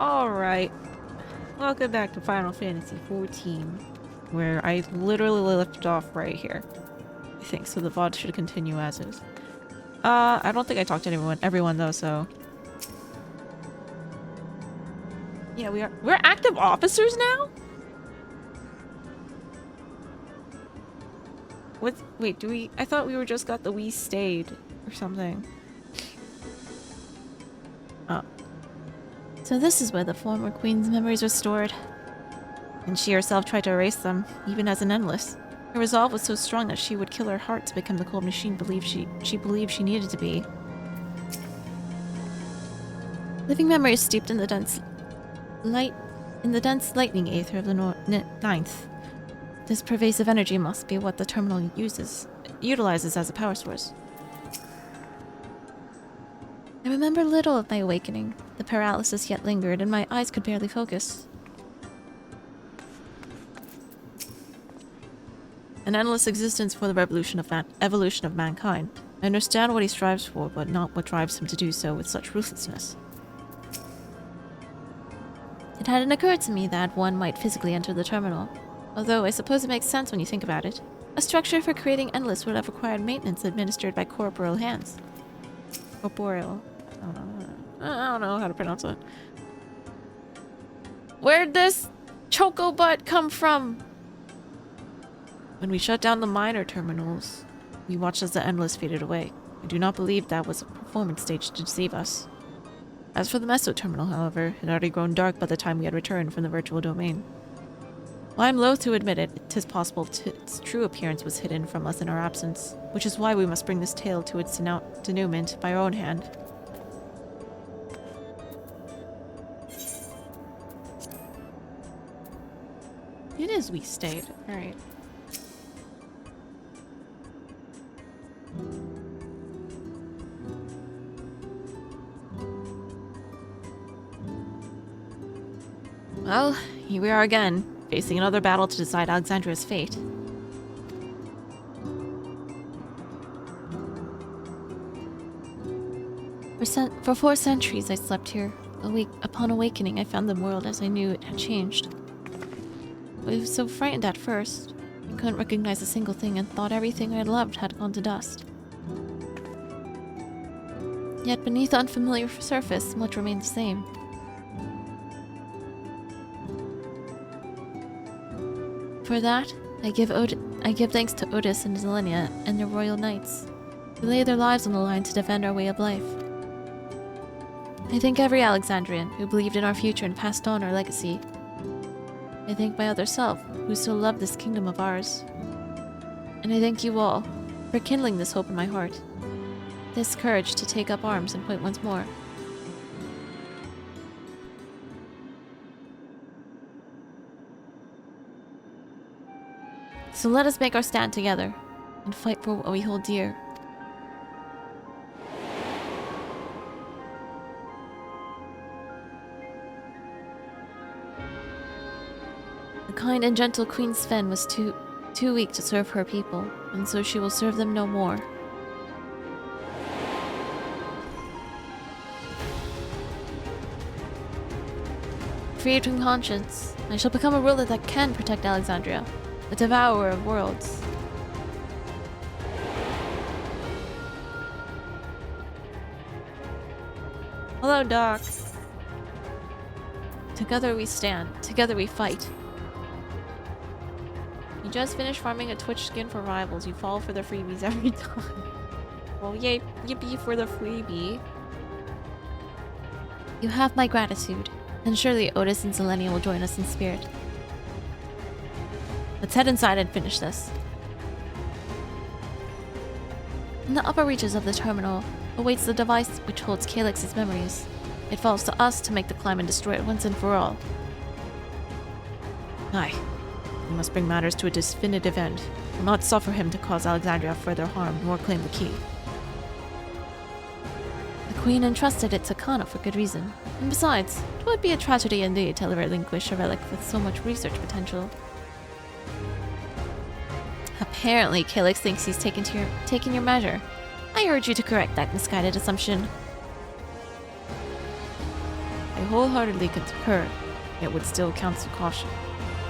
Alright. Welcome back to Final Fantasy XIV, where I literally left off right here. I think, so the VOD should continue as is. I don't think I talked to everyone though, so... Yeah, we're active officers now? Wait, I thought we were just got the we stayed or something. Oh. So this is where the former queen's memories were stored. And she herself tried to erase them, even as an endless. Her resolve was so strong that she would kill her heart to become the cold machine she believed she needed to be. Living memories steeped in the dense lightning aether of the ninth. This pervasive energy must be what the terminal utilizes as a power source. I remember little of my awakening. The paralysis yet lingered, and my eyes could barely focus. An endless existence for the evolution of mankind. I understand what he strives for, but not what drives him to do so with such ruthlessness. It hadn't occurred to me that one might physically enter the terminal, although I suppose it makes sense when you think about it. A structure for creating endless would have required maintenance administered by corporeal hands. Corporeal. I don't know how to pronounce it. Where'd this choco butt come from? When we shut down the minor terminals, we watched as the endless faded away. I do not believe that was a performance stage to deceive us. As for the meso terminal, however, it had already grown dark by the time we had returned from the virtual domain. While I'm loath to admit it, 'tis possible its true appearance was hidden from us in our absence, which is why we must bring this tale to its denouement by our own hand. It is we stayed. Alright. Well, here we are again, facing another battle to decide Alexandria's fate. For 4 centuries I slept here. Upon awakening, I found the world as I knew it had changed. I was so frightened at first. I couldn't recognize a single thing and thought everything I had loved had gone to dust. Yet beneath the unfamiliar surface, much remained the same. For that, I give thanks to Otis and Zelenia and their royal knights, who lay their lives on the line to defend our way of life. I thank every Alexandrian who believed in our future and passed on our legacy. I thank my other self, who so loved this kingdom of ours. And I thank you all for kindling this hope in my heart, this courage to take up arms and fight once more. So let us make our stand together and fight for what we hold dear. The kind and gentle Queen Sven was too weak to serve her people, and so she will serve them no more. Freed from conscience, I shall become a ruler that can protect Alexandria, a devourer of worlds. Hello, Doc. Together we stand, together we fight. You just finished farming a Twitch skin for rivals. You fall for the freebies every time. Well, yay, yippee for the freebie. You have my gratitude, and surely Otis and Zelenia will join us in spirit. Let's head inside and finish this. In the upper reaches of the terminal awaits the device which holds Calyx's memories. It falls to us to make the climb and destroy it once and for all. Aye. We must bring matters to a definitive end. We'll not suffer him to cause Alexandria further harm, nor claim the key. The Queen entrusted it to Kana for good reason. And besides, it would be a tragedy indeed to relinquish a relic with so much research potential. Apparently, Calyx thinks he's taken your measure. I urge you to correct that misguided assumption. I wholeheartedly concur, yet would still counsel caution.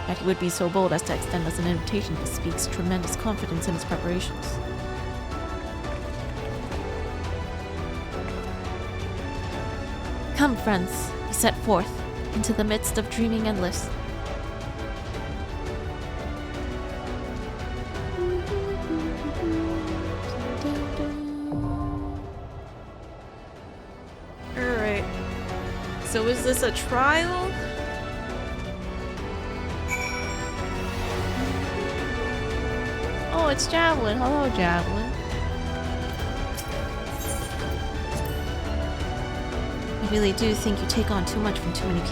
That he would be so bold as to extend us an invitation bespeaks tremendous confidence in his preparations. Come, friends, we set forth into the midst of dreaming endless. Alright. So is this a trial? Oh, it's Javelin. Hello, Javelin. I really do think you take on too much from too many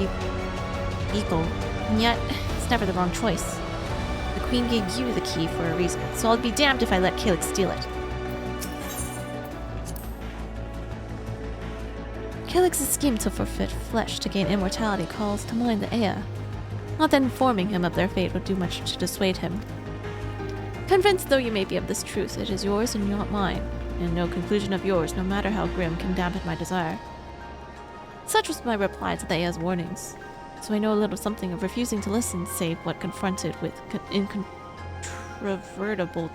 people. And yet, it's never the wrong choice. The Queen gave you the key for a reason, so I'll be damned if I let Calyx steal it. Calyx's scheme to forfeit flesh to gain immortality calls to mind the Ea. Not that informing him of their fate would do much to dissuade him. Convinced though you may be of this truth, it is yours and not mine, and no conclusion of yours, no matter how grim, can dampen my desire. Such was my reply to the Ea's warnings, so I know a little something of refusing to listen save what confronted with incontrovertible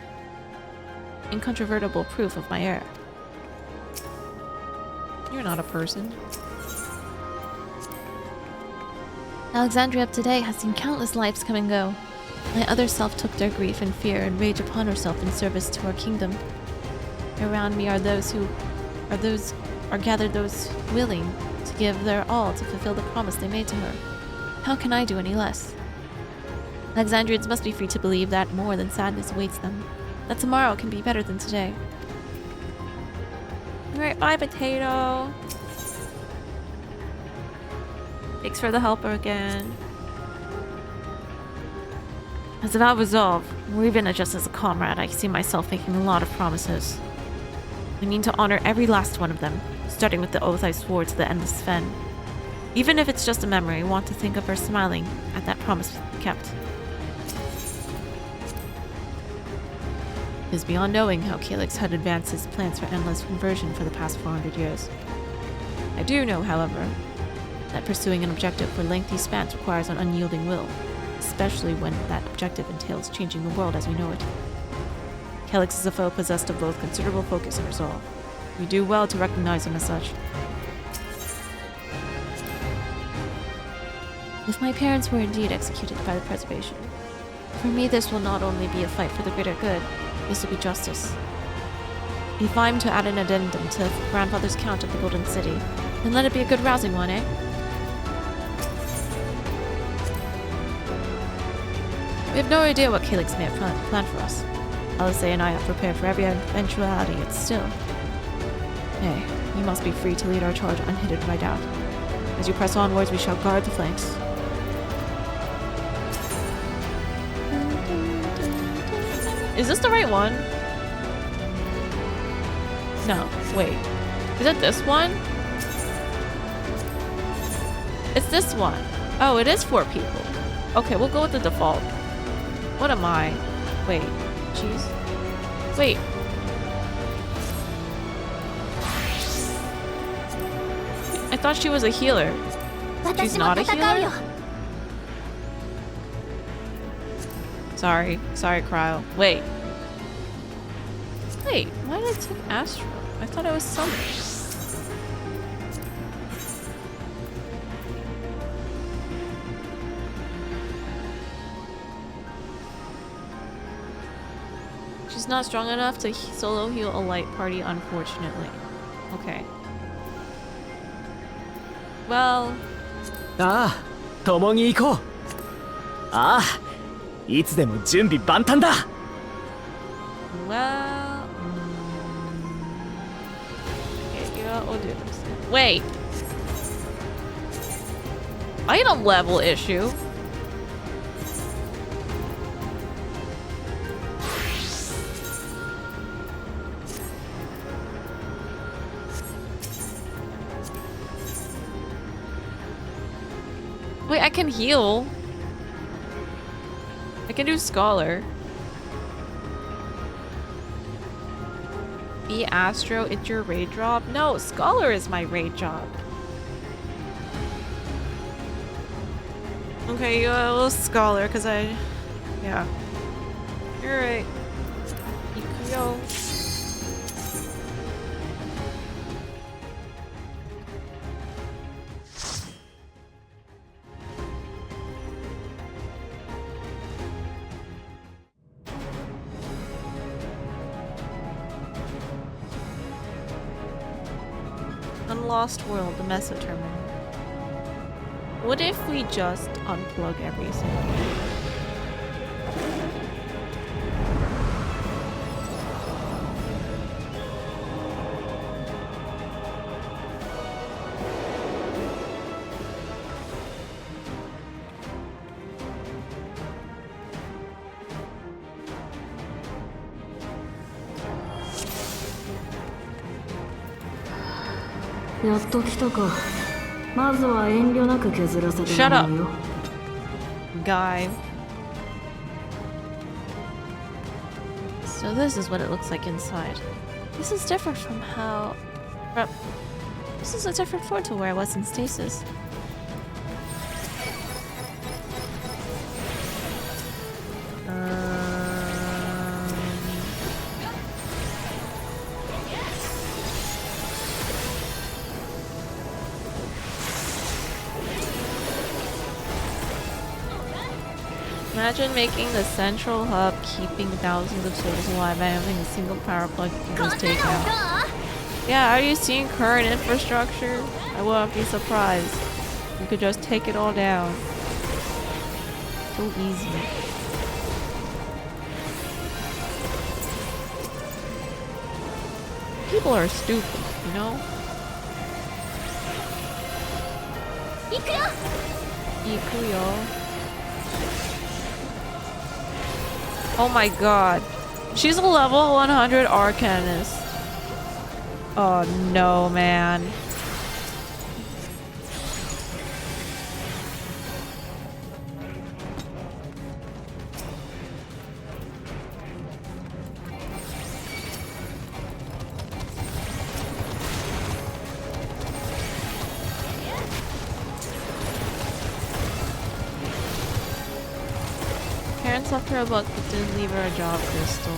proof of my error. You're not a person. Alexandria of today has seen countless lives come and go. My other self took their grief and fear and rage upon herself in service to our kingdom. Around me are gathered those willing to give their all to fulfill the promise they made to her. How can I do any less? Alexandrians must be free to believe that more than sadness awaits them, that tomorrow can be better than today. Alright, bye, Potato. Thanks for the helper again. As a vow resolve, or even just as a comrade, I see myself making a lot of promises. I mean to honor every last one of them, starting with the oath I swore to the Endless Fen. Even if it's just a memory, I want to think of her smiling at that promise kept. It is beyond knowing how Calyx had advanced his plans for endless conversion for the past 400 years. I do know, however, that pursuing an objective for lengthy spans requires an unyielding will, especially when that objective entails changing the world as we know it. Calyx is a foe possessed of both considerable focus and resolve. We do well to recognize him as such. If my parents were indeed executed by the preservation, for me this will not only be a fight for the greater good, this will be justice. If I'm to add an addendum to grandfather's count of the Golden City, then let it be a good rousing one, eh? We have no idea what Calyx may have planned for us. Alice and I have prepared for every eventuality, yet still. Hey, you must be free to lead our charge unhindered by doubt. As you press onwards, we shall guard the flanks. Is this the right one? No, wait. Is it this one? It's this one. Oh, it is 4 people. Okay, we'll go with the default. What am I? Wait. Jeez. Wait. I thought she was a healer. She's not a healer? Sorry, Cryo. Wait, why did I take Astro? I thought I was summoned. She's not strong enough to solo heal a light party, unfortunately. Okay. Well... Ah, 共に行こう。ああ、いつでも準備万端だ。Well... Okay, you know what, we'll do this. Wait! Item level issue? Wait, I can heal. I can do Scholar. Be Astro, it's your raid job? No, Scholar is my raid job. Okay, you're a little scholar, cause yeah. You're right. Ikuyo. Unlost World, the Mesa Terminal. What if we just unplug everything? Shut up, guy. So this is what it looks like inside. This is different from how... This is a different floor to where I was in stasis. Imagine making the central hub, keeping thousands of souls alive by having a single power plug you can just take out. Yeah, are you seeing current infrastructure? I wouldn't be surprised. You could just take it all down. So easy. People are stupid, you know? Ikuyo. Oh my god. She's a level 100 Arcanist. Oh no, man. Parents left her a book but didn't leave her a job, Crystal.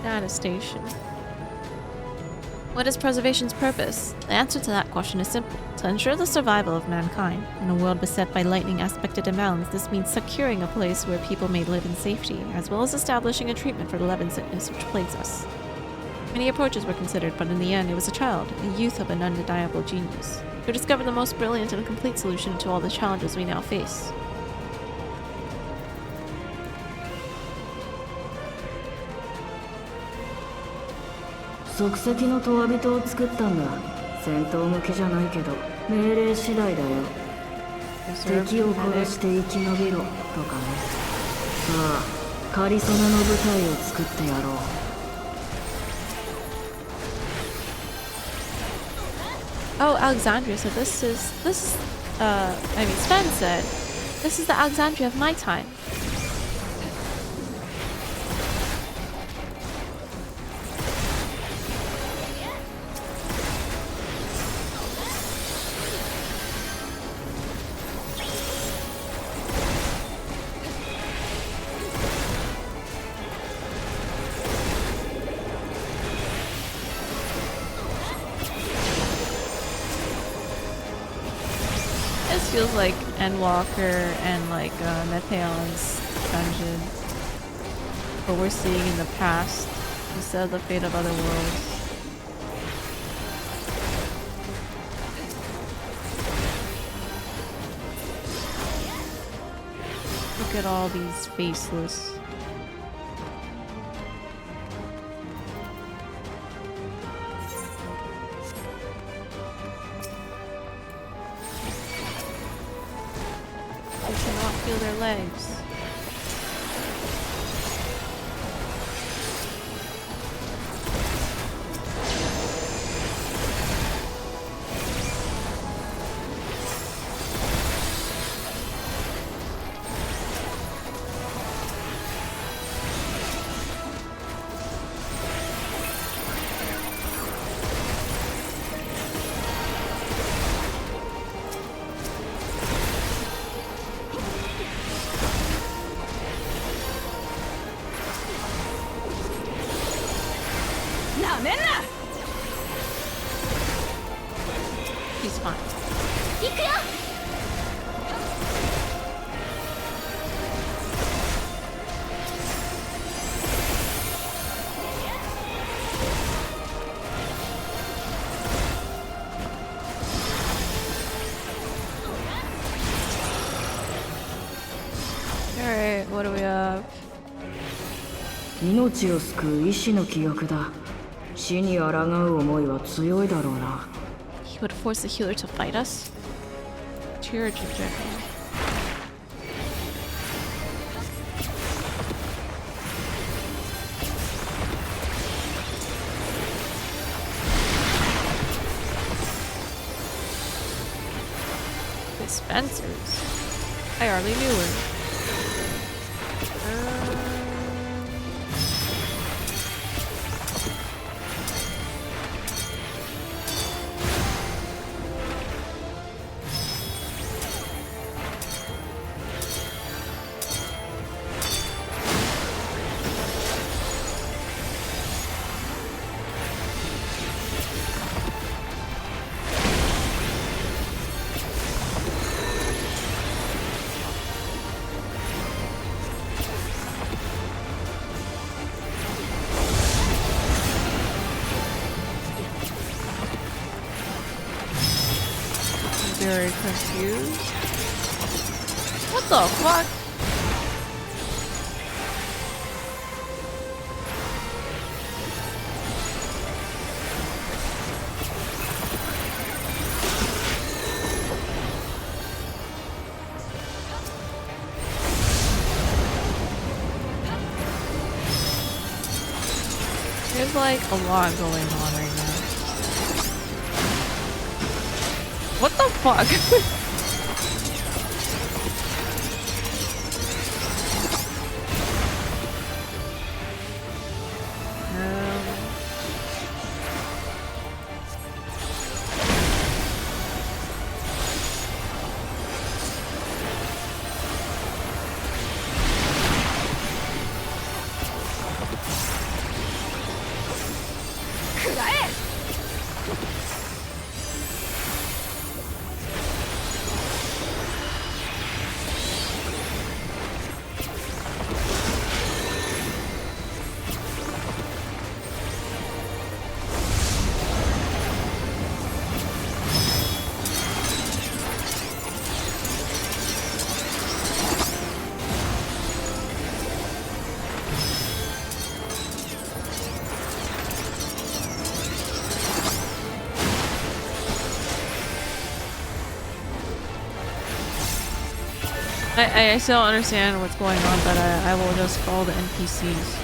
Data station. What is preservation's purpose? The answer to that question is simple. To ensure the survival of mankind. In a world beset by lightning aspected imbalance, this means securing a place where people may live in safety, as well as establishing a treatment for the Levin sickness which plagues us. Many approaches were considered, but in the end it was a child, a youth of an undeniable genius, who discovered the most brilliant and complete solution to all the challenges we now face. Oh, Alexandria, so this is, Sven said, this is the Alexandria of my time. Feels like Endwalker and like Meteon's dungeon, what we're seeing in the past instead of the fate of other worlds. at all these faceless. They cannot feel their legs. He's fine. Alright, what do we have? 命を救う意志の記憶だ。死に抗う思いは強いだろうな。 He would force the healer to fight us? Cheer trajectory. Dispensers. I hardly knew her. Very confused. What the fuck? There's like a lot going on right now. What the fuck? I still don't understand what's going on, but I will just follow the NPCs.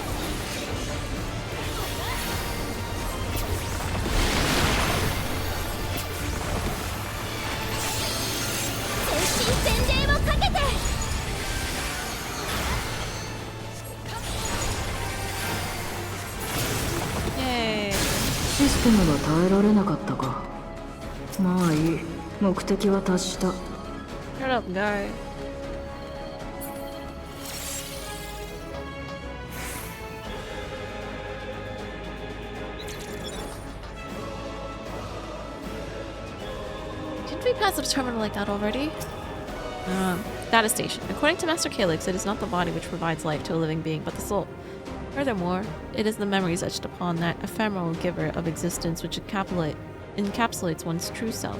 Yay. システムが耐えられなかったか。まあいい。目的は達した。Shut up, guy. Didn't we pass the terminal like that already? Data station. According to Master Calyx, it is not the body which provides life to a living being, but the soul. Furthermore, it is the memories etched upon that ephemeral giver of existence which encapsulates one's true self.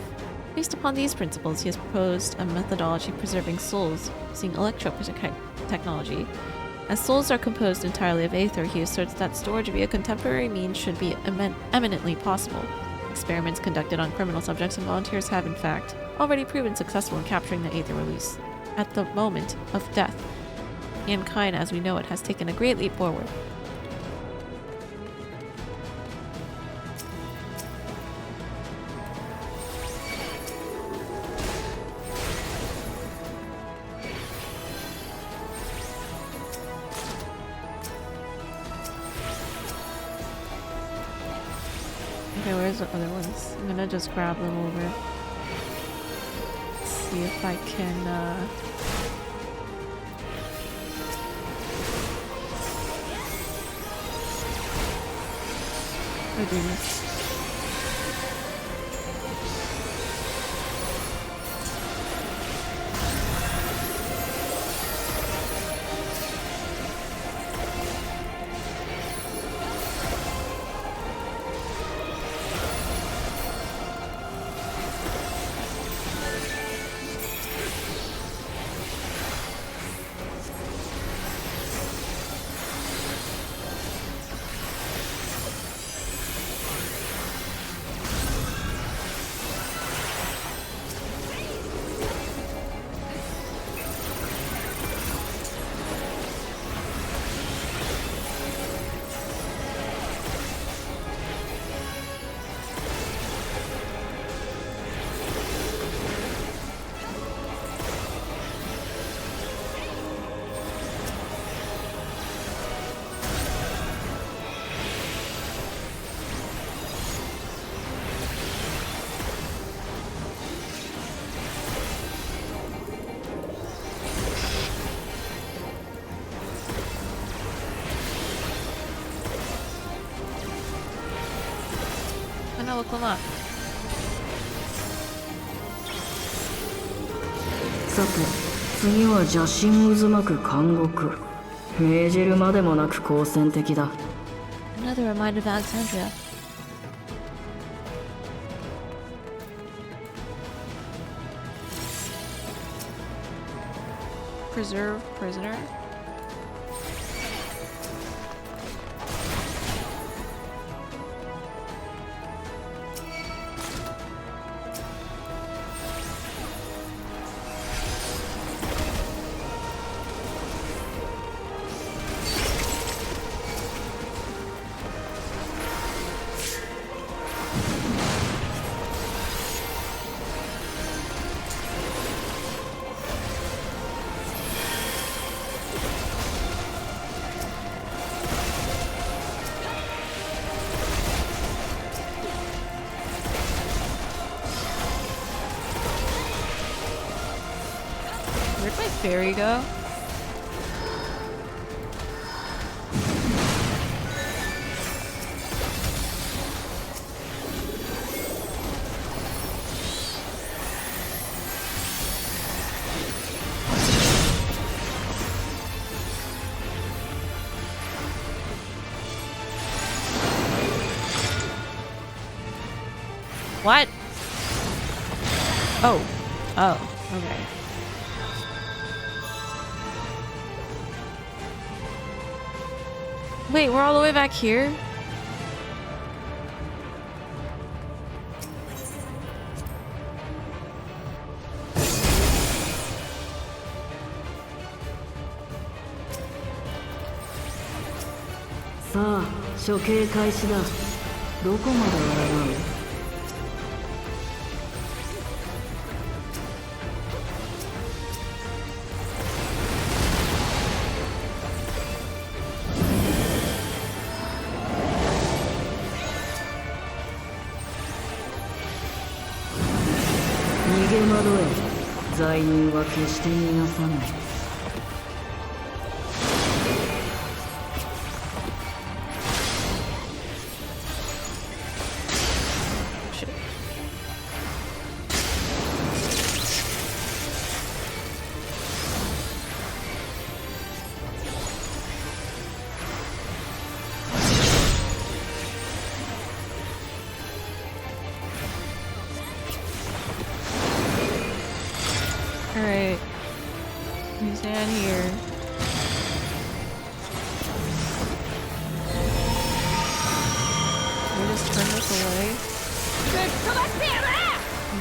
Based upon these principles, he has proposed a methodology preserving souls using technology. As souls are composed entirely of aether, he asserts that storage via contemporary means should be eminently possible. Experiments conducted on criminal subjects and volunteers have, in fact, already proven successful in capturing the aether release. At the moment of death, mankind as we know it has taken a great leap forward. Okay, where's the other ones? I'm gonna just grab them over. See if I can, Oh goodness. Look them up. さて、次は邪神渦巻く監獄。命じるまでもなく好戦的だ。Another reminder of Alexandria. Preserve prisoner. Where'd my fairy go? What? Oh. Oh, okay. Wait, we're all the way back here? Sa, 処刑開始だ。どこまで抗う？逃げ惑え。罪人は決して逃がさない。Alright. You stand here. just turn this away?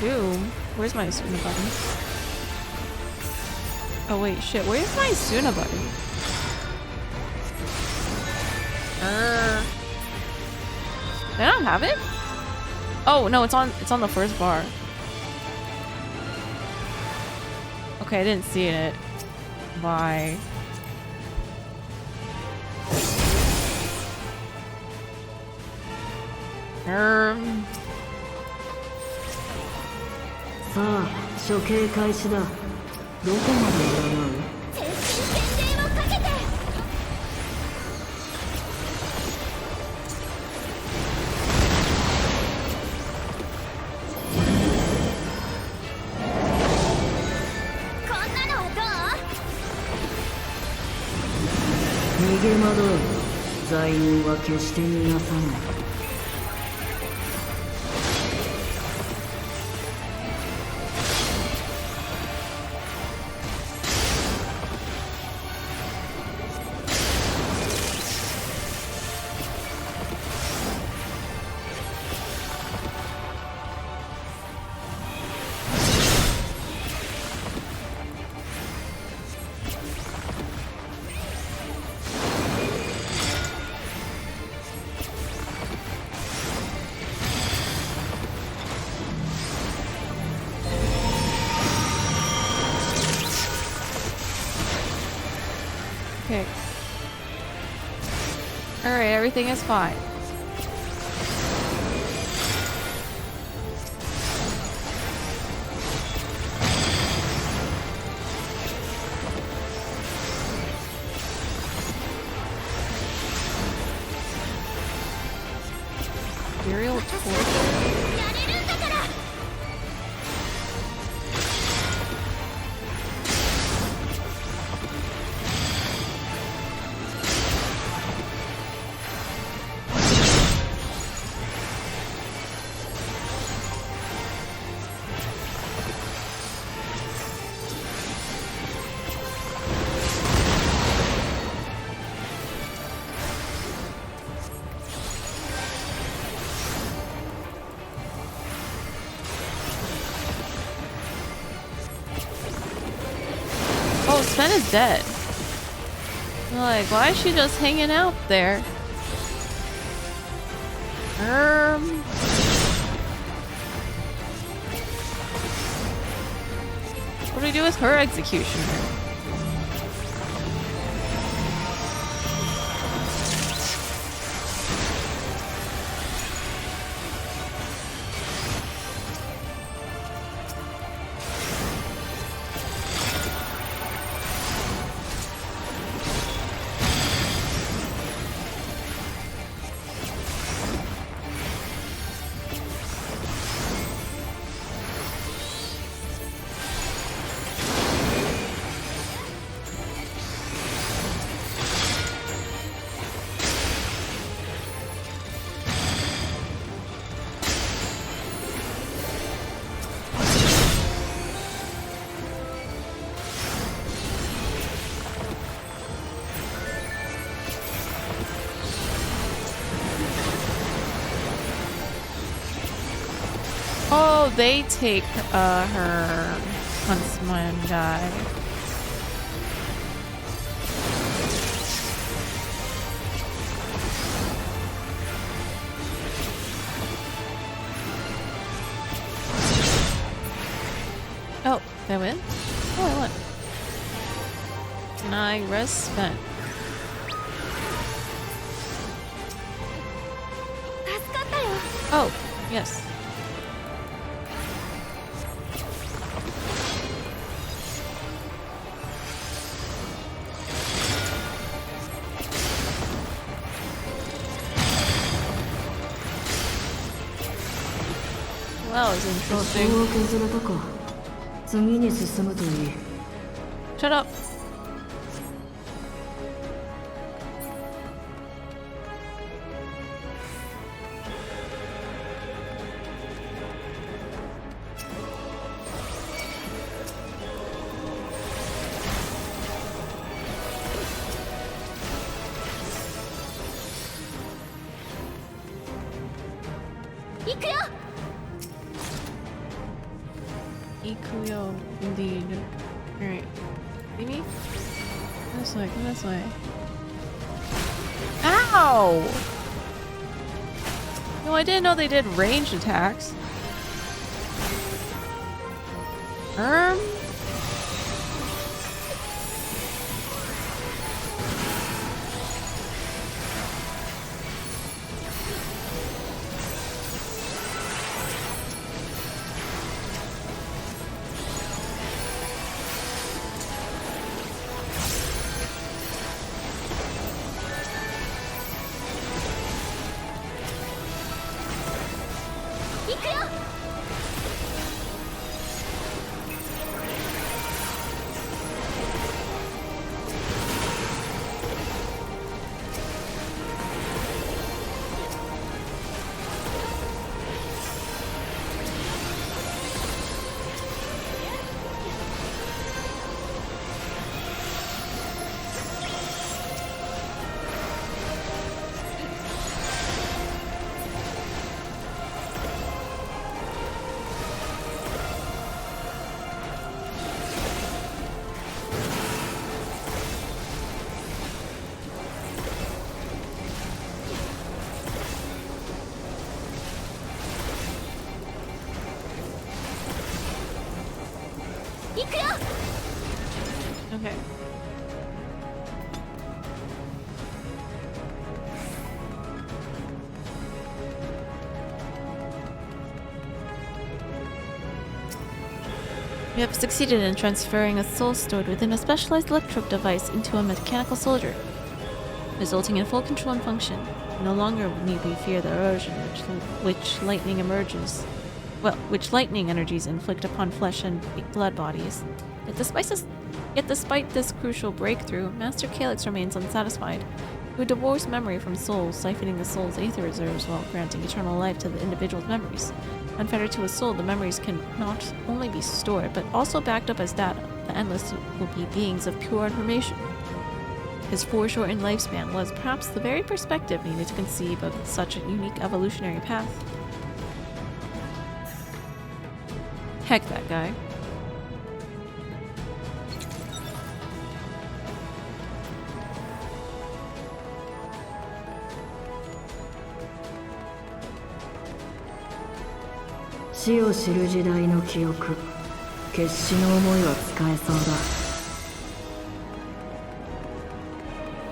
Doom? Where's my Asuna button? Oh wait, shit, where's my Asuna button? Did I not have it? Oh no, it's on the first bar. Okay, I didn't see it. Bye.さあ処刑開始だ。どこまで占う？逃げ惑う。罪人は決して逃がさない。Okay. Alright, everything is fine. Imperial torture. Oh, Sven is dead. Like, why is she just hanging out there? What do we do with her executioner? Oh, they take her huntsman guy. Oh, did I win? Oh, I won. And I rest spent. Oh, yes. Well, it's interesting. Shut up. 行くよ Ikuyo, indeed. Alright. Maybe? This way, go this way. Ow! No, I didn't know they did ranged attacks. Okay. We have succeeded in transferring a soul stored within a specialized electrode device into a mechanical soldier, resulting in full control and function. No longer need we fear the erosion which lightning energies inflict upon flesh and blood bodies. Yet despite this crucial breakthrough, Master Calyx remains unsatisfied. He would divorce memory from souls, siphoning the soul's aether reserves while granting eternal life to the individual's memories. Unfettered to a soul, the memories can not only be stored, but also backed up as data. The Endless will be beings of pure information. His foreshortened lifespan was perhaps the very perspective needed to conceive of such a unique evolutionary path. Heck that guy.「死を知る時代の記憶」「決死の思いは使えそうだ」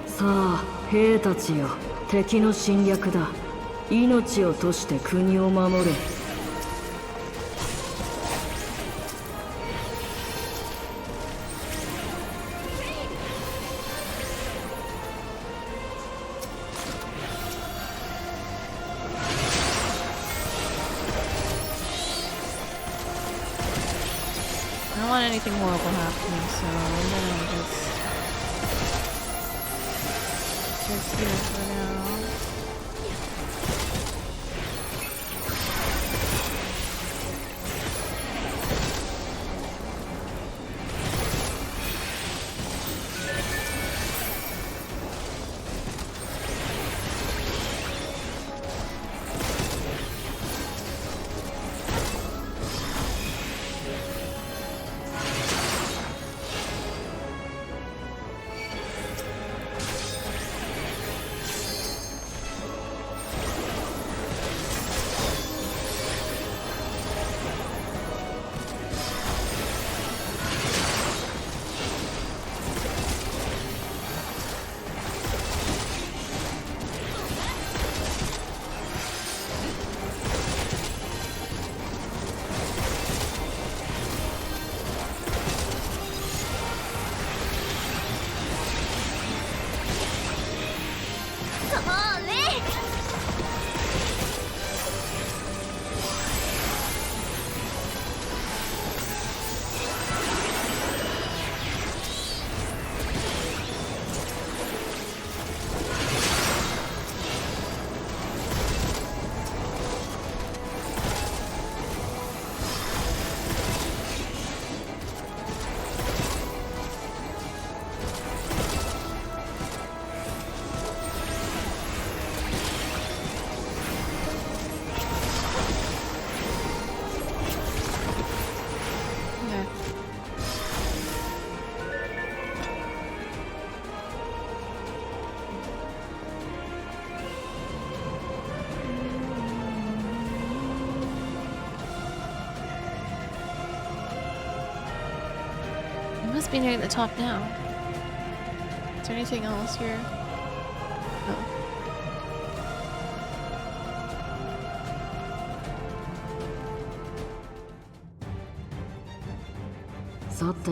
さあ兵たちよ、敵の侵略だ。命を賭して国を守れ。I don't want anything horrible happening, so I'm gonna just here for now. must be near the top now. Is there anything else here? No. さて、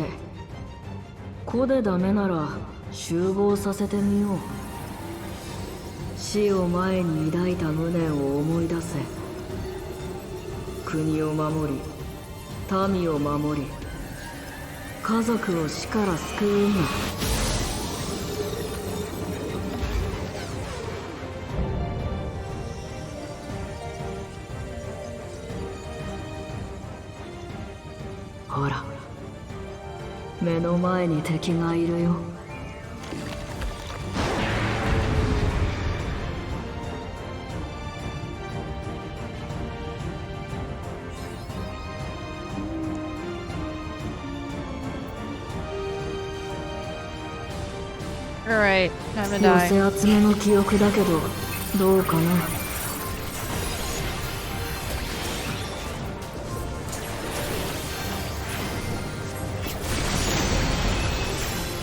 子でダメなら集合させてみよう。死を前に抱いた無念を思い出せ。国を守り、民を守り、家族を死から救うんだ。ほら、目の前に敵がいるよ。Alright, time to 寄 die. せ集めの記憶だけど、どうかな。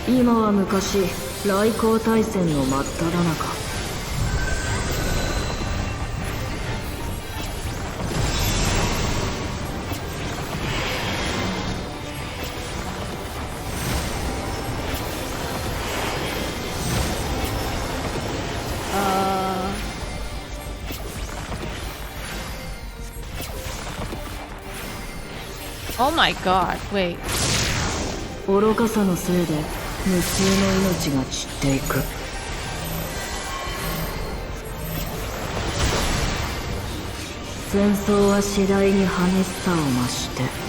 今は昔、来航大戦の真っ只中。Oh my god, wait. 愚かさのせいで無数の命が散っていく。戦争は次第に激しさを増して、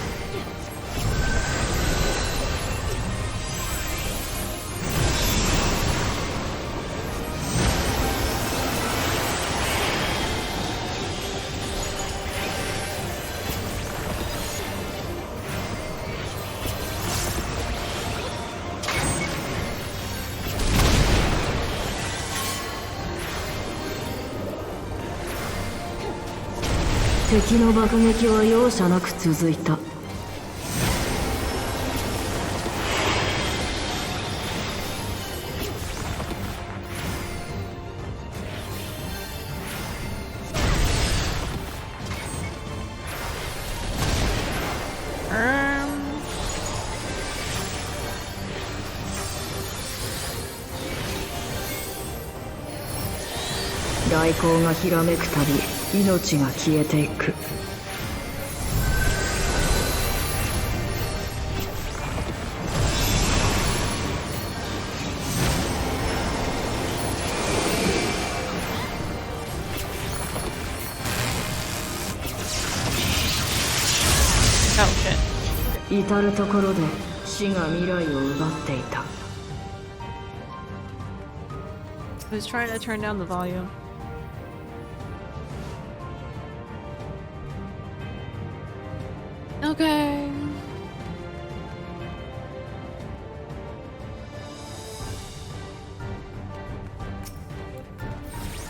敵の爆撃は容赦なく続いた。来光がひらめくたび命が消えていく。至る所で死が未来を奪っていた。I was trying to turn down the volume. Okay.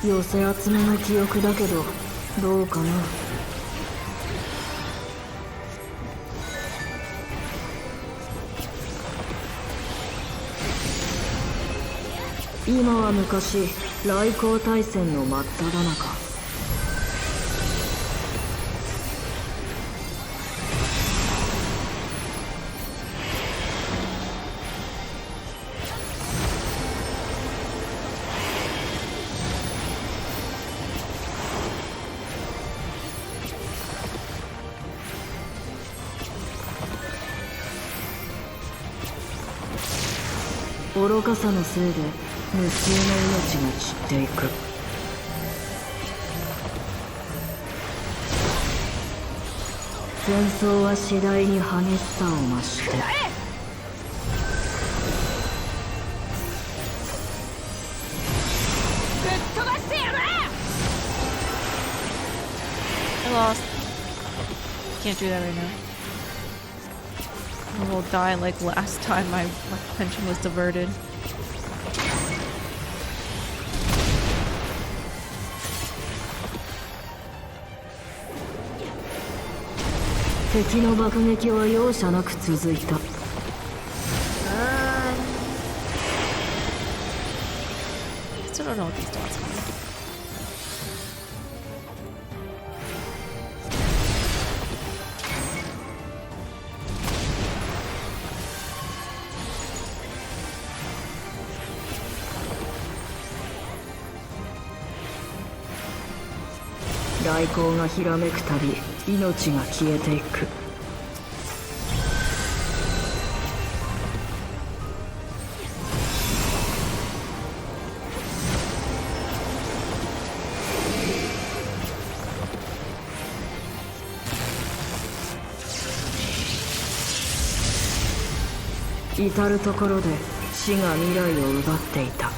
寄せ集めの記憶だけど、どうかな。今は昔、来航大戦の真っ只中。愚かさのせいで無数の命が散っていく。戦争は次第に激しさを増して、I lost. Can't do that right now. I will die like last time my attention was diverted. 敵の爆撃は容赦なく続いた。don't know what these dots mean.雷光がひらめくたび命が消えていく。至る所で死が未来を奪っていた。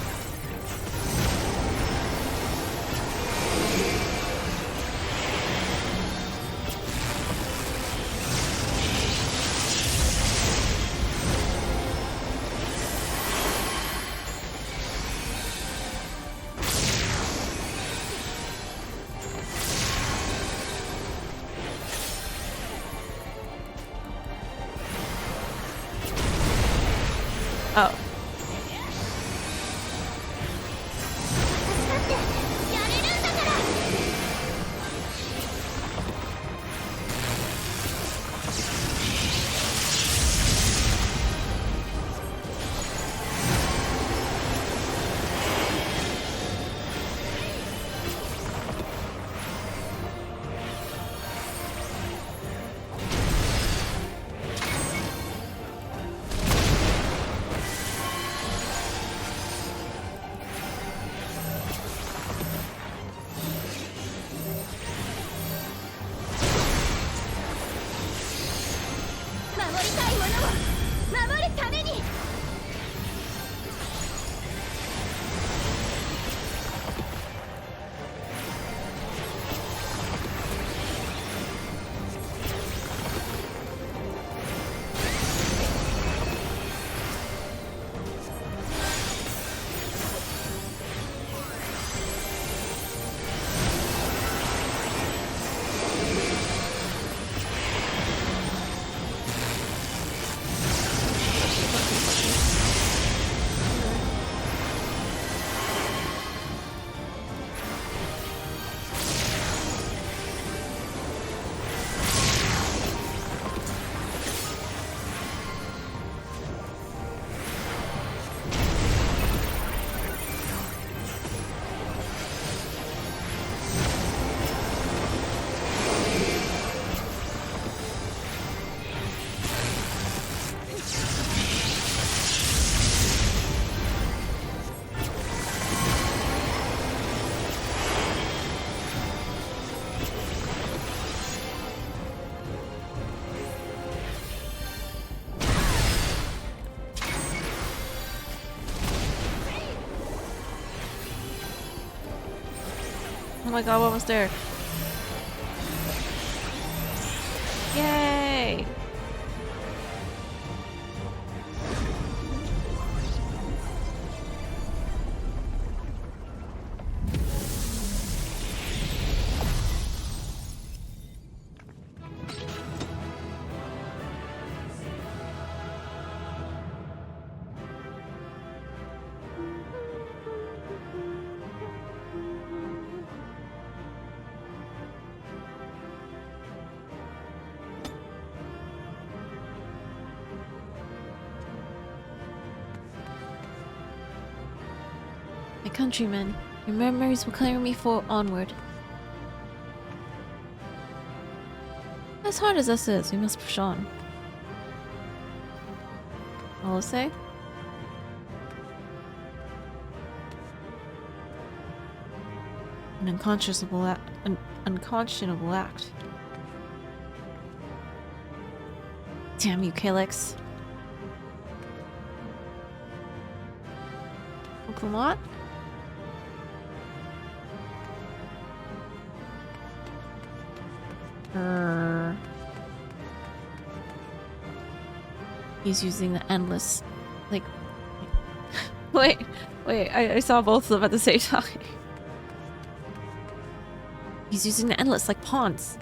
Oh. Oh my god, we're almost there. Yay! My countrymen, your memories will carry me onward. As hard as this is, we must push on. All I say? An unconscionable act. Damn you, Calyx. Oklahoma? He's using the endless, like, wait, I saw both of them at the same time. He's using the endless like pawns.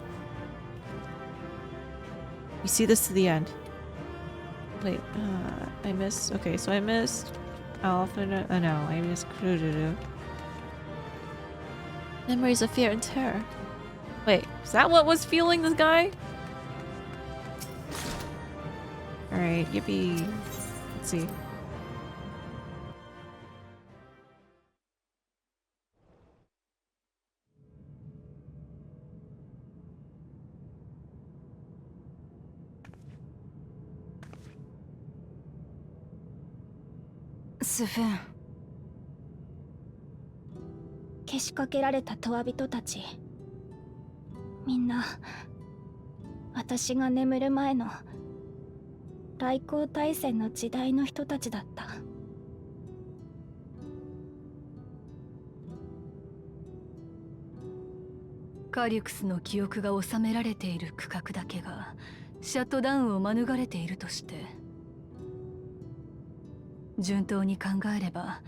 You see this to the end. Wait, I missed. Okay, so I missed Alpha. No, I missed Kurudu. Memories of fear and terror. Wait, is that what was fueling this guy? Alright, yippee. Let's see. Sven. けしかけられたトワ人たち、みんな私が眠る前の来航大戦の時代の人たちだった。カリュクスの記憶が収められている区画だけがシャットダウンを免れているとして、順当に考えれば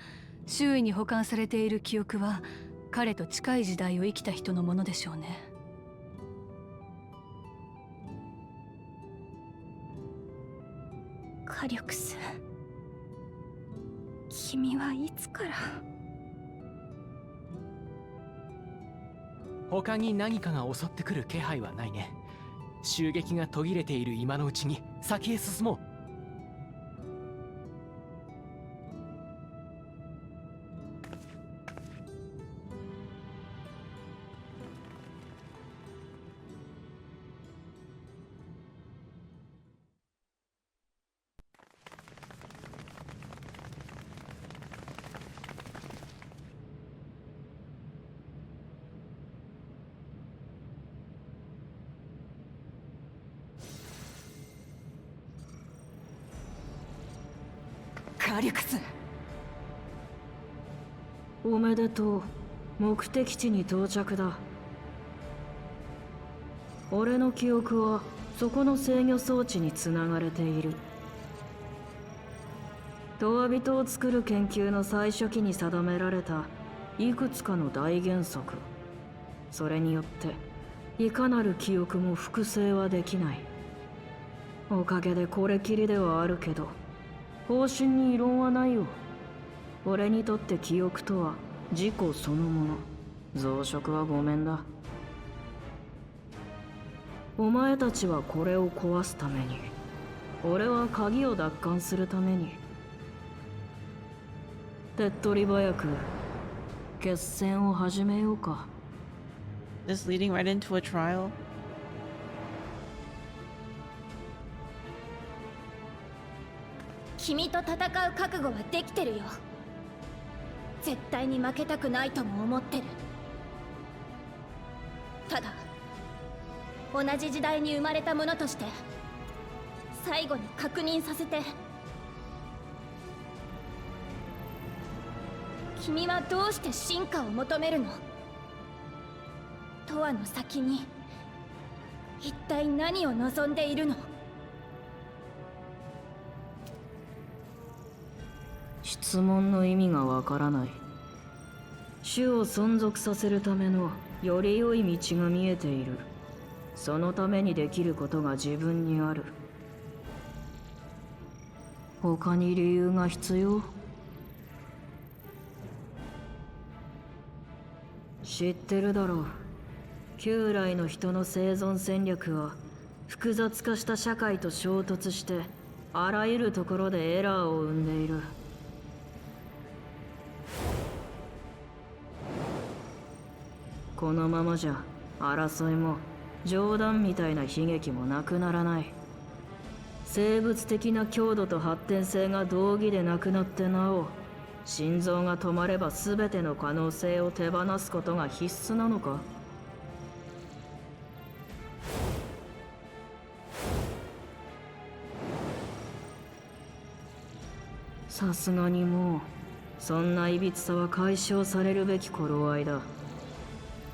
周囲に保管されている記憶は彼と近い時代を生きた人のものでしょうね。カリュクス、君はいつから？他に何かが襲ってくる気配はないね。襲撃が途切れている今のうちに先へ進もう。カリュクス、おめでとう。目的地に到着だ。俺の記憶はそこの制御装置につながれている。トワ人を作る研究の最初期に定められたいくつかの大原則、それによっていかなる記憶も複製はできない。おかげでこれきりではあるけど、方針に異論はないよ。俺にとって記憶とは自己そのもの。増殖はごめんだ。お前たちはこれを壊すために、俺は鍵を奪還するために。手っ取り早く決戦を始めようか。 This leading right into a trial? 君と戦う覚悟はできてるよ。絶対に負けたくないとも思ってる。ただ同じ時代に生まれた者として最後に確認させて。君はどうして進化を求めるの？とわの先に一体何を望んでいるの？質問の意味がわからない。種を存続させるためのより良い道が見えている。そのためにできることが自分にある。他に理由が必要？知ってるだろう。旧来の人の生存戦略は複雑化した社会と衝突してあらゆるところでエラーを生んでいる。このままじゃ争いも冗談みたいな悲劇もなくならない。生物的な強度と発展性が同義でなくなってなお、心臓が止まれば全ての可能性を手放すことが必須なのか？さすがにもうそんないびつさは解消されるべき頃合いだ。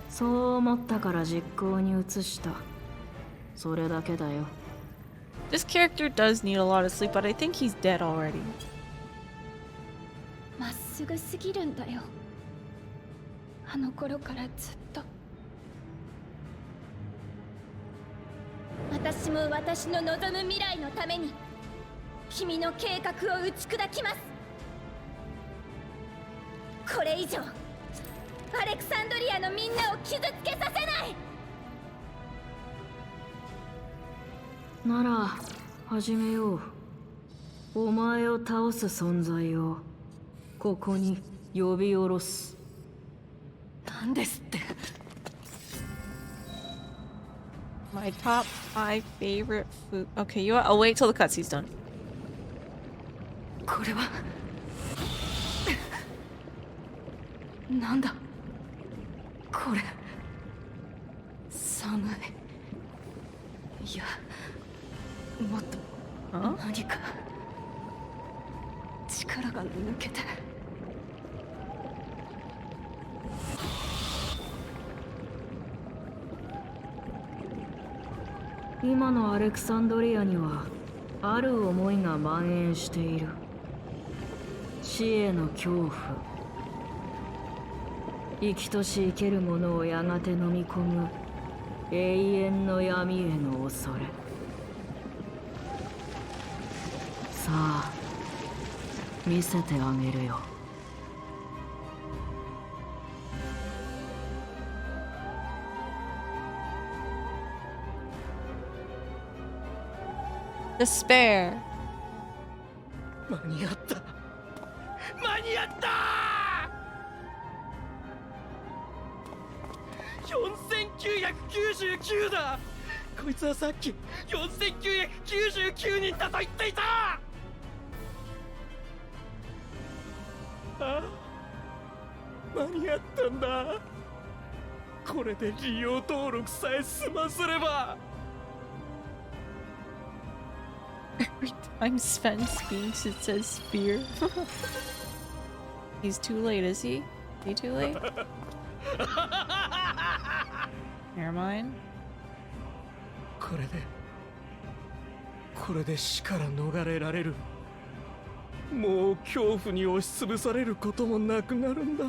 そう思ったから実行に移した。それだけだよ。 This character does need a lot of sleep, but I think he's dead already. まっすぐすぎるんだよ。あの頃からずっと。私も私の望む未来のために君の計画を打ち砕きます。これ以上アレクサンドリアのみんなを傷つけさせない。なら始めよう。お前を倒す存在をここに呼び下ろす。なんですって。 My top 5 favorite food. Okay, you know what? I'll wait till the cutscene's done. これはなんだこれ。寒い。いや、もっとHuh? 何か力が抜けて。今のアレクサンドリアにはある思いが蔓延している。死への恐怖。生きとし生けるものをやがて飲み込む永遠の闇への恐れ。さあ見せてあげるよ。Despair. 間に合った、間に合った。4999だ。こいつはさっき4999人だと言っていた。あ、間に合ったんだ。これで利用登録さえ済ませれば。Every time Sven speaks, it says spear. He's too late, is he? Is he too late? Never mind. これで死から逃れられる。もう恐怖に押しつぶされることもなくなるんだ。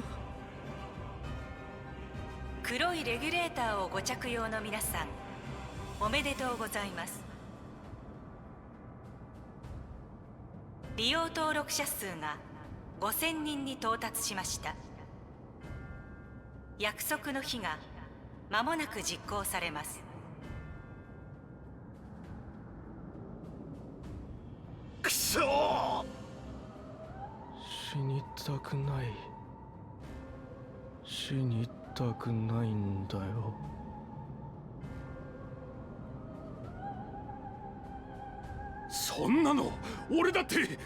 黒いレギュレーターをご着用の皆さん、おめでとうございます。利用登録者数が5000人に到達しました。約束の日が間もなく実行されます。くそー！死にたくない。死にたくないんだよ。そんなの俺だって。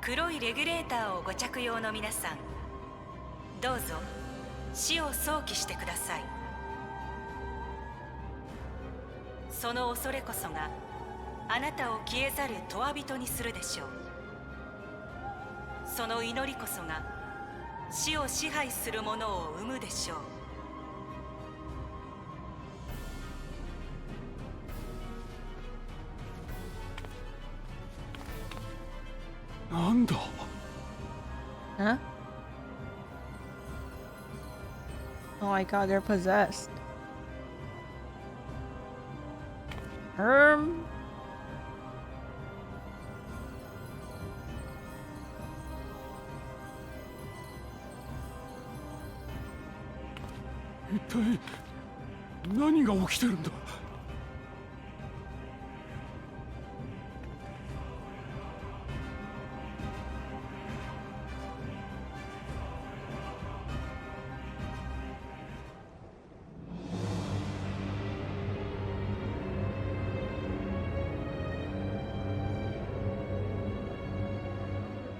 黒いレギュレーターをご着用の皆さん、どうぞ死を想起してください。その恐れこそがあなたを消えざる永人にするでしょう。その祈りこそが死を支配するものを生むでしょう。なんだ。Huh? Oh my god, they're possessed. Herm? 一体何が起きてるんだ。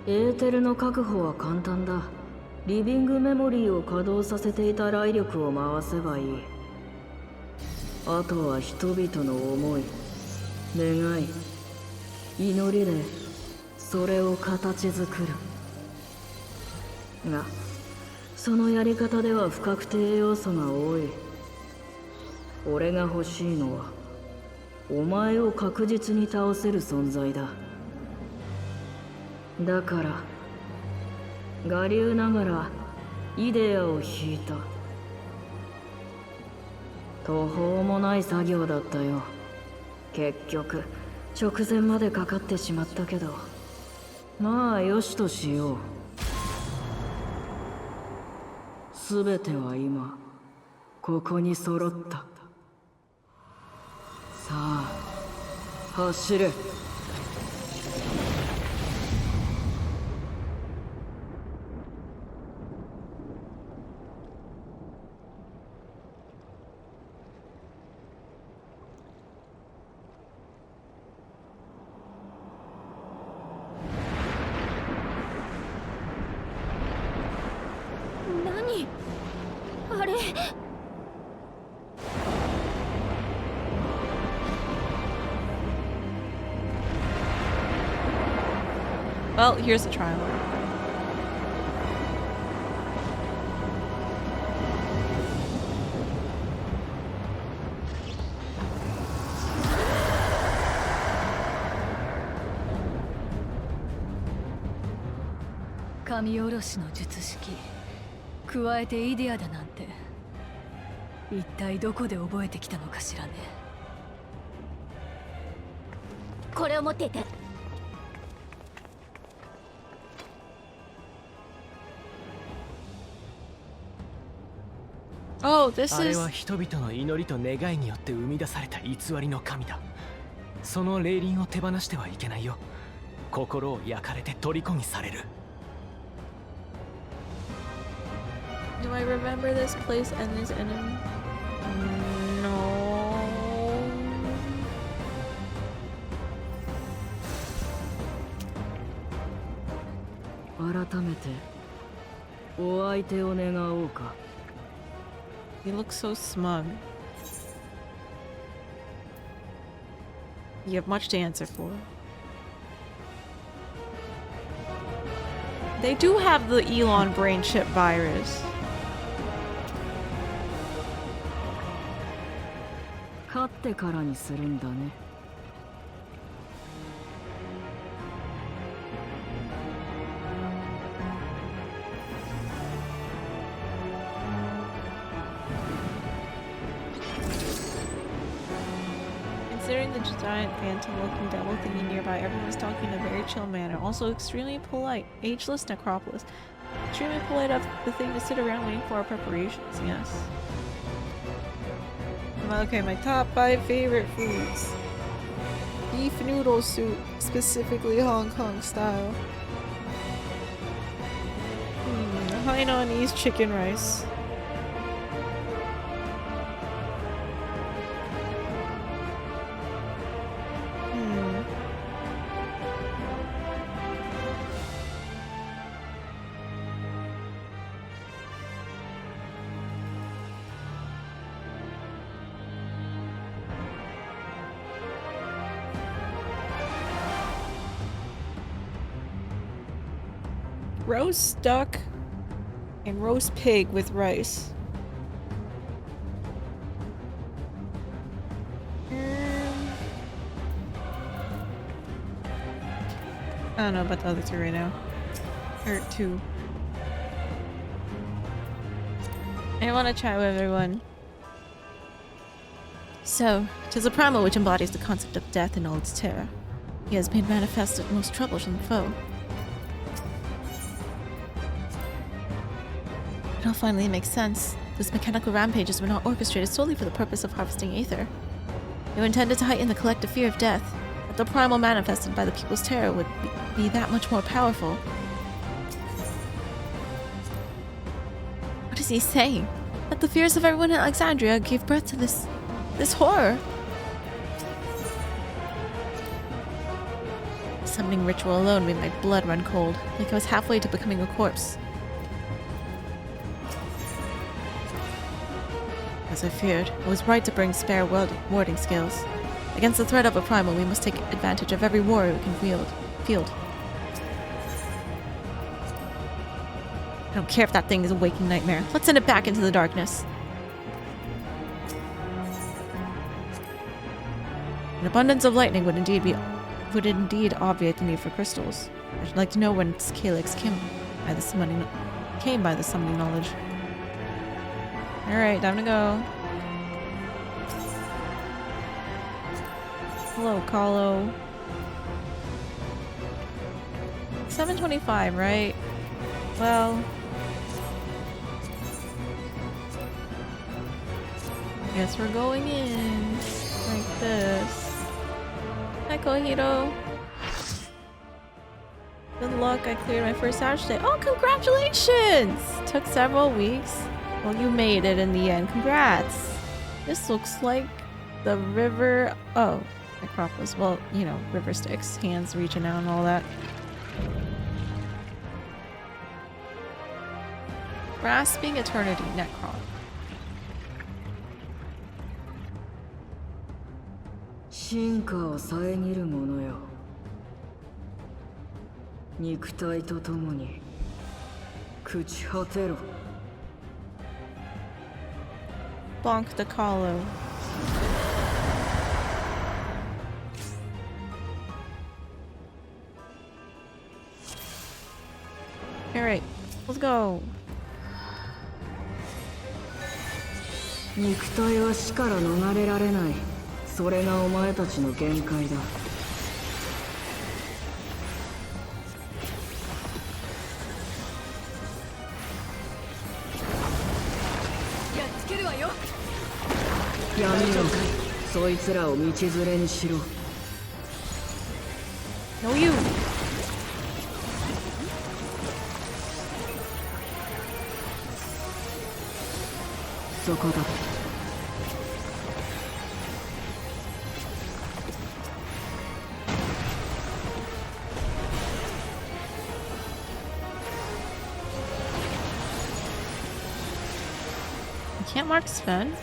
エーテルの確保は簡単だ。リビングメモリーを稼働させていた雷力を回せばいい。あとは人々の思い、願い、祈りでそれを形作る。が、そのやり方では不確定要素が多い。俺が欲しいのはお前を確実に倒せる存在だ。だから我流ながらイデアを引いた。途方もない作業だったよ。結局直前までかかってしまったけど、まあよしとしよう。すべては今ここに揃った。さあ走れ。何あれ。Well, here's the trial. “神おろしの術式”加えてイデアだなんて、一体どこで覚えてきたのかしらね。これを持っていて。Oh, this あれ is は人々の祈りと願いによって生み出された偽りの神だ。その霊輪を手放してはいけないよ。心を焼かれて虜にされる。Do I remember this place and this enemy? No. 改めてお相手を願おうか。You look so smug. You have much to answer for. They do have the Elon brain chip virus. 勝ってからにするんだね。Considering the giant phantom-looking devil thingy nearby, everyone was talking in a very chill manner. Also extremely polite. Ageless necropolis. Extremely polite of the thing to sit around waiting for our preparations, yes. Okay, my top 5 favorite foods. Beef noodle soup, specifically Hong Kong style. Hainanese chicken rice. Roast duck and roast pig with rice. I don't know about the other two right now. Or two. I want to chat with everyone. So, 'tis a primal which embodies the concept of death in all its terror. He has made manifest a most troublesome foe. It all finally makes sense. Those mechanical rampages were not orchestrated solely for the purpose of harvesting aether. They were intended to heighten the collective fear of death, but the primal manifested by the people's terror would be that much more powerful. What is he saying? That the fears of everyone in Alexandria gave birth to this horror? The summoning ritual alone made my blood run cold, like I was halfway to becoming a corpse. As I feared, I was right to bring spare warding skills. Against the threat of a primal, we must take advantage of every warrior we can field. I don't care if that thing is a waking nightmare. Let's send it back into the darkness. An abundance of lightning would indeed obviate the need for crystals. I'd like to know whence Calyx by the summoning, came by the summoning knowledge. All right, time to go. Hello, Kahlo. 7:25, right? Well, guess we're going in like this. Hi, Kohito. Good luck, I cleared my first outage day. Oh, congratulations! Took several weeks. Well, you made it in the end. Congrats! This looks like the river... Oh, Necropolis. Well, you know, river sticks. Hands reaching out and all that. Grasping Eternity, Necron. 進化を遮るものよ。肉体とともに朽ち果てろ。Bonk the Kahlo. Alright, let's go. 肉体は死から逃れられない。それがお前たちの限界だ。闇よ、そいつらを道連れにしろ。No, you! そこだ。You can't mark Sven.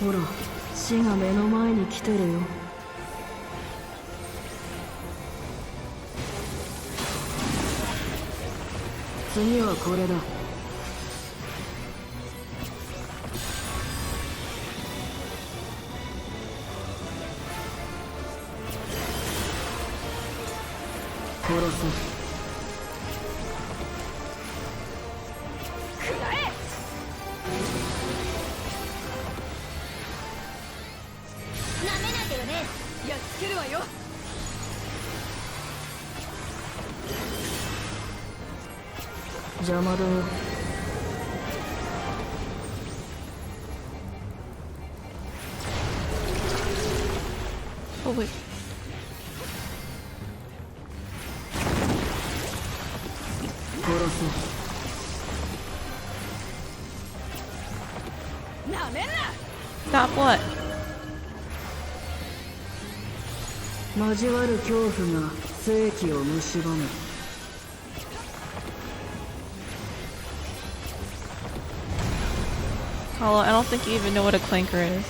ほら、死が目の前に来てるよ。次はこれだ。殺せ。邪魔だよ。Oh wait. 殺せ。 Stop what? 交わる恐怖が世紀を蝕む。Kahlo, I don't think you even know what a clanker is.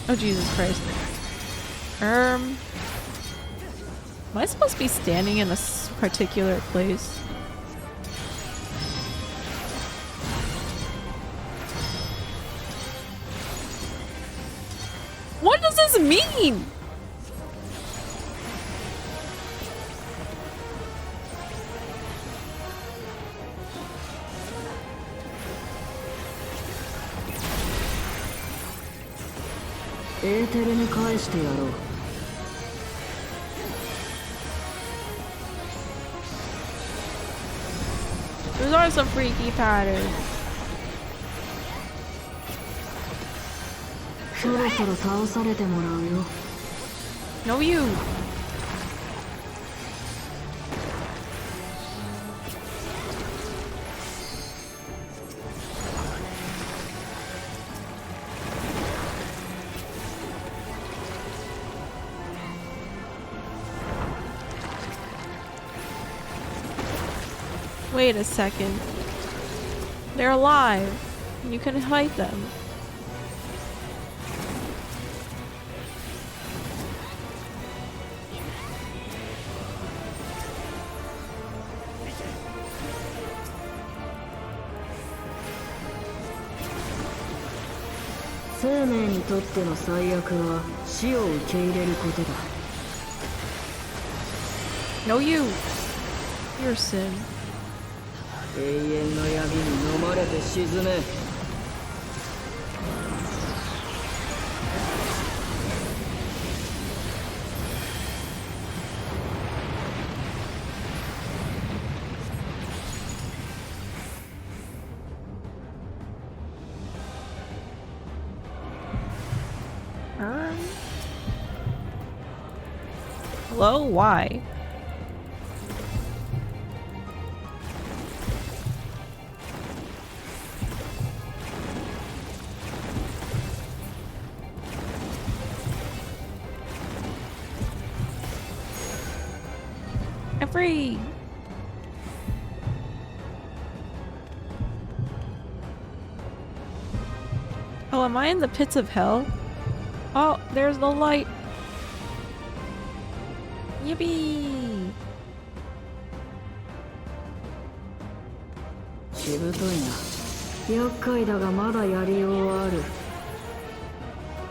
Oh Jesus Christ. Am I supposed to be standing in this particular place? What does this mean? エーテルに返してやろう。 Those are some freaky patterns. そろそろ倒されてもらうよ。 No you. Wait a second. They're alive. You can fight them. 生命にとっての最悪は死を受け入れることだ。 No, you. Your sin. 永遠の闇に飲まれて沈め。Hello? Why? I'm free! Oh, am I in the pits of hell? Oh, there's the light! Yippee! しぶといな。厄介だがまだやりようはある。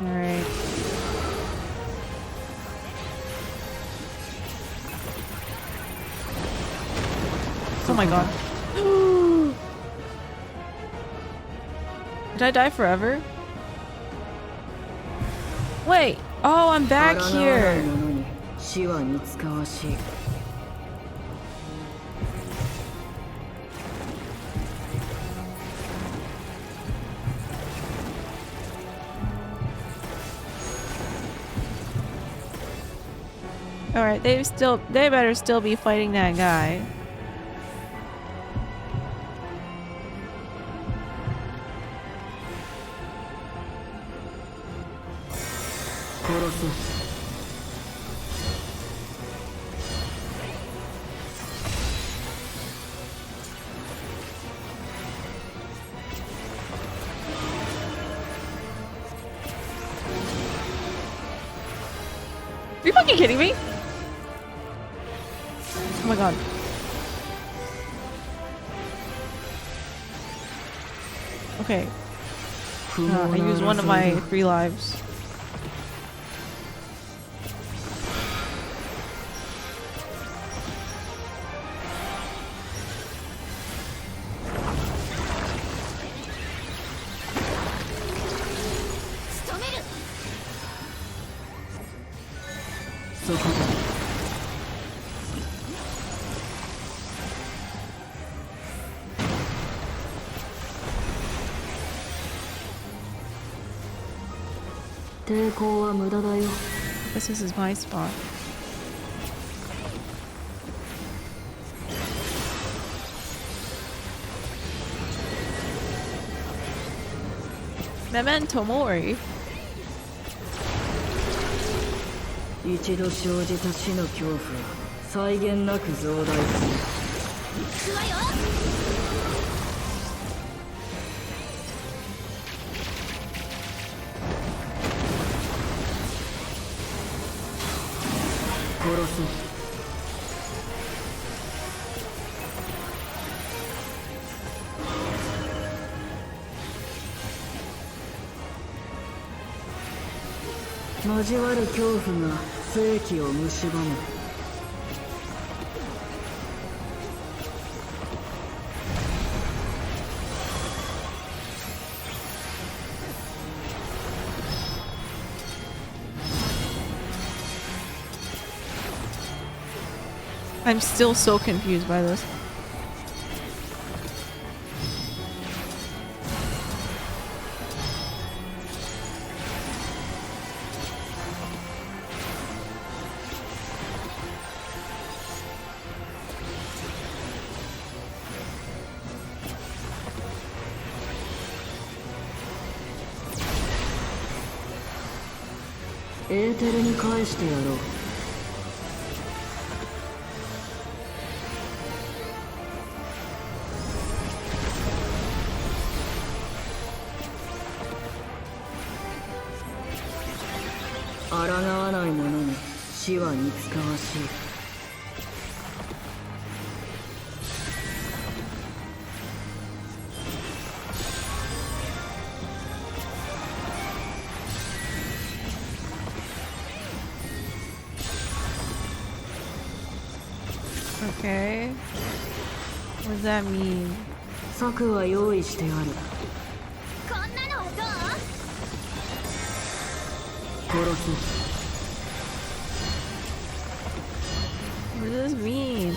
Alright. Oh my god. Did I die forever? Wait! Oh, I'm back 抗わない here! 者に死は似つかわしい。 Alright, they better still be fighting that guy. 殺す。 Are you fucking kidding me? Oh my god. Okay. I used one of my 3 lives. This is my spot. Memento Mori. 一度生じた死の恐怖は際限なく増大する。 殺そう。 交わる恐怖が世紀を蝕む。 I'm still so confused by this.エーテルに返してやろう。 抗わない者に死は似つかわしい。 Oh Okay. What does that mean? 策は用意してある。こんなのはどう？殺す。 What does this mean?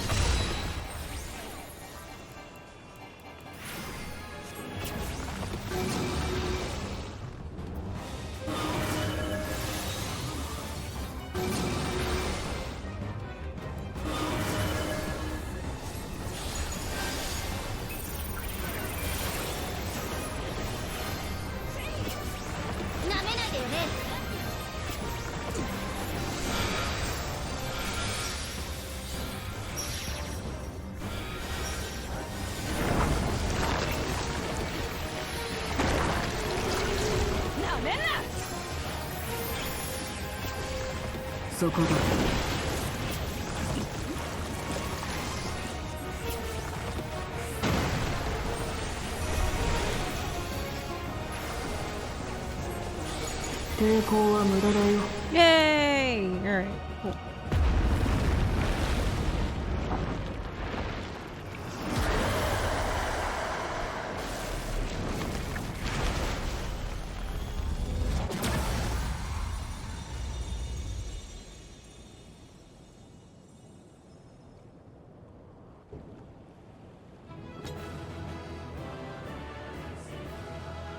Name そこだ。抵抗は無駄だよ。 Yay! Alright, cool.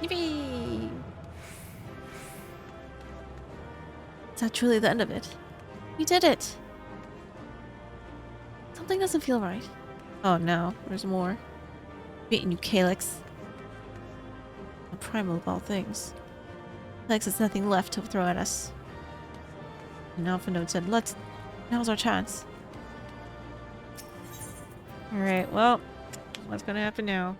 Yippee! Is that truly the end of it? We did it! Something doesn't feel right. Oh no, there's more. Beating you, Calyx. The primal of all things. Calyx has nothing left to throw at us. And Alpha Note said, now's our chance. Alright, well, what's gonna happen now?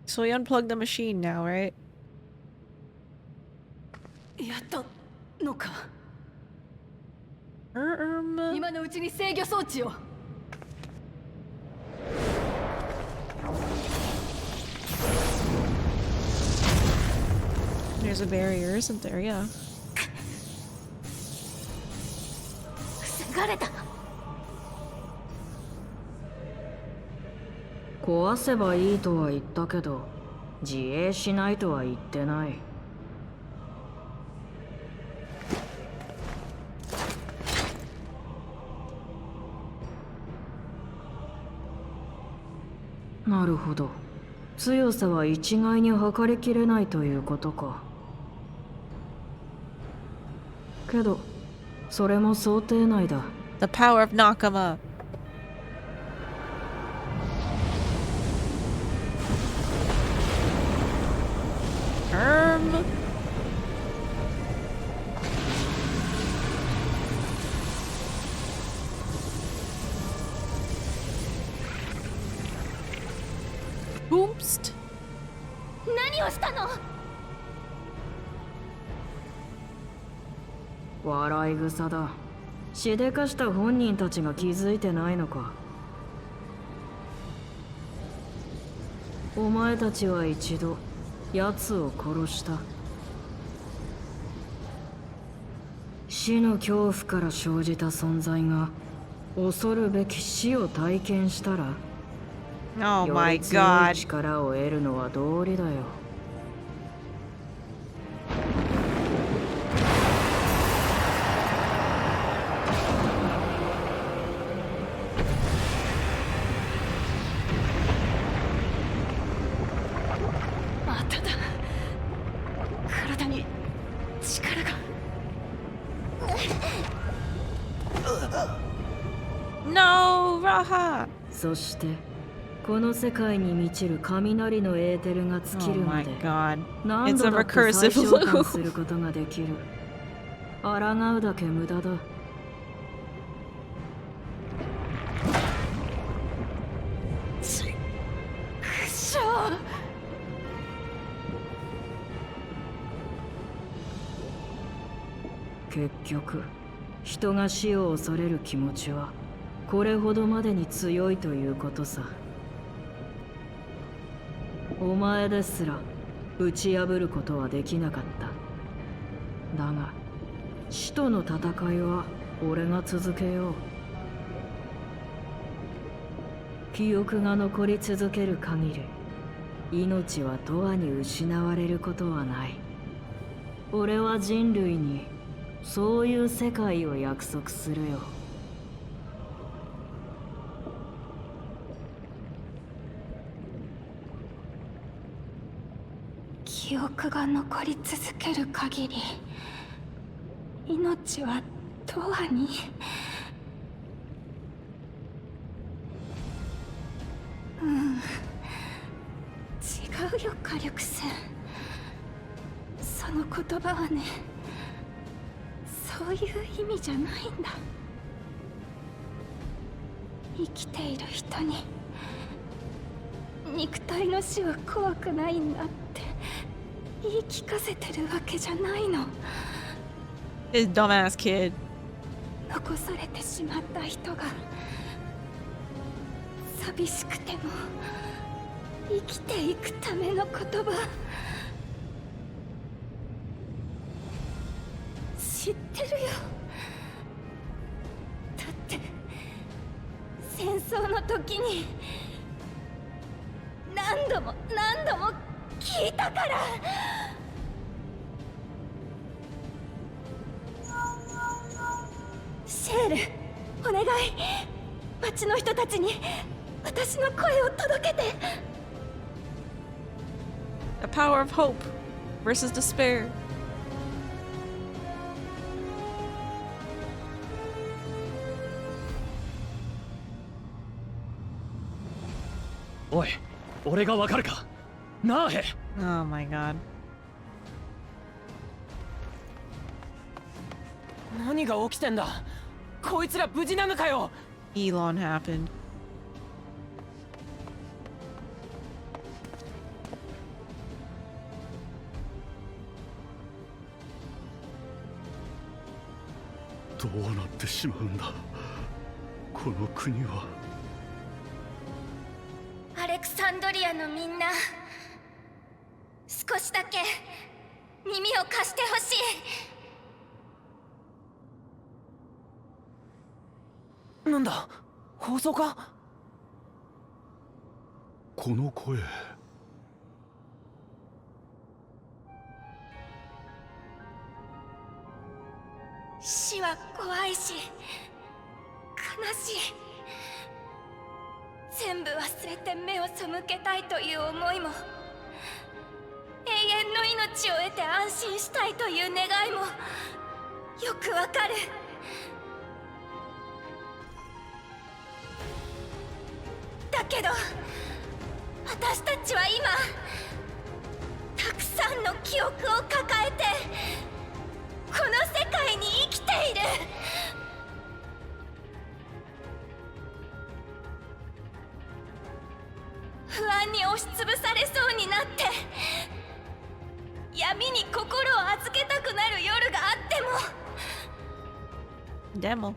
So we unplugged the machine now, right? やったのか。 Um, 今のうちに制御装置を。 there's a barrier, isn't there? Yeah. 防がれた。壊せばいいとは言ったけど、自衛しないとは言ってない。なるほど。強さは一概に測りきれないということか。けど、それも想定内だ。The power of Nakama. Boomst. 何をしたの？笑い草だ。しでかした本人たちが気づいてないのか。お前たちは一度奴を殺した。死の恐怖から生じた存在が恐るべき死を体験したら、 Oh よ my り強い god. 力を得るのは道理だよ。まただ。体に力が。 No, Raha. そしてこの世界に満ちる雷のエーテルが尽き Oh るま my で god. 何 It's 度 a だって recursive 再召喚 loop. することができる。抗うだけ無駄だ。くしょう。結局人が死を恐れる気持ちはこれほどまでに強いということさ。お前ですら打ち破ることはできなかっただが死との戦いは俺が続けよう記憶が残り続ける限り命は永遠に失われることはない。俺は人類にそういう世界を約束するよ。記憶が残り続ける限り命は永遠に。違うよ火力戦。その言葉はね、そういう意味じゃないんだ。生きている人に肉体の死は怖くないんだって言い聞かせてるわけじゃないの。 This dumbass kid. 残されてしまった人が寂しくても生きていくための言葉知ってるよ。だって戦争の時に何度も何度も聞いたから。シェール、お願い、町の人たちに私の声を届けて。 The power of hope versus despair. おい、俺がわかるか。なあへ。 Oh my god. 何が起きてんだ。こいつら無事なのかよ。 Elon happened. どうなってしまうんだこの国は。アレクサンドリアのみんな、少しだけ耳を貸してほしい。なんだ、放送か。この声。死は怖いし悲しい。全部忘れて目を背けたいという思いも、永遠の命を得て安心したいという願いもよくわかる。だけど私たちは今たくさんの記憶を抱えてこの世界に生きている。不安に押しつぶされそうになって闇に心を預けたくなる夜があっても、でも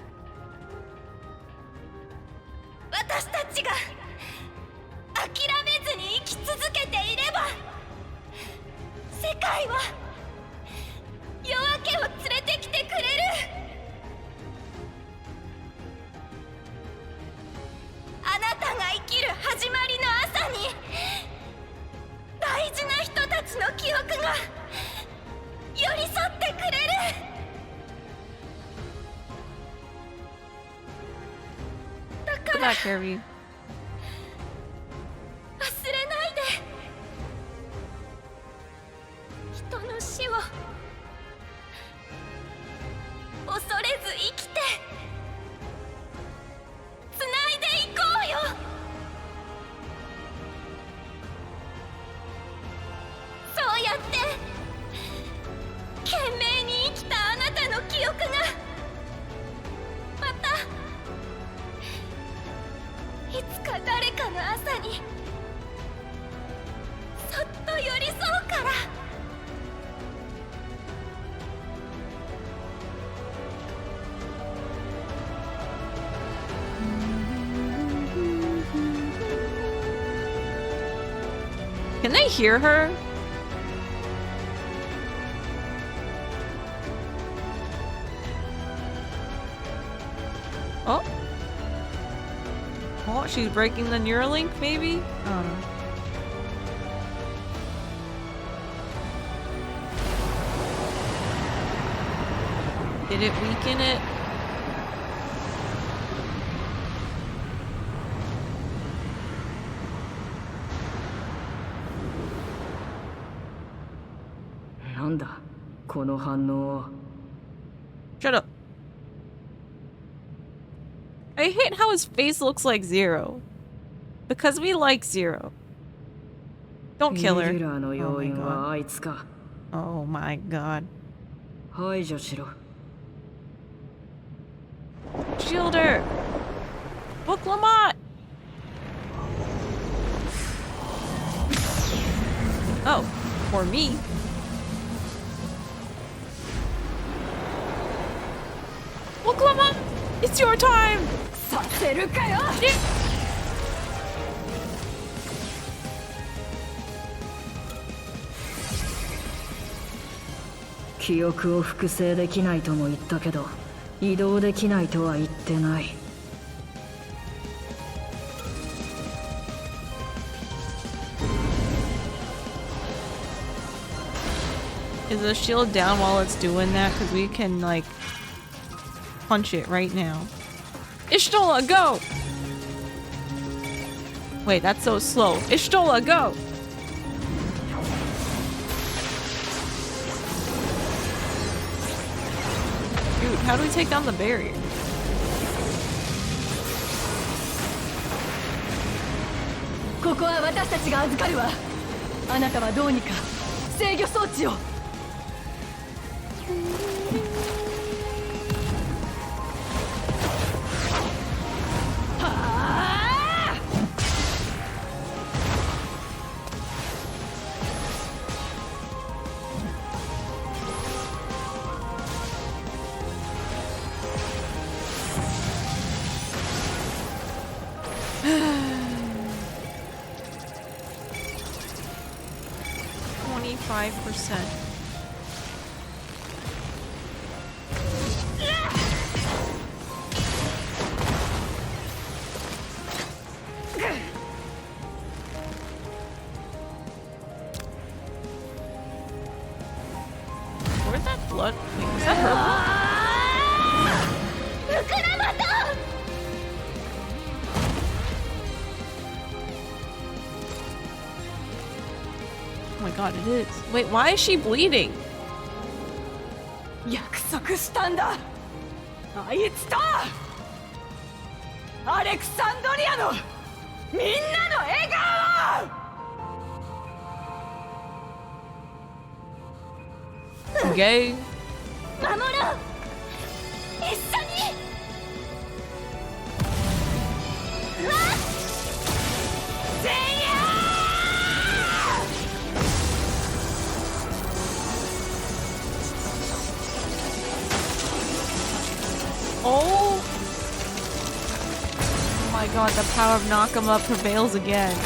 私たちが諦めずに生き続けていれば世界は夜明けを連れてきてくれる。あなたが生きる始まりの朝に大事な人たちの記憶が寄り添ってくれる。だか Good ら luck, Kirby. 忘れないで。人の死を恐れず生きてつないでいこうよ。そうやって懸命に生きたあなたの記憶がまたいつか誰かの朝にそっと寄り添うから。Can they hear her? Oh. Oh, she's breaking the Neuralink, maybe? I don't know. Did it weaken it? Shut up. I hate how his face looks like Zero. Because we like Zero. Don't kill her. Oh my god. Shield her! Book Lamont! Oh, for me. Book Lamont! It's your time! Yeah. 記憶を複製できないとも言ったけど、移動できないとは言ってない。Is the shield down while it's doing that? Because we can, like, punch it right now. Ishtola, go! Wait, that's so slow. Ishtola, go! Dude, how do we take down the barrier? Where's that blood? Wait, is that her blood? Oh my god, it is. Wait, why is she bleeding? 約束したんだ。あいつとアレクサンドリアのみんなの笑顔を。Gay. 守ろう。一緒に。うわっ。全員。 Oh! Oh my god, the power of Nakama prevails again.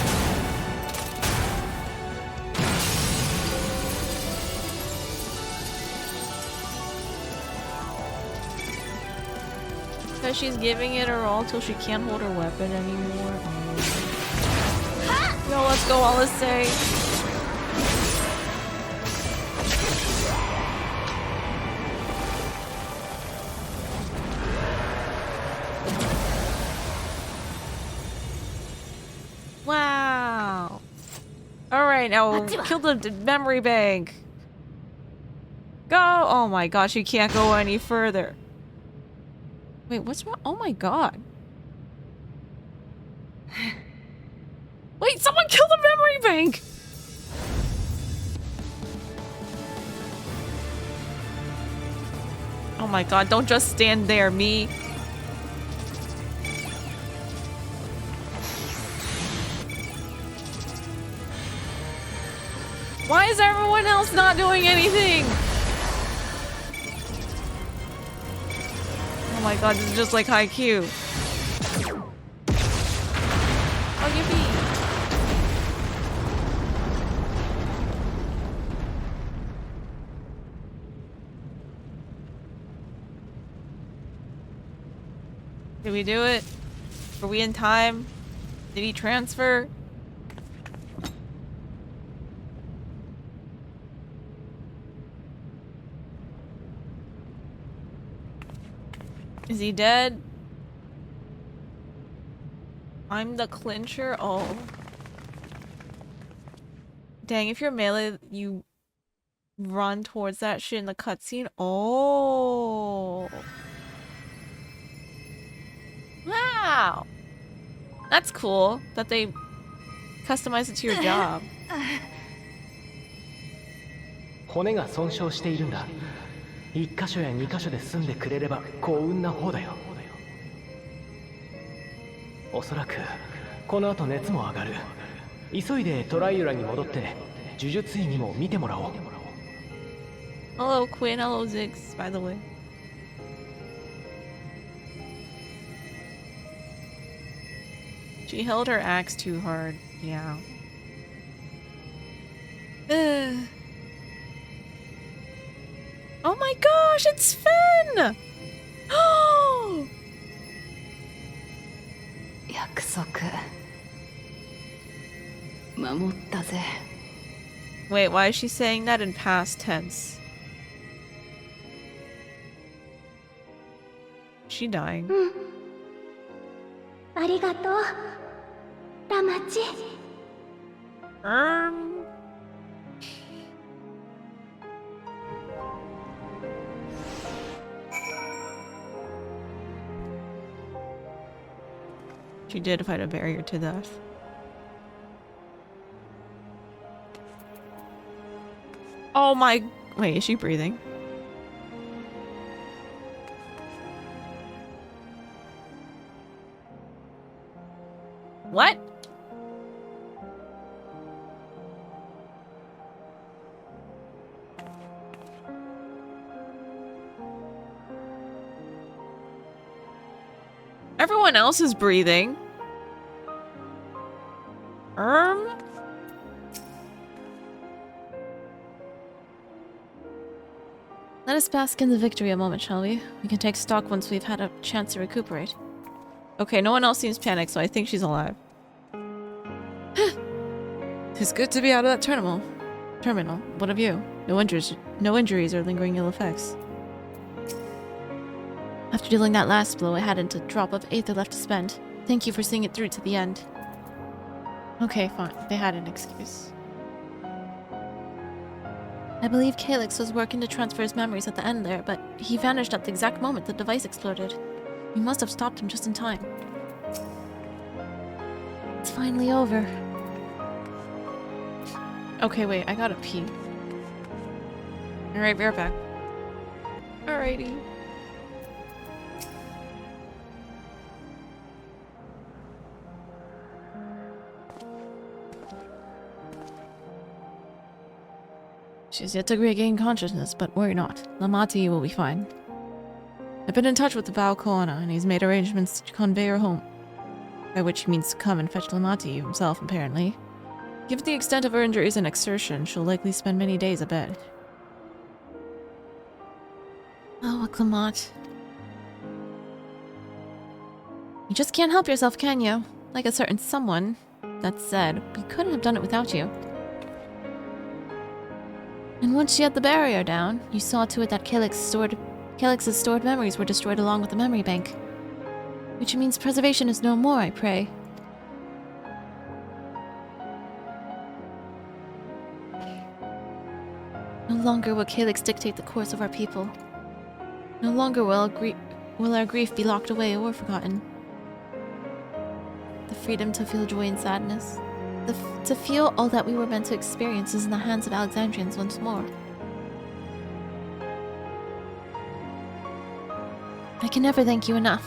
Because she's giving it her all till she can't hold her weapon anymore. Oh. Yo, let's go, all let's say. Wow. Alright, now kill the memory bank. Go! Oh my gosh, you can't go any further. Wait, what's wrong? Oh my god. Wait, someone kill the memory bank! Oh my god, don't just stand there, me. Why is everyone else not doing anything? Oh my god, this is just like Haikyuu. Oh, yippee. Did we do it? Are we in time? Did he transfer? Is he dead? I'm the clincher? Oh. Dang, if you're melee, you run towards that shit in the cutscene. Oh. Wow. That's cool that they customize it to your job. 骨が損傷しているんだ。1箇所や2箇所で済んでくれれば幸運な方だよ。おそらくこの後熱も上がる。急いでトライユラに戻って呪術院にも見てもらおう。Hello, Quinn. Hello, Ziggs, by the way. She held her axe too hard. Yeah. Oh my gosh, it's Finn! Oh! 約束守ったぜ。 Wait, why is she saying that in past tense? Is she dying? ありがとうラマチ。 She did fight a barrier to death. Oh my... Wait, is she breathing? What? Everyone else is breathing. Let us bask in the victory a moment, shall we? We can take stock once we've had a chance to recuperate. Okay, no one else seems panicked, so I think she's alive. It's good to be out of that terminal. What of you? No injuries or lingering ill effects. After dealing that last blow, I hadn't a drop of aether left to spend. Thank you for seeing it through to the end. Okay, fine. They had an excuse. I believe Calyx was working to transfer his memories at the end there, but he vanished at the exact moment the device exploded. We must have stopped him just in time. It's finally over. Okay, wait, I gotta pee. Alright, be right back. Alrighty. She's yet to regain consciousness, but worry not. Lamati will be fine. I've been in touch with the Bao Koana, and he's made arrangements to convey her home. By which he means to come and fetch Lamati himself, apparently. Given the extent of her injuries and exertion, she'll likely spend many days abed. Oh, Lamat. You just can't help yourself, can you? Like a certain someone. That said, we couldn't have done it without you. And once she had the barrier down, you saw to it that Calyx's stored memories were destroyed along with the memory bank. Which means preservation is no more, I pray. No longer will Calyx dictate the course of our people. No longer will our grief be locked away or forgotten. The freedom to feel joy and sadness. To feel all that we were meant to experience is in the hands of Alexandrians once more. I can never thank you enough.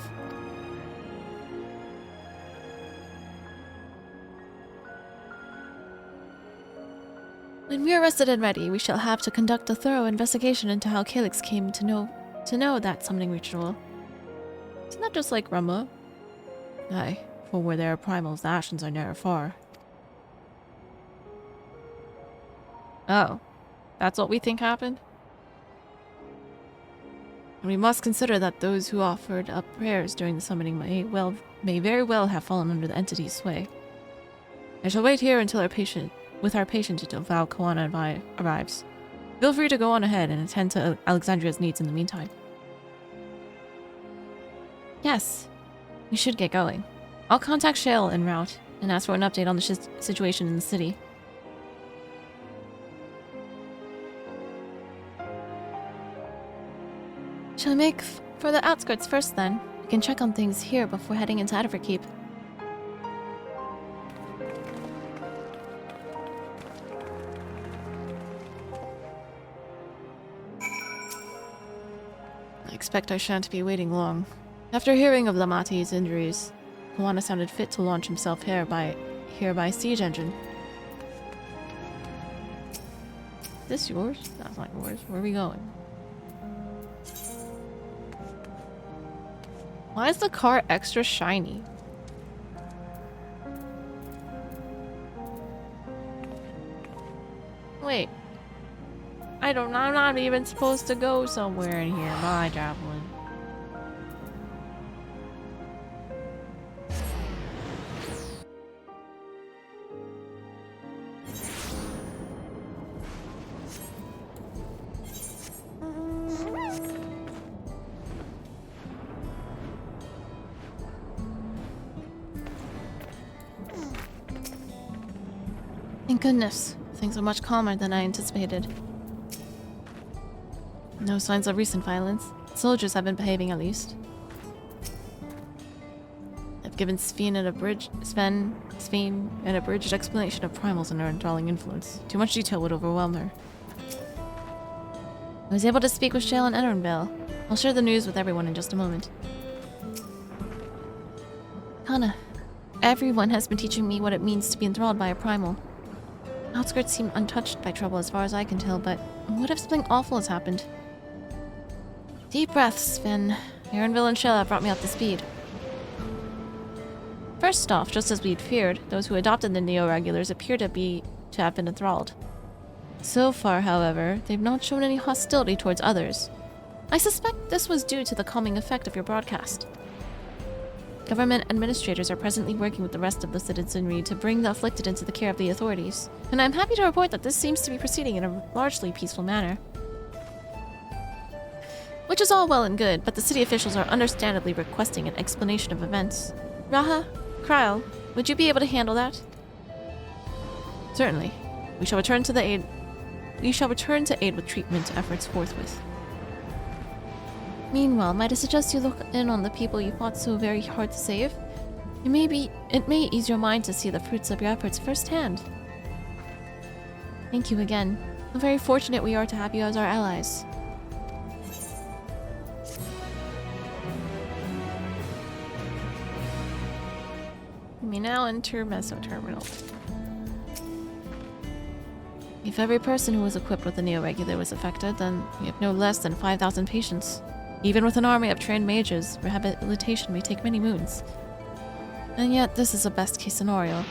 When we are rested and ready, we shall have to conduct a thorough investigation into how Calyx came to know that summoning ritual. Isn't that just like Rumba? Aye, for where there are primals, the actions are ne'er far. Oh, that's what we think happened? And we must consider that those who offered up prayers during the summoning may very well have fallen under the entity's sway. I shall wait here until our patient until Val Kawana arrives. Feel free to go on ahead and attend to Alexandria's needs in the meantime. Yes, we should get going. I'll contact Shale en route and ask for an update on the situation in the city. Shall we make for the outskirts first then? We can check on things here before heading into Edinburgh. I expect I shan't be waiting long. After hearing of Lamati's injuries, Kawana sounded fit to launch himself here by siege engine. Is this yours? That's not yours. Where are we going? Why is the car extra shiny? Wait. I'm not even supposed to go somewhere in here. Bye, Javelin. Thank goodness. Things are much calmer than I anticipated. No signs of recent violence. Soldiers have been behaving at least. I've given Sven an abridged explanation of primals and their enthralling influence. Too much detail would overwhelm her. I was able to speak with Shale and Erenvale. I'll share the news with everyone in just a moment. Kana, everyone has been teaching me what it means to be enthralled by a primal. Outskirts seem untouched by trouble as far as I can tell, but what if something awful has happened? Deep breaths, Sven. Erenville and Shale have brought me up to speed. First off, just as we'd feared, those who adopted the Neo-Regulars appear to have been enthralled. So far, however, they've not shown any hostility towards others. I suspect this was due to the calming effect of your broadcast. Government administrators are presently working with the rest of the citizenry to bring the afflicted into the care of the authorities, and I'm happy to report that this seems to be proceeding in a largely peaceful manner. Which is all well and good, but the city officials are understandably requesting an explanation of events. Raha, Kryl, would you be able to handle that? Certainly. We shall return to aid with treatment efforts forthwith. Meanwhile, might I suggest you look in on the people you fought so very hard to save? It may ease your mind to see the fruits of your efforts firsthand. Thank you again. How very fortunate we are to have you as our allies. We may now enter Meso Terminal. If every person who was equipped with the Neo-Regular was affected, then we have no less than 5,000 patients. Even with an army of trained mages, rehabilitation may take many moons. And yet, this is a best-case scenario.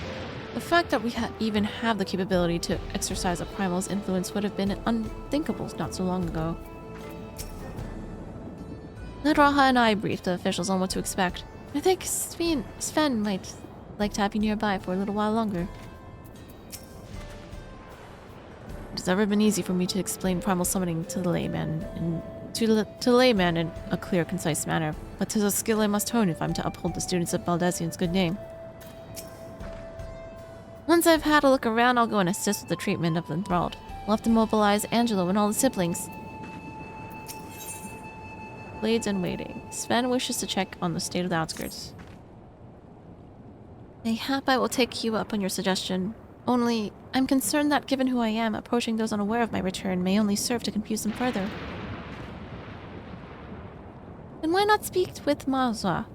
The fact that we even have the capability to exercise a primal's influence would have been unthinkable not so long ago. Let Raha and I brief the officials on what to expect. I think Sven might like to have you nearby for a little while longer. It has never been easy for me to explain primal summoning to the layman in a clear, concise manner, but 'tis a skill I must hone if I'm to uphold the students of Baldesion's good name. Once I've had a look around, I'll go and assist with the treatment of the enthralled. We'll have to mobilize Angelo and all the siblings. Blades in waiting. Sven wishes to check on the state of the outskirts. Mayhap I will take you up on your suggestion. Only, I'm concerned that given who I am, approaching those unaware of my return may only serve to confuse them further. Then why not speak with Mahuswa?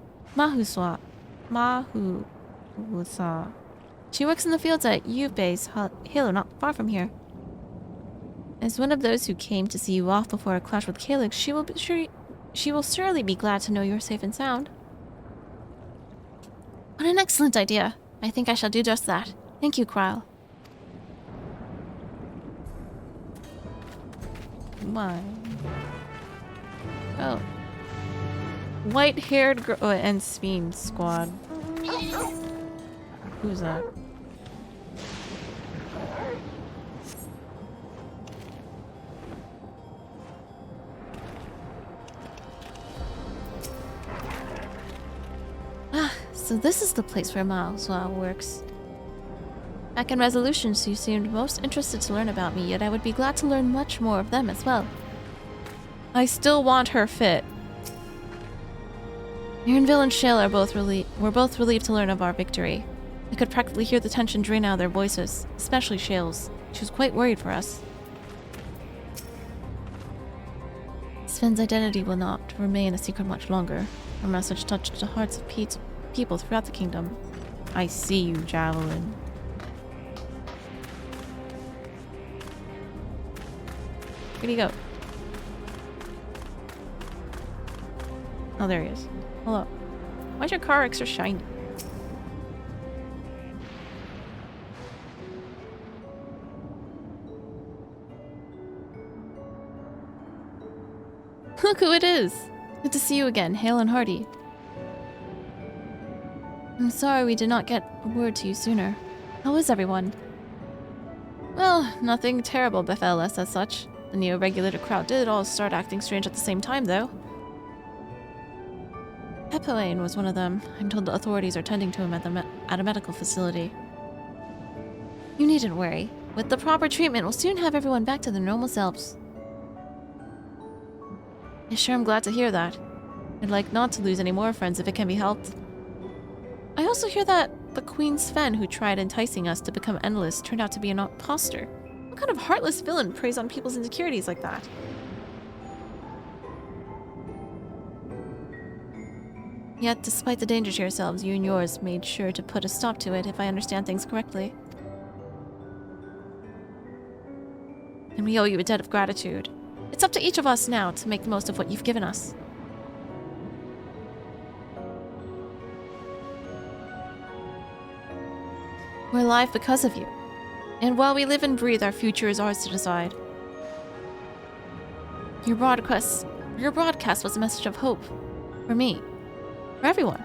She works in the fields at Yube's Halo, not far from here. As one of those who came to see you off before a clash with Calyx, she will surely be glad to know you're safe and sound. What an excellent idea. I think I shall do just that. Thank you, Kryl. My. Oh. White-haired girl and Speen squad. Who's that? Ah, so this is the place where Malswa works. Back in Resolutions, you seemed most interested to learn about me, yet I would be glad to learn much more of them as well. I still want her fit. Erinville and Shale were both relieved to learn of our victory. I could practically hear the tension drain out of their voices, especially Shale's. She was quite worried for us. Sven's identity will not remain a secret much longer. Her message touched the hearts of people throughout the kingdom. I see you, Javelin. Where'd he go? Oh, there he is. Hello. Why's your car extra shiny? Look who it is! Good to see you again, hale and hearty. I'm sorry we did not get a word to you sooner. How is everyone? Well, nothing terrible befell us as such. The neo-regulator crowd did all start acting strange at the same time, though. Pepoane was one of them. I'm told the authorities are tending to him at a medical facility. You needn't worry. With the proper treatment, we'll soon have everyone back to their normal selves. I sure am glad to hear that. I'd like not to lose any more friends if it can be helped. I also hear that the Queen Sven who tried enticing us to become endless turned out to be an imposter. What kind of heartless villain preys on people's insecurities like that? Yet, despite the danger to yourselves, you and yours made sure to put a stop to it, if I understand things correctly. And we owe you a debt of gratitude. It's up to each of us now to make the most of what you've given us. We're alive because of you. And while we live and breathe, our future is ours to decide. Your broadcast was a message of hope. For me. For everyone.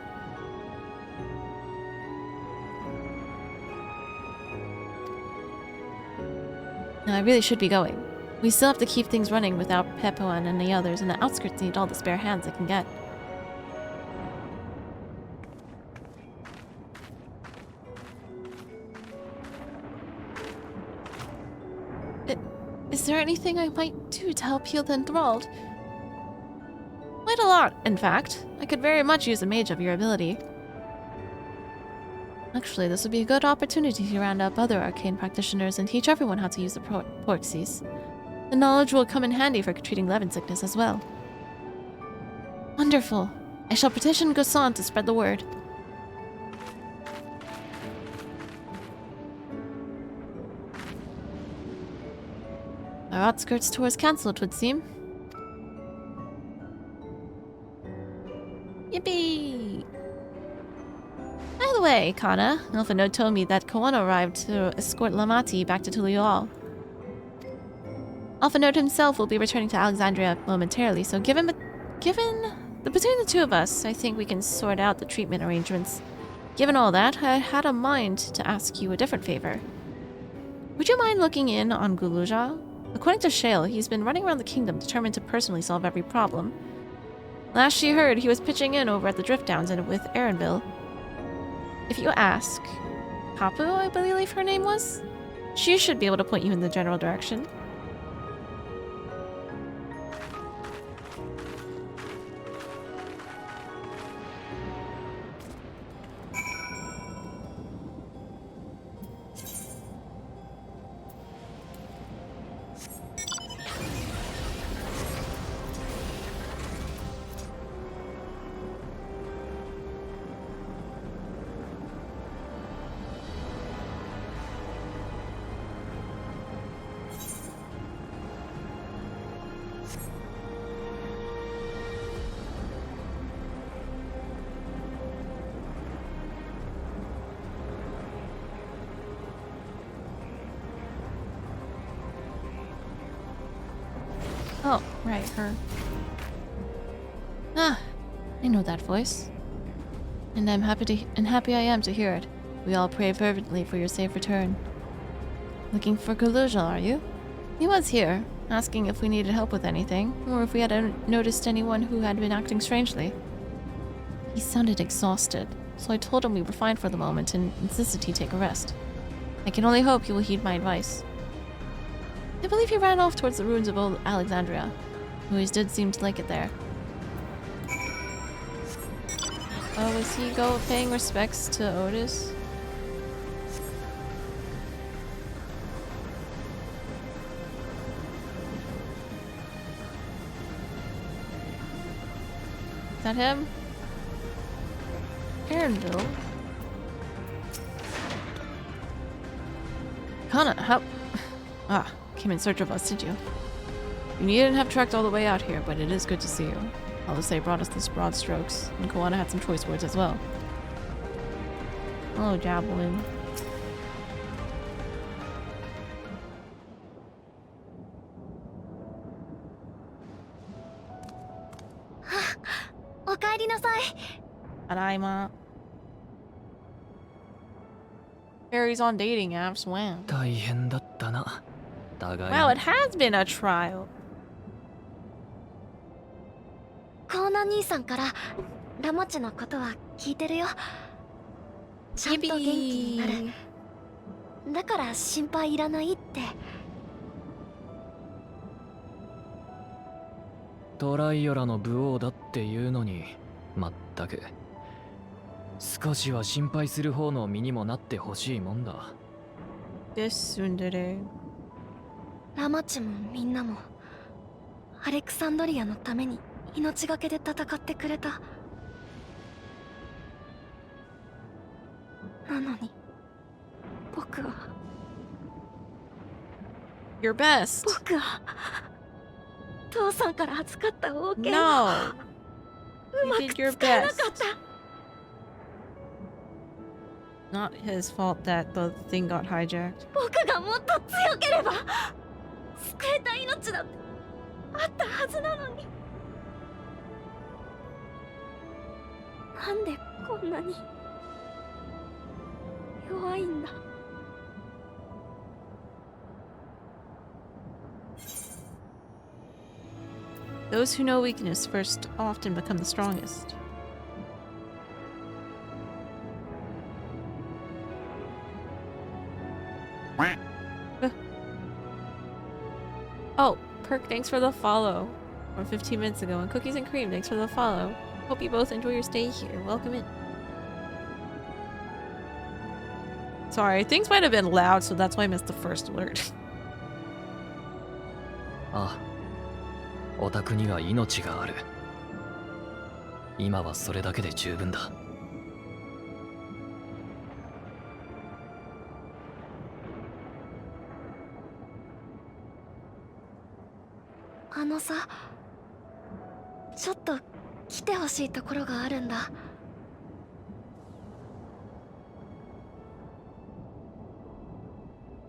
Now, I really should be going. We still have to keep things running without Pepoane and the others, and the outskirts need all the spare hands they can get. Is there anything I might do to help heal the enthralled? Quite a lot, in fact. I could very much use a mage of your ability. Actually, this would be a good opportunity to round up other arcane practitioners and teach everyone how to use the Porxies. The knowledge will come in handy for treating Levin sickness as well. Wonderful. I shall petition Gossan to spread the word. Our outskirts tour is cancelled, would seem. Yippee! By the way, Kana, Elfino told me that Koano arrived to escort Lamati back to Tulial. Elfino himself will be returning to Alexandria momentarily, so between the two of us, I think we can sort out the treatment arrangements. Given all that, I had a mind to ask you a different favor. Would you mind looking in on Guluja? According to Shale, he's been running around the kingdom determined to personally solve every problem. Last she heard, he was pitching in over at the Drift Downs and with Erinville. If you ask, Papu, I believe her name was? She should be able to point you in the general direction. Oh, right, her. Ah, I know that voice. And happy I am to hear it. We all pray fervently for your safe return. Looking for Kaluja, are you? He was here, asking if we needed help with anything, or if we had noticed anyone who had been acting strangely. He sounded exhausted, so I told him we were fine for the moment and insisted he take a rest. I can only hope he will heed my advice. I believe he ran off towards the ruins of old Alexandria. He always did seem to like it there. Oh, is he paying respects to Otis? Is that him? Aaronville? How? Ah, came in search of us, did you? You needn't have trekked all the way out here, but it is good to see you. I'll just say brought us this broad strokes, and Koana had some choice words as well. Hello, Javelin. Tadaima. Harry's on dating apps, wow. 大変だったな。互いに Wow, it has been a trial. コーナ兄さんからラモチのことは聞いてるよ。ちゃんと元気になる。だから心配いらないって。トライオラの武王だっていうのに、まったく。少しは心配する方の身にもなってほしいもんだ。ですんでれ。ラマチもみんなもアレクサンドリアのために命がけで戦ってくれた。なのに僕は Your best. 僕は父さんから預かった王権を No. うま You く did your 使えなか best. った。Not his fault that the thing got hijacked. 僕がもっと強ければ救えた命だってあったはずなのに。なんでこんなに弱いんだ。Those who know weakness first often become the strongest. Oh, Perk, thanks for the follow. From 15 minutes ago. And Cookies and Cream, thanks for the follow. Hope you both enjoy your stay here. Welcome in. Sorry, things might have been loud, so that's why I missed the first alert. ああ、お宅には命がある。今はそれだけで十分だ。あのさ、ちょっと来てほしいところがあるんだ。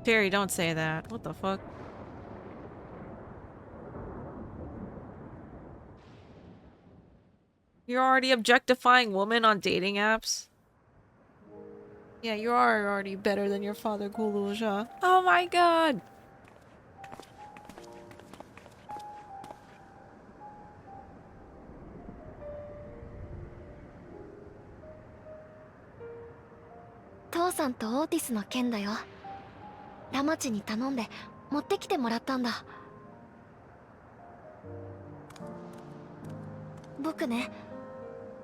Terry, don't say that. What the fuck? You're already objectifying women on dating apps? Yeah, you are already better than your father, Guluja. Oh my god!父さんとオーティスの件だよ。ラマチに頼んで持ってきてもらったんだ。僕ね、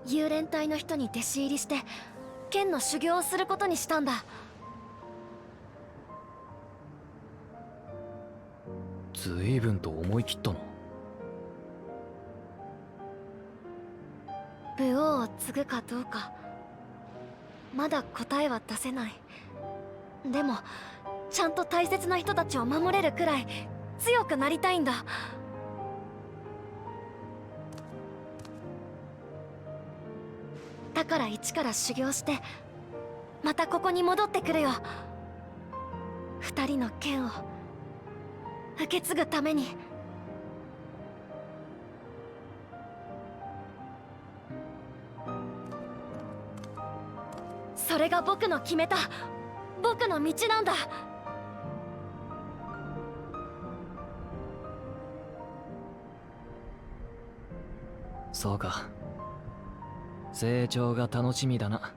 幽霊隊の人に弟子入りして剣の修行をすることにしたんだ。ずいぶんと思い切ったの。武王を継ぐかどうかまだ答えは出せない。でもちゃんと大切な人たちを守れるくらい強くなりたいんだ。だから一から修行してまたここに戻ってくるよ。二人の剣を受け継ぐために。それが僕の決めた僕の道なんだ。そうか。成長が楽しみだな。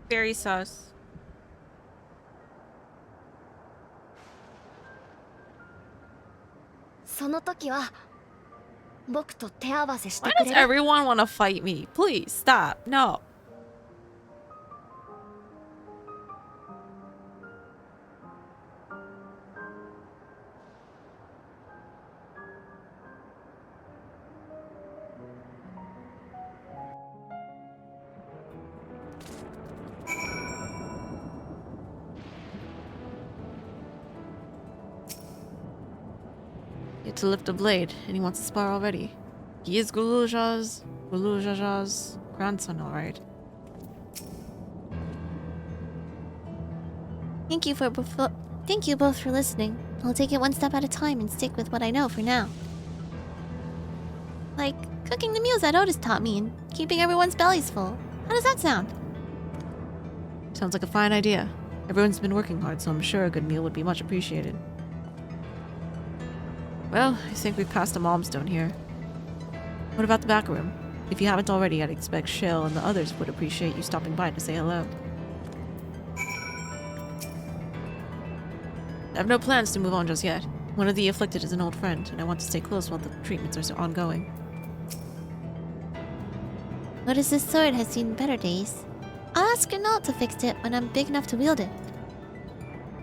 Very sus. その時は僕と手合わせして Why く does れる？ everyone want to fight me? Please stop. No. Get to lift a blade, and he wants to spar already. He is Guluja's grandson, alright. Thank you both for listening. I'll take it one step at a time and stick with what I know for now. Like cooking the meals that Otis taught me and keeping everyone's bellies full. How does that sound? Sounds like a fine idea. Everyone's been working hard, so I'm sure a good meal would be much appreciated. Well, I think we've passed a milestone here. What about the back room? If you haven't already, I'd expect Shale and the others would appreciate you stopping by to say hello. I have no plans to move on just yet. One of the afflicted is an old friend, and I want to stay close while the treatments are ongoing. Otis's sword has seen better days. I'll ask Renault to fix it when I'm big enough to wield it.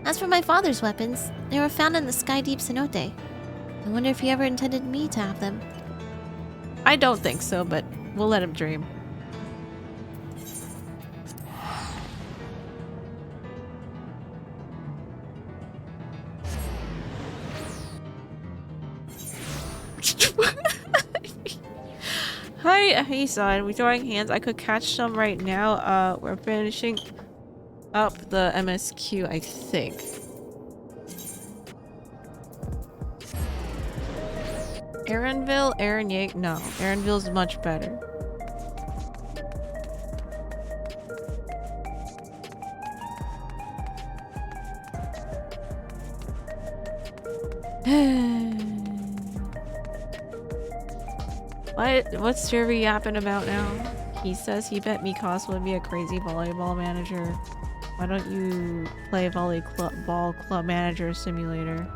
As for my father's weapons, they were found in the Sky Deep cenote. I wonder if he ever intended me to have them. I don't think so, but we'll let him dream. Hi, son. We're throwing hands. I could catch some right now. We're finishing up the MSQ, I think. Aaronville? No. Aaronville's much better. What's Jerry yapping about now? He says he bet Mikasa would be a crazy volleyball manager. Why don't you play ball club manager simulator?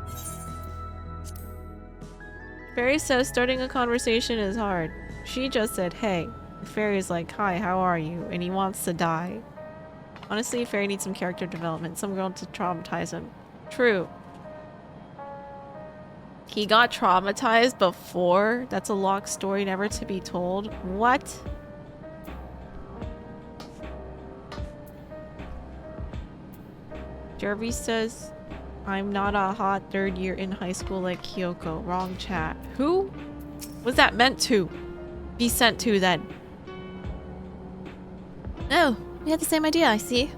Fairy says starting a conversation is hard. She just said, hey. Fairy's like, hi, how are you? And he wants to die. Honestly, Fairy needs some character development. Some girl to traumatize him. True. He got traumatized before? That's a locked story never to be told. What? Jervy says, I'm not a hot third year in high school like Kyoko. Wrong chat. Who? What's that meant to be sent to then? Oh, we had the same idea, I see.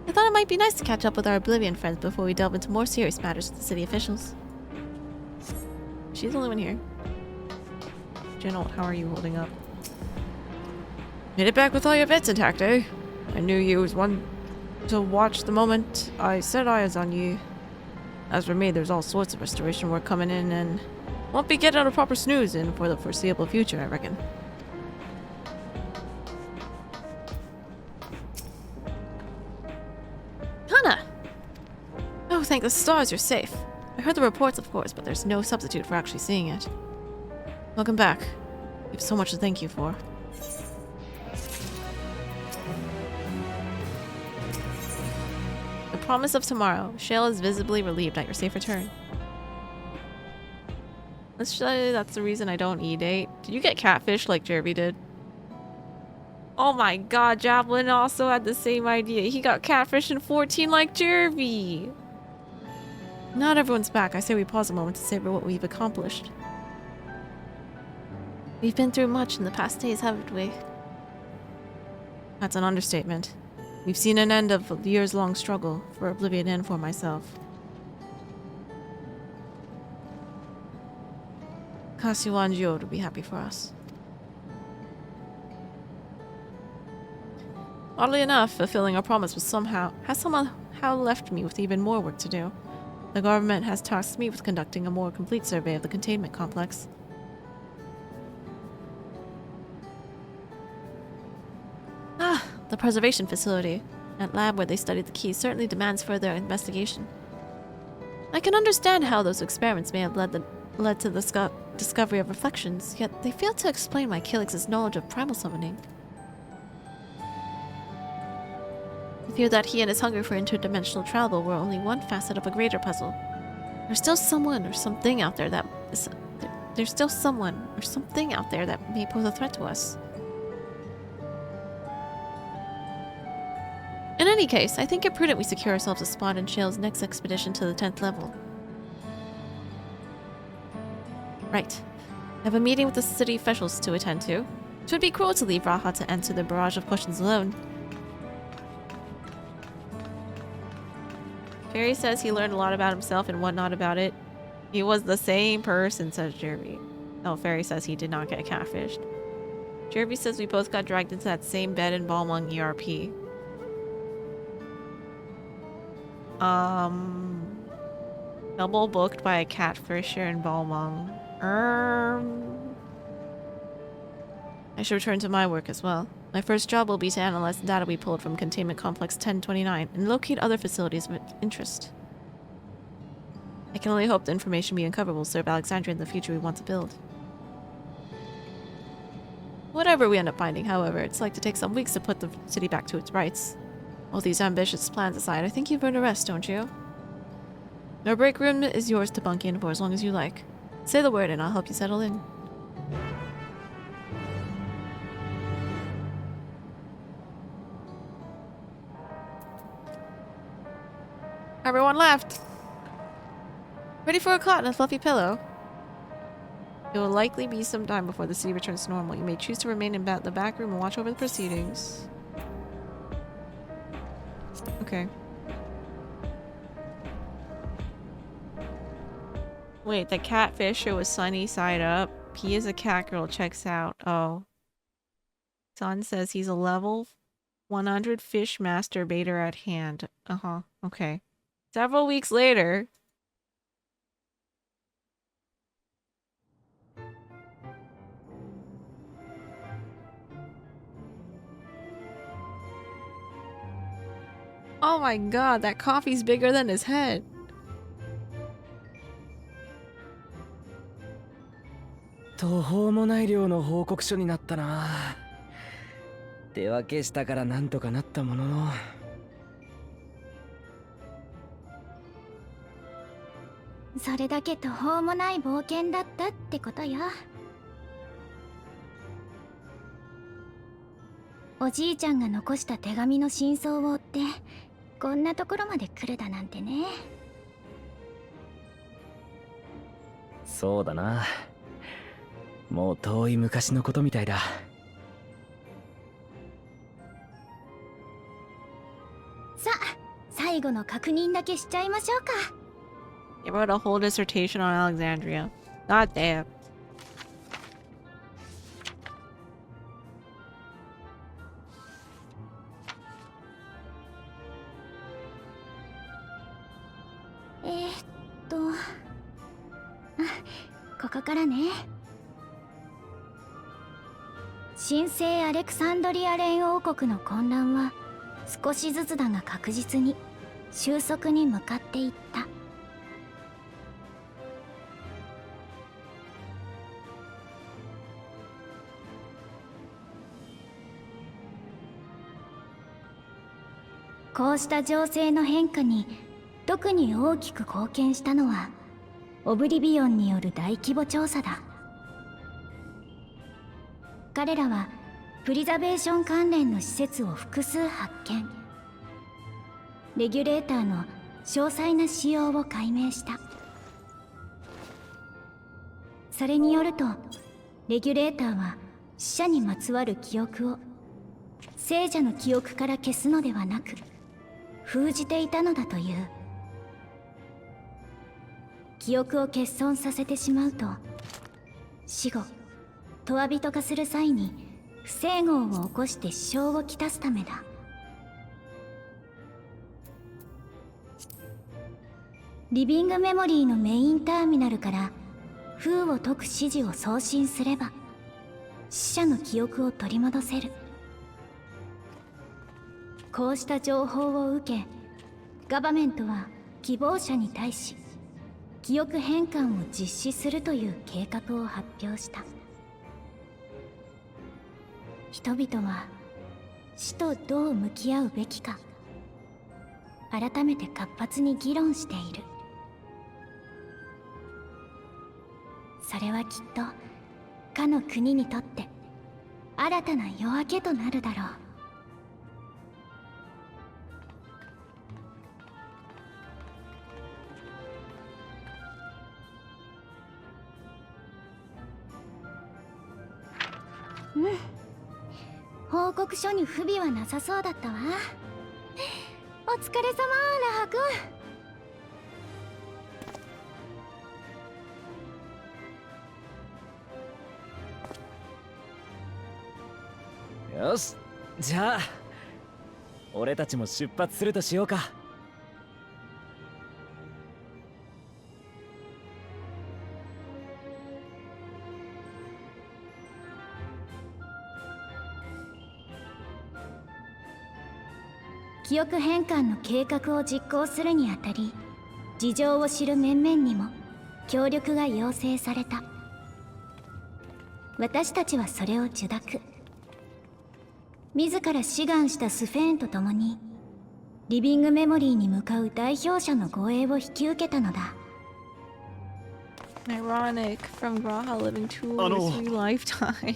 I thought it might be nice to catch up with our Oblivion friends before we delve into more serious matters with the city officials. She's the only one here. General, how are you holding up? Made it back with all your bits intact, eh? I knew you was one to watch the moment I set eyes on you. As for me, there's all sorts of restoration work coming in and won't be getting a proper snooze in for the foreseeable future, I reckon. Hana! Oh, thank the stars you're safe. I heard the reports, of course, but there's no substitute for actually seeing it. Welcome back. We have so much to thank you for. The promise of tomorrow. Shale is visibly relieved at your safe return. Let's say that's the reason I don't E-date. Did you get catfish like Jervy did? Oh my god, Javelin also had the same idea. He got catfish in 14 like Jervy. Not everyone's back. I say we pause a moment to savor what we've accomplished. We've been through much in the past days, haven't we? That's an understatement. We've seen an end of a years-long struggle for Oblivion and for myself. Kasuwa and Jyo would be happy for us. Oddly enough, fulfilling our promise has somehow left me with even more work to do. The government has tasked me with conducting a more complete survey of the containment complex. Ah, the preservation facility. That lab where they studied the keys certainly demands further investigation. I can understand how those experiments may have led to the discovery of reflections, yet they fail to explain why Calyx's knowledge of primal summoning. I fear that he and his hunger for interdimensional travel were only one facet of a greater puzzle. There's still someone or something out there that may pose a threat to us. In any case, I think it prudent we secure ourselves a spot in Shale's next expedition to the 10th level. Right. I have a meeting with the city officials to attend to. It would be cruel to leave Raha to answer the barrage of questions alone. Jerry says he learned a lot about himself and whatnot about it. He was the same person, says Jerry. Oh, Fairy says he did not get catfished. Jerry says we both got dragged into that same bed in Balmung ERP. Double booked by a catfisher in Balmung. I should return to my work as well. My first job will be to analyze the data we pulled from Containment Complex 1029 and locate other facilities of interest. I can only hope the information we uncover will serve Alexandria in the future we want to build. Whatever we end up finding, however, it's like to take some weeks to put the city back to its rights. All these ambitious plans aside, I think you've earned a rest, don't you? Your break room is yours to bunk in for as long as you like. Say the word and I'll help you settle in. Everyone left. Ready for a cot and a fluffy pillow. It will likely be some time before the city returns to normal. You may choose to remain in the back room and watch over the proceedings. Okay. Wait, the catfisher was sunny side up. P is a cat girl, checks out. Oh. Son says he's a level 100 fish masturbator at hand. Uh-huh. Okay. Several weeks later. Oh my god, that coffee's bigger than his head. "それだけ途方もない冒険だったってことよ。おじいちゃんが残した手紙の真相を追ってこんなところまで来るだなんてね。そうだな。もう遠い昔のことみたいだ。さあ、最後の確認だけしちゃいましょうか。He wrote a whole dissertation on Alexandria. God damn. Ah, ここからね。神聖アレクサンドリア連王国の混乱は少しずつだが確実に収束に向かっていった。こうした情勢の変化に特に大きく貢献したのはオブリビオンによる大規模調査だ。彼らはプリザベーション関連の施設を複数発見。レギュレーターの詳細な仕様を解明した。それによるとレギュレーターは死者にまつわる記憶を聖者の記憶から消すのではなく封じていたのだという。記憶を欠損させてしまうと死後永遠人化する際に不整合を起こして支障をきたすためだ。リビングメモリーのメインターミナルから封を解く指示を送信すれば死者の記憶を取り戻せる。こうした情報を受け、ガバメントは希望者に対し記憶変換を実施するという計画を発表した。人々は死とどう向き合うべきか改めて活発に議論している。それはきっとかの国にとって新たな夜明けとなるだろう。報告書に不備はなさそうだったわ。お疲れ様、ラハ君。よし、じゃあ俺たちも出発するとしようか。記憶変換の計画を実行するにあたり、事情を知る面々にも協力が要請された。私たちはそれを受諾。自ら志願したスフェーンと共にリビングメモリーに向かう代表者の護衛を引き受けたのだ。 Ironic from Graha living two or three lifetime.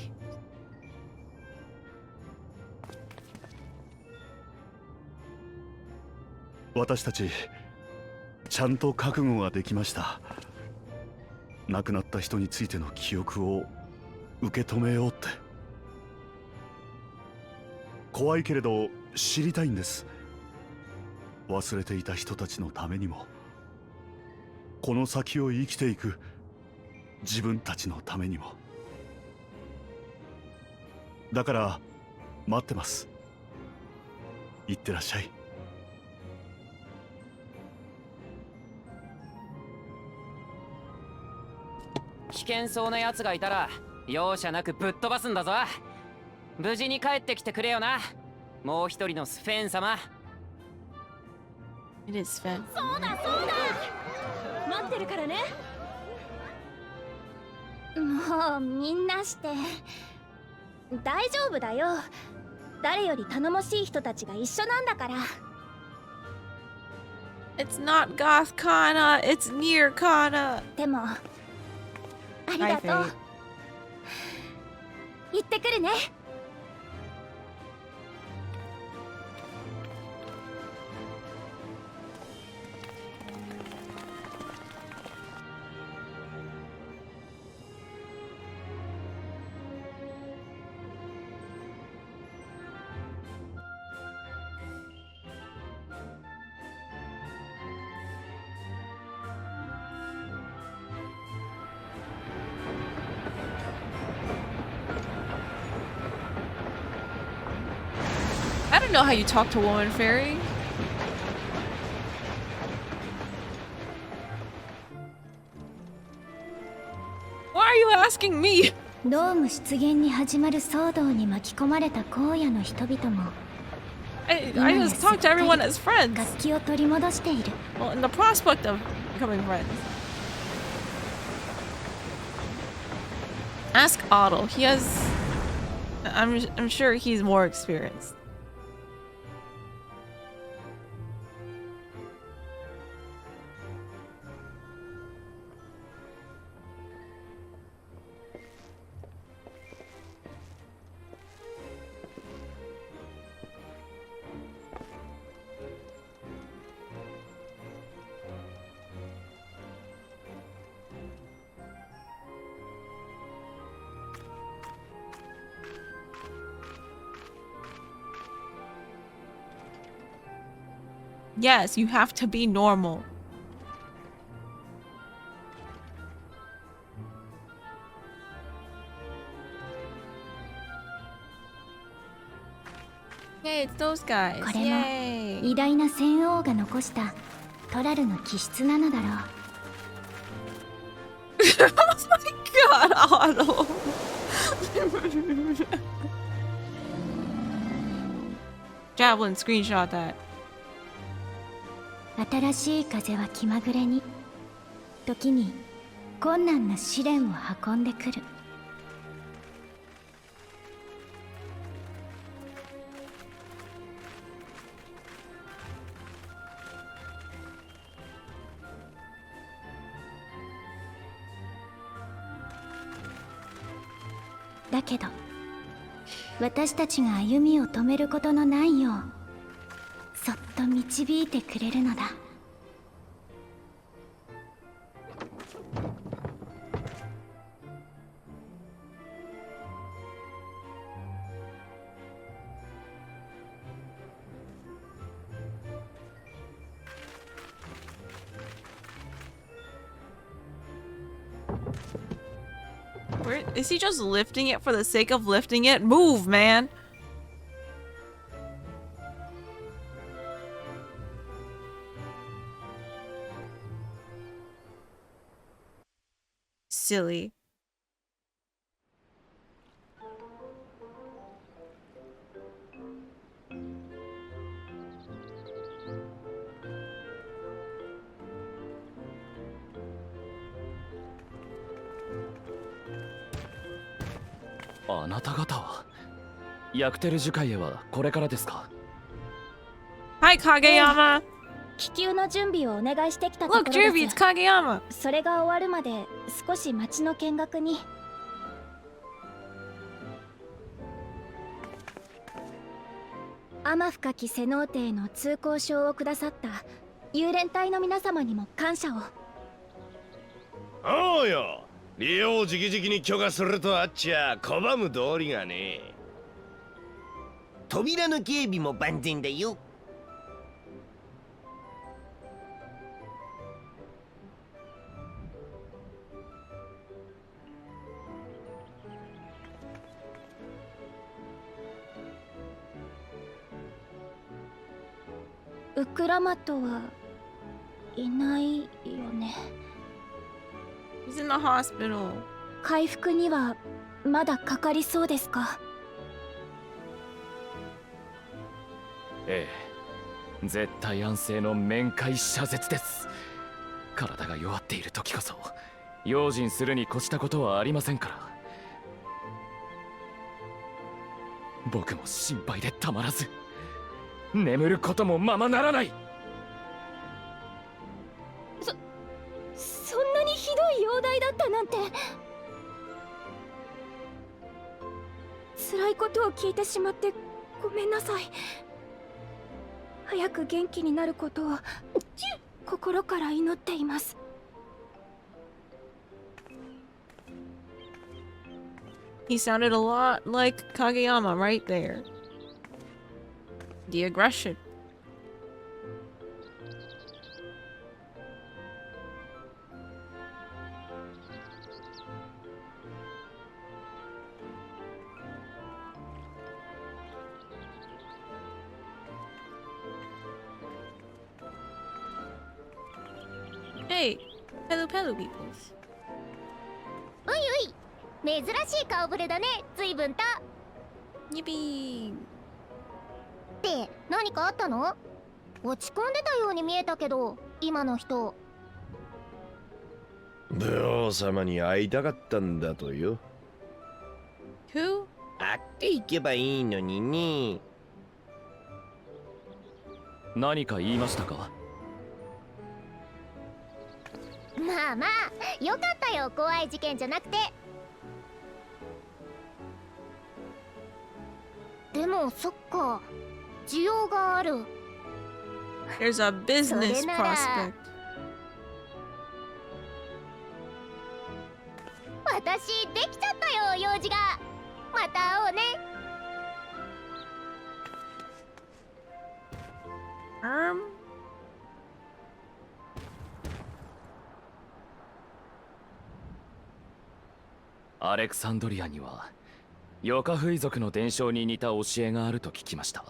私たちちゃんと覚悟ができました。亡くなった人についての記憶を受け止めようって。怖いけれど知りたいんです。忘れていた人たちのためにも、この先を生きていく自分たちのためにも。だから待ってます。いってらっしゃい。危険そうな奴がいたら容赦なくぶっ飛ばすんだぞ。無事に帰ってきてくれよな、もう一人のスフェーン様。 It is Sven. そうだそうだ、待ってるからね。もうみんなして大丈夫だよ。誰より頼もしい人たちが一緒なんだから。 It's not Goth Kana, it's near Kana. でもありがとう。行ってくるね。I don't know how you talk to Woman Fairy. Why are you asking me? ドーム出現に始まる騒動に巻き込まれた荒野の人々も I just talk to everyone as friends. 活気を取り戻している。 Well, in the prospect of becoming friends. Ask Otto. He has. I'm sure he's more experienced. Yes, you have to be normal. Hey, it's those guys. これも Yay. 偉大な戦王が残したトラルの気質なのだろう。God, Otto. Javelin, screenshot that. 新しい風は気まぐれに、時に困難な試練を運んでくる。だけど私たちが歩みを止めることのないようそっと導いてくれるのだ。Where is he just lifting it for the sake of lifting it? Move, man. Silly. Hi, Kageyama. 気球の準備をお願いしてきたところ Look, です。 Jervy, it's Kageyama. それが終わるまで少し街の見学に。天深きセノーテへの通行証をくださった幽連隊の皆様にも感謝を。おうよ、利用を直々に許可するとあっちゃ拒む道理がねえ。扉の警備も万全だよ。ウクラマトはいないよね。He's in the hospital. 回復にはまだかかりそうですか？ええ、絶対安静の面会謝絶です。体が弱っている時こそ用心するに越したことはありませんから。僕も心配でたまらず眠ることもままならない。そんなにひどい容体だったなんて。辛いことを聞いてしまってごめんなさい。早く元気になることを心から祈っています。He sounded a lot like Kageyama right there. The aggression. Hey, Pelu Pelu peoples. おいおい、珍しい顔ぶれだね、随分と。ニビー。って何かあったの？落ち込んでたように見えたけど、今の人。武王様に会いたかったんだとよ。Who? 会っていけばいいのにね。何か言いましたか？まあまあ、よかったよ、怖い事件じゃなくて。でもそっか、需要がある。There's a business それなら prospect. 私できちゃったよ、用事が。また会おうね。アレクサンドリアにはヨカフイ族の伝承に似た教えがあると聞きました。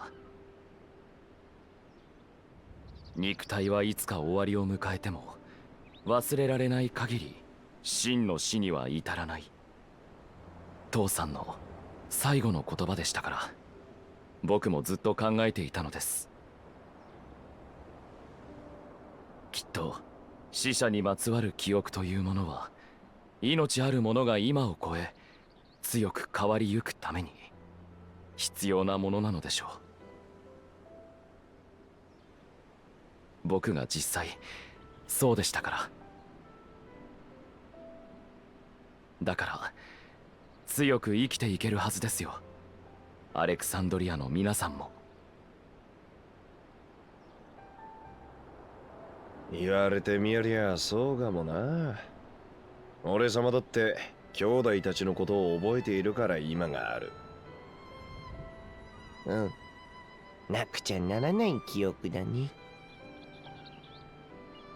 肉体はいつか終わりを迎えても忘れられない限り真の死には至らない。父さんの最後の言葉でしたから、僕もずっと考えていたのです。きっと死者にまつわる記憶というものは、命ある者が今を超え強く変わりゆくために必要なものなのでしょう。僕が実際そうでしたから。だから強く生きていけるはずですよ、アレクサンドリアの皆さんも。言われてみやりゃそうかもな。俺様だって兄弟たちのことを覚えているから今がある。うん。なくちゃならない記憶だね。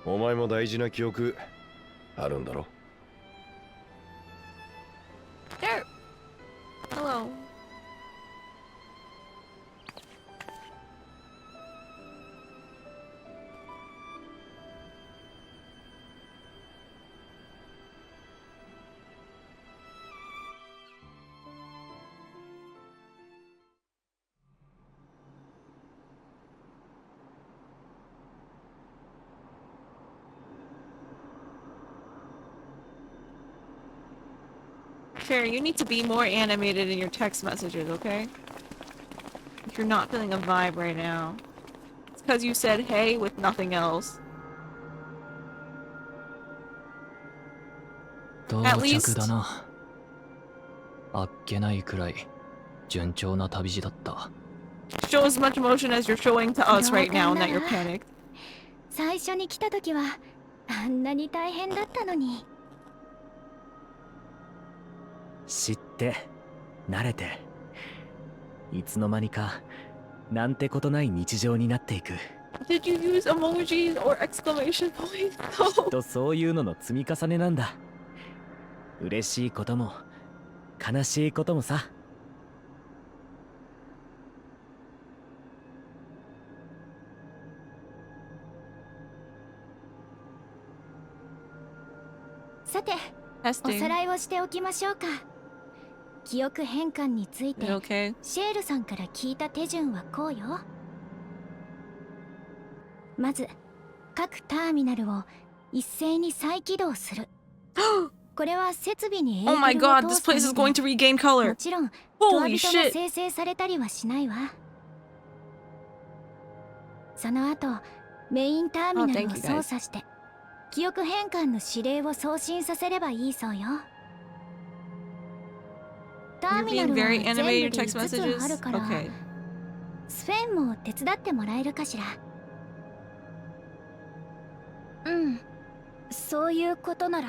お前も大事な記憶あるんだろ。There. Hello. Sure, you need to be more animated in your text messages, okay? If you're not feeling a vibe right now. It's because you said hey with nothing else. At least... あっけないくらい順調な旅路だった。 show as much emotion as you're showing to us right now, not your panic. 最初に来た時はあんなに大変だったのに。知って慣れていつの間にかなんてことない日常になっていく。 Did you use emojis or exclamation points? きっとそういうのの積み重ねなんだ。嬉しいことも悲しいこともさ。さて、おさらいをしておきましょうか。記憶変換について、okay? シェールさんから聞いた手順はこうよ。まず、各ターミナルを一斉に再起動する。これは設備にOh my god, this place is going to regain color. もちろん、Holy shit. 生成されたりはしないわ。その後、メインターミナルを操作して、記憶変換の指令を送信させればいいそうよ。ターミナルは全部で5つあるから、スフェンも手伝ってもらえるかしら。うん、そういうことなら。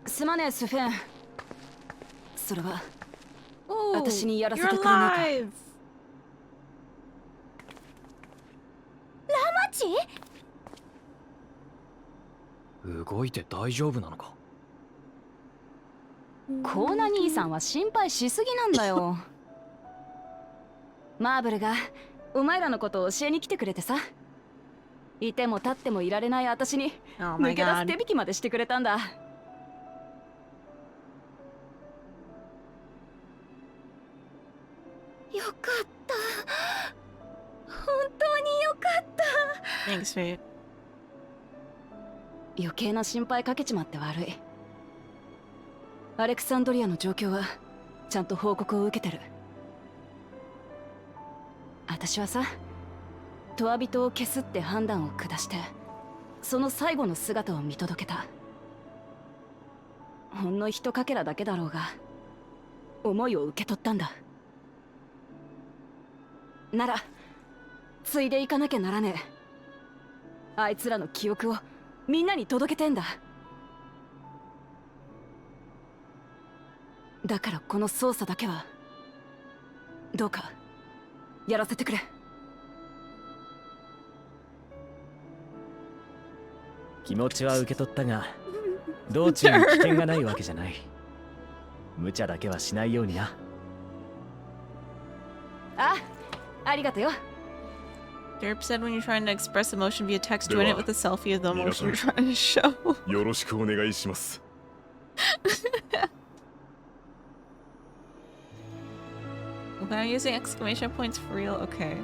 すまねえスフェン。それは私にやらせてくれないか。ラマチ？動いて大丈夫なのか。コーナ兄さんは心配しすぎなんだよ。マーブルがお前らのことを教えに来てくれてさ。いても立ってもいられない私に抜け出す手引きまでしてくれたんだ。よかった。本当によかった。Thanks, Fate. 余計な心配かけちまって悪い。アレクサンドリアの状況はちゃんと報告を受けてる。私はさ、トワビトを消すって判断を下して、その最後の姿を見届けた。ほんのひとかけらだけだろうが、思いを受け取ったんだ。ならついでいかなきゃならねえ。あいつらの記憶をみんなに届けてんだ。だからこの操作だけはどうかやらせてくれ。気持ちは受け取ったが、道中に危険がないわけじゃない。無茶だけはしないようにな。ありがとよ。Derp said when you're trying to express emotion via text, join it with a selfie of the emotion you're trying to show. よろしくお願いします。 Okay, I'm using exclamation points for real. Okay.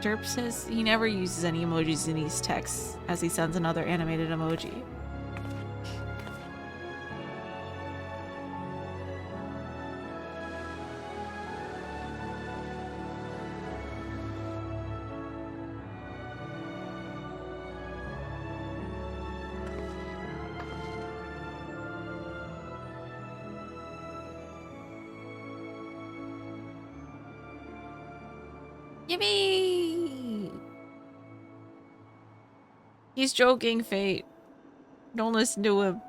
Derp says he never uses any emojis in these texts, as he sends another animated emoji. Yippee! He's joking, Fate. Don't listen to him.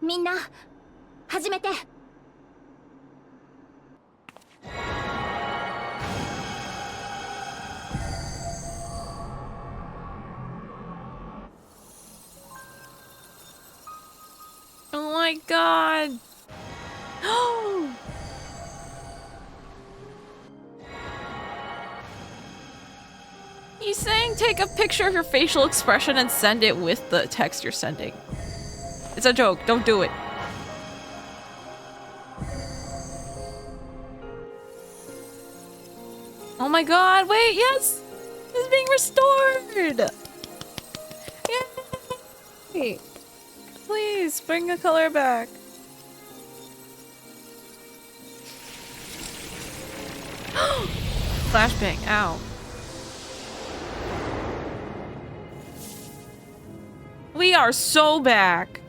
Minna, 始めて. Oh my god! He's saying take a picture of your facial expression and send it with the text you're sending. It's a joke, don't do it. Oh my god, wait, yes! It's being restored! Yay! Please, bring the color back. Flashbang, ow. We are so back.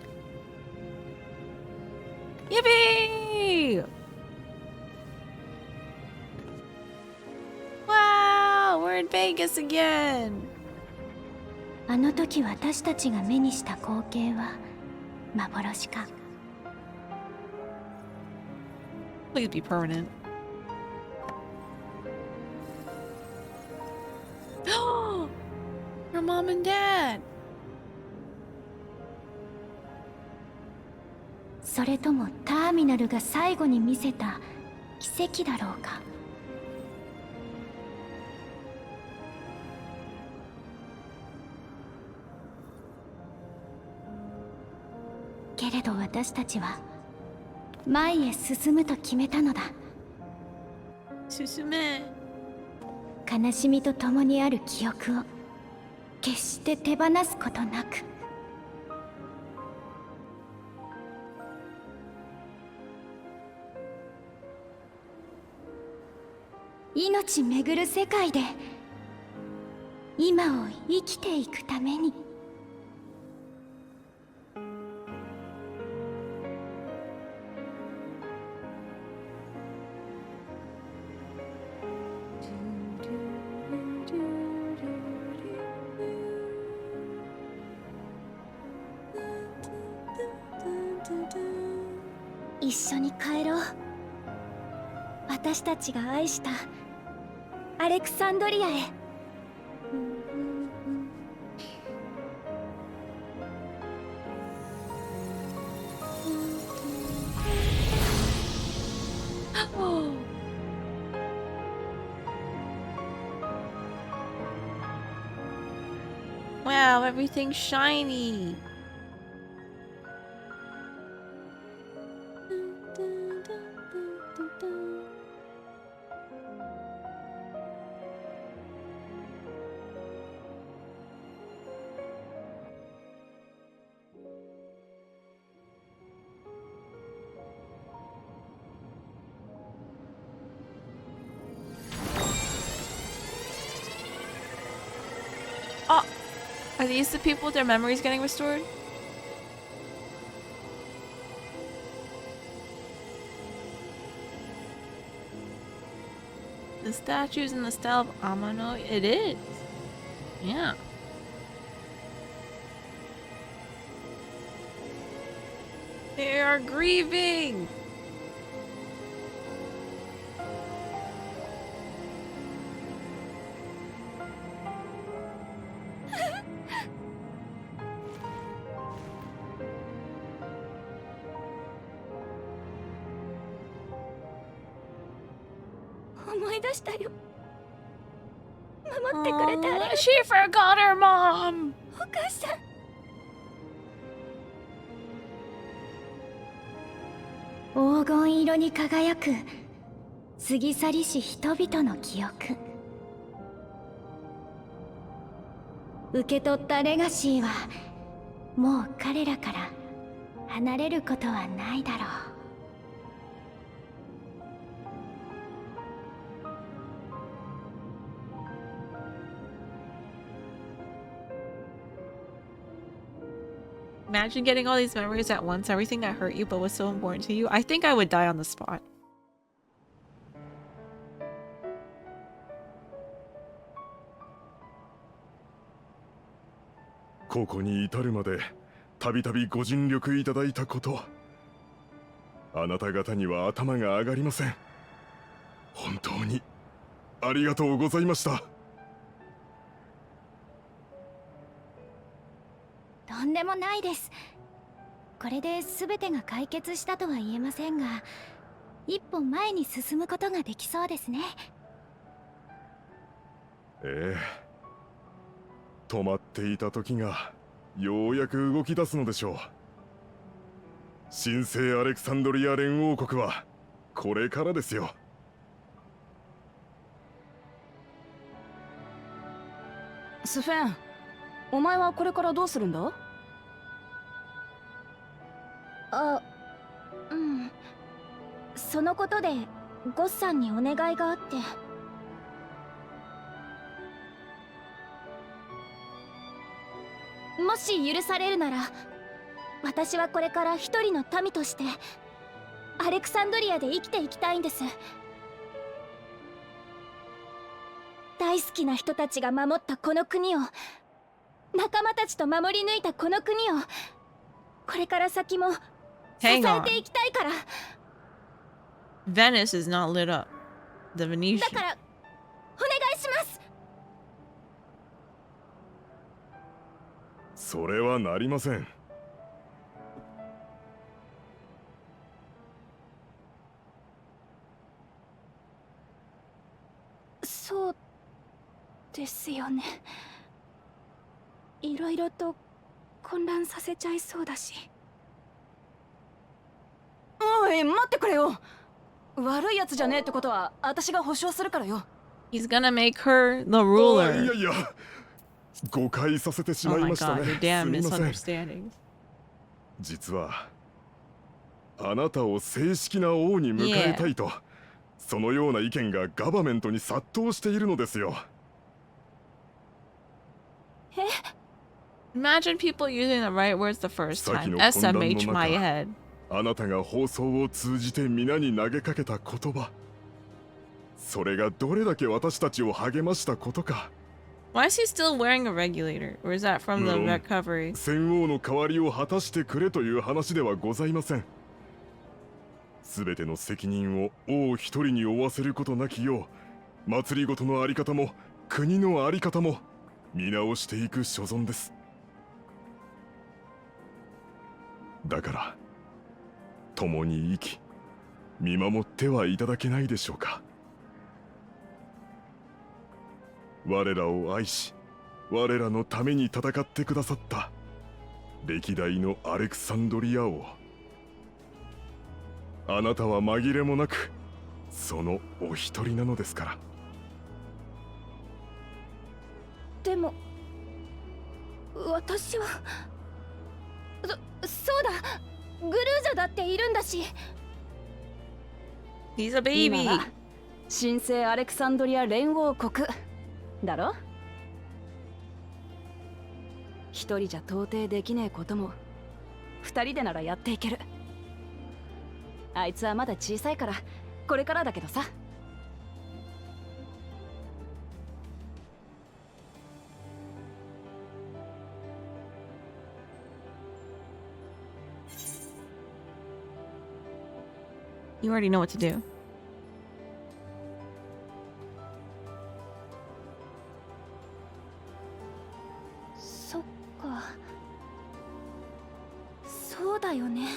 Yippee! Wow, we're in Vegas again. あの時私たちが目にした光景は幻か。 Please be permanent. Your mom and dad. それともターミナルが最後に見せた奇跡だろうか。けれど私たちは前へ進むと決めたのだ。進め。悲しみと共にある記憶を決して手放すことなく。命めぐる世界で今を生きていくために。一緒に帰ろう。私たちが愛したアレクサンドリアへ。Wow, everything's shiny. Are these the people with their memories getting restored? The statues in the style of Amano? It is. Yeah. They are grieving! 思い出したよ。守ってくれてありがとう。 She forgot her mom! お母さん。黄金色に輝く過ぎ去りし人々の記憶。受け取ったレガシーはもう彼らから離れることはないだろう。Imagine getting all these memories at once, everything that hurt you but was so important to you. I think I would die on the spot. ここに至るまでたびたびご尽力いただいたこと、あなた方には頭が上がりません。本当にありがとうございました。とんでもないです。これで全てが解決したとは言えませんが、一歩前に進むことができそうですね。ええ、止まっていた時がようやく動き出すのでしょう。神聖アレクサンドリア連王国はこれからですよ。スフェン、お前はこれからどうするんだ？あ、うん。そのことでゴッさんにお願いがあって。もし許されるなら、私はこれから一人の民としてアレクサンドリアで生きていきたいんです。大好きな人たちが守ったこの国を、仲間たちと守り抜いたこの国を、これから先も支えていきたいから。 Venice is not lit up. The Venetian. だからお願いします。それはなりません。そうですよね。いろいろと混乱させちゃいそうだし。おい、待ってくれよ。悪いやつじゃねえってことは私が保証するからよ。 He's gonna make her the ruler. いやいや、誤解させてしまいましたね。Oh my God, your damn すみません。 misunderstandings. 実はあなたを正式な王に迎えたいと、そのような意見がガバメントに殺到しているのですよ。Imagine people using the right words the first 先 time. の混乱の SMH my 中、 head. あなたが放送を通じて皆に投げかけた言葉、それがどれだけ私たちを励ましたことか。 Why is he still wearing a regulator? Or is that from the recovery? 戦王の代わりを果たしてくれという話ではございません。すべての責任を王一人に負わせることなきよう、祭りごとのあり方も国のあり方も見直していく所存です。だから共に生き見守ってはいただけないでしょうか。我らを愛し、我らのために戦ってくださった歴代のアレクサンドリア王、あなたは紛れもなくそのお一人なのですから。でも私はそうだ、グルージャだっているんだし。 He's a baby. 今は神聖アレクサンドリア連王国だろ。一人じゃ到底できねえことも二人でならやっていける。あいつはまだ小さいからこれからだけどさ。You already know what to do. そっか、そうだよね。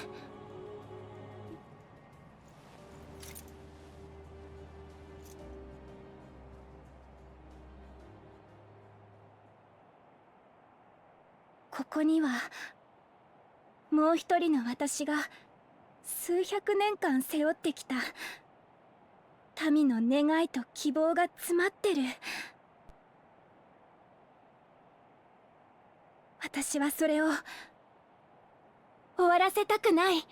ここにはもう一人の私が数百年間背負ってきた民の願いと希望が詰まってる。私はそれを終わらせたくない。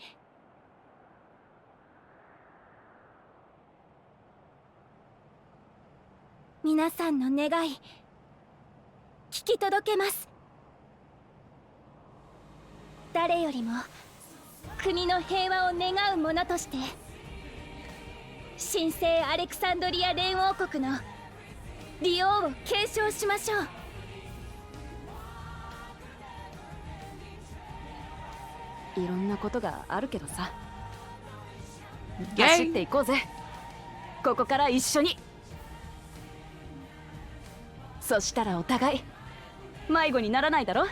皆さんの願い聞き届けます。誰よりも国の平和を願う者として神聖アレクサンドリア連王国の利王を継承しましょう。いろんなことがあるけどさ、Yay! 走っていこうぜ。ここから一緒に。そしたらお互い迷子にならないだろ。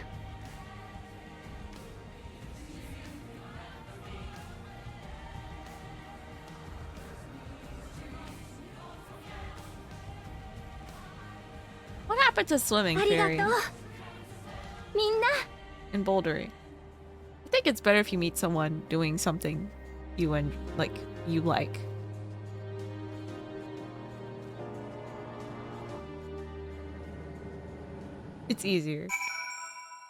What happened to swimming ありが fairy とうみんな。 in bouldering? I think it's better if you meet someone doing something you like. It's easier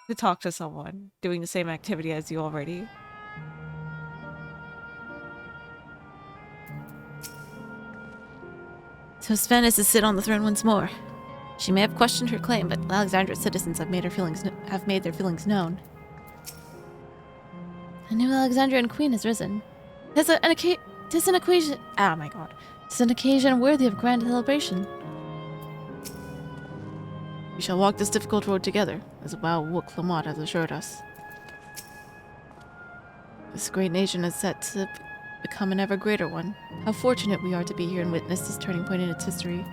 to talk to someone doing the same activity as you already. So Sven is to sit on the throne once more. She may have questioned her claim, but Alexandra's citizens have made their feelings known. A new Alexandrian queen has risen. Tis an occasion. Oh my god! Tis an occasion worthy of grand celebration. We shall walk this difficult road together, as Val Wook Lamont has assured us. This great nation is set to become an ever greater one. How fortunate we are to be here and witness this turning point in its history.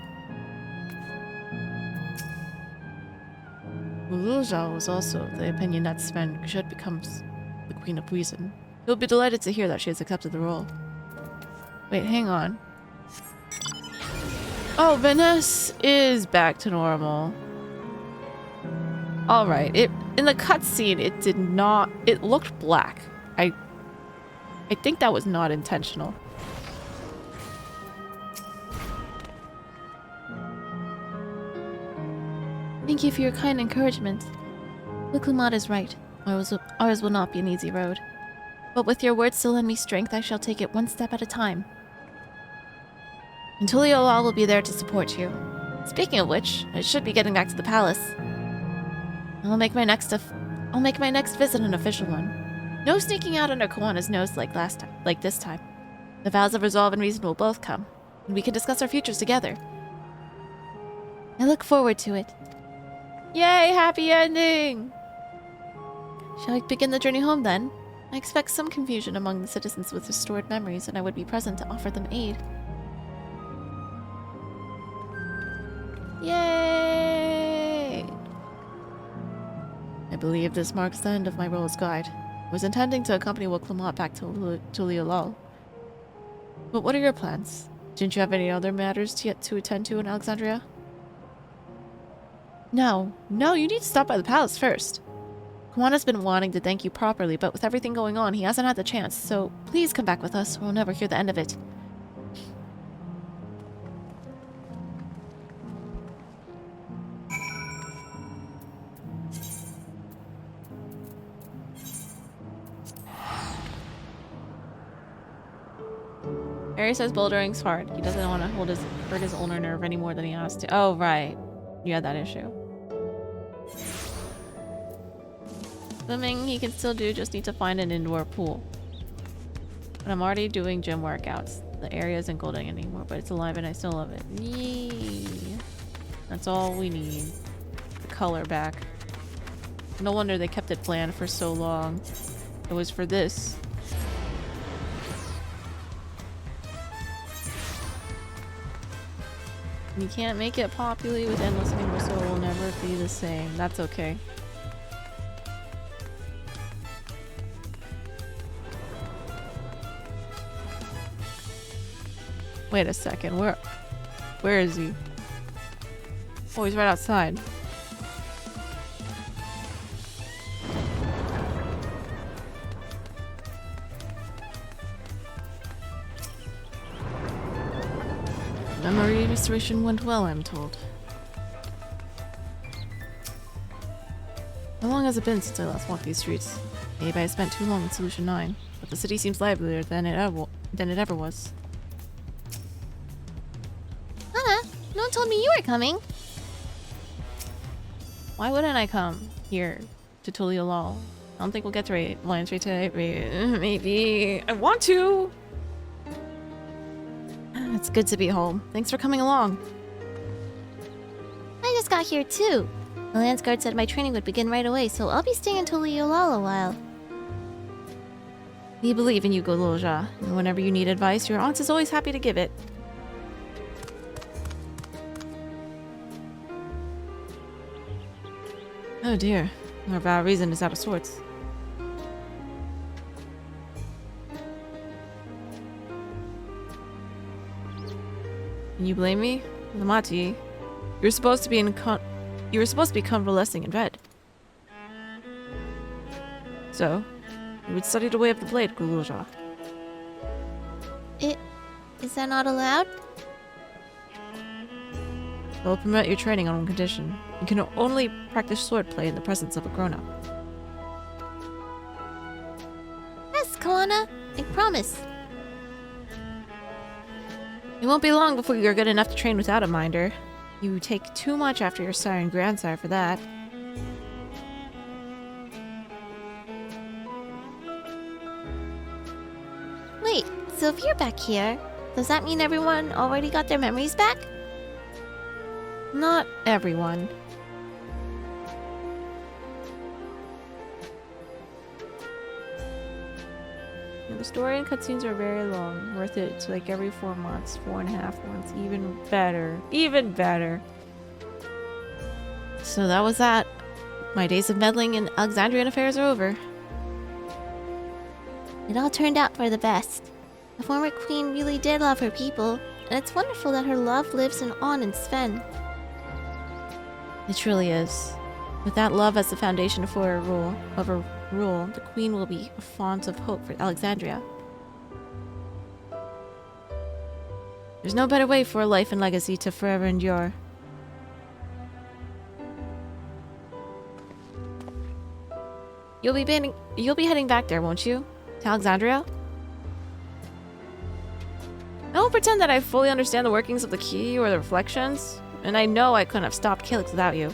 Uluzha was also of the opinion that Sven should become the Queen of Reason. He'll be delighted to hear that she has accepted the role. Wait, hang on. Oh, Vanessa is back to normal. Alright, in the cutscene it did not, it looked black. I think that was not intentional. Thank you for your kind encouragement. Wicklamat is right. Ours will not be an easy road. But with your words to lend me strength, I shall take it one step at a time. And Tuliolal will be there to support you. Speaking of which, I should be getting back to the palace. I'll make my next visit an official one. No sneaking out under Kawana's nose like this time. The vows of resolve and reason will both come, and we can discuss our futures together. I look forward to it. Yay, happy ending! Shall we begin the journey home then? I expect some confusion among the citizens with restored memories, and I would be present to offer them aid. Yay! I believe this marks the end of my role as guide. I was intending to accompany Wicklamat back to Tuliolal. But what are your plans? Didn't you have any other matters to attend to in Alexandria? No, you need to stop by the palace first. Kawana's been wanting to thank you properly, but with everything going on, he hasn't had the chance, so please come back with us, or we'll never hear the end of it. Harry says bouldering's hard. He doesn't want to hurt his ulnar nerve any more than he has to. Oh, right. You had that issue. Swimming he can still do, just need to find an indoor pool. And I'm already doing gym workouts. The area isn't golden anymore, but it's alive and I still love it. Yay! That's all we need. The color back. No wonder they kept it bland for so long. It was for this. You can't make it populate with endless anymore, so it will never be the same. That's okay. Wait a second, where is he? Oh, he's right outside. restoration went well, I'm told. How long has it been since I last walked these streets? Maybe I spent too long in Solution 9, but the city seems livelier than it ever was. Hannah, no one told me you were coming. Why wouldn't I come here to Tuliolal? I don't think we'll get to Lions Rate today. Maybe. I want to! It's good to be home. Thanks for coming along. I just got here too. The Lance Guard said my training would begin right away, so I'll be staying in Tuliolal a while. We believe in you, Goloja. And whenever you need advice, your aunt is always happy to give it. Oh dear. Our vow reason is out of sorts. Can you blame me? Lamati, you were supposed to be convalescing in bed. So, you would study the way of the blade, Guluja. Is that not allowed? I will permit your training on one condition. You can only practice swordplay in the presence of a grown-up. Yes, Koana. I promise. It won't be long before you're good enough to train without a minder. You take too much after your sire and grandsire for that. Wait, so if you're back here, does that mean everyone already got their memories back? Not everyone. The story and cutscenes are very long, worth it to like every 4 months, 4.5 months, even better. Even better. So that was that. My days of meddling in Alexandrian affairs are over. It all turned out for the best. The former queen really did love her people, and it's wonderful that her love lives on in Sven. It truly is. With that love as the foundation for her rule, the queen will be a font of hope for Alexandria. There's no better way for a life and legacy to forever endure. You'll be heading back there, won't you? To Alexandria? I won't pretend that I fully understand the workings of the key or the reflections, and I know I couldn't have stopped Calyx without you.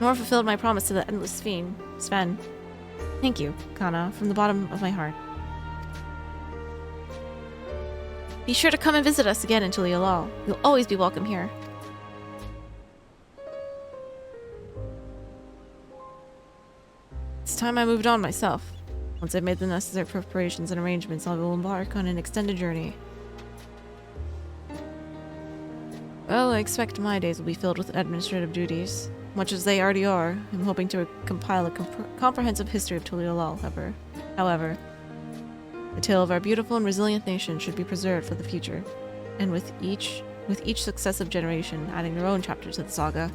Nor fulfilled my promise to the Endless Fiend, Sven. Thank you, Kana, from the bottom of my heart. Be sure to come and visit us again in Tuliolal. You'll always be welcome here. It's time I moved on myself. Once I've made the necessary preparations and arrangements, I will embark on an extended journey. Well, I expect my days will be filled with administrative duties. Much as they already are, I'm hoping to compile a comprehensive history of Tuliolal, however. The tale of our beautiful and resilient nation should be preserved for the future, and with each successive generation adding their own chapter to the saga.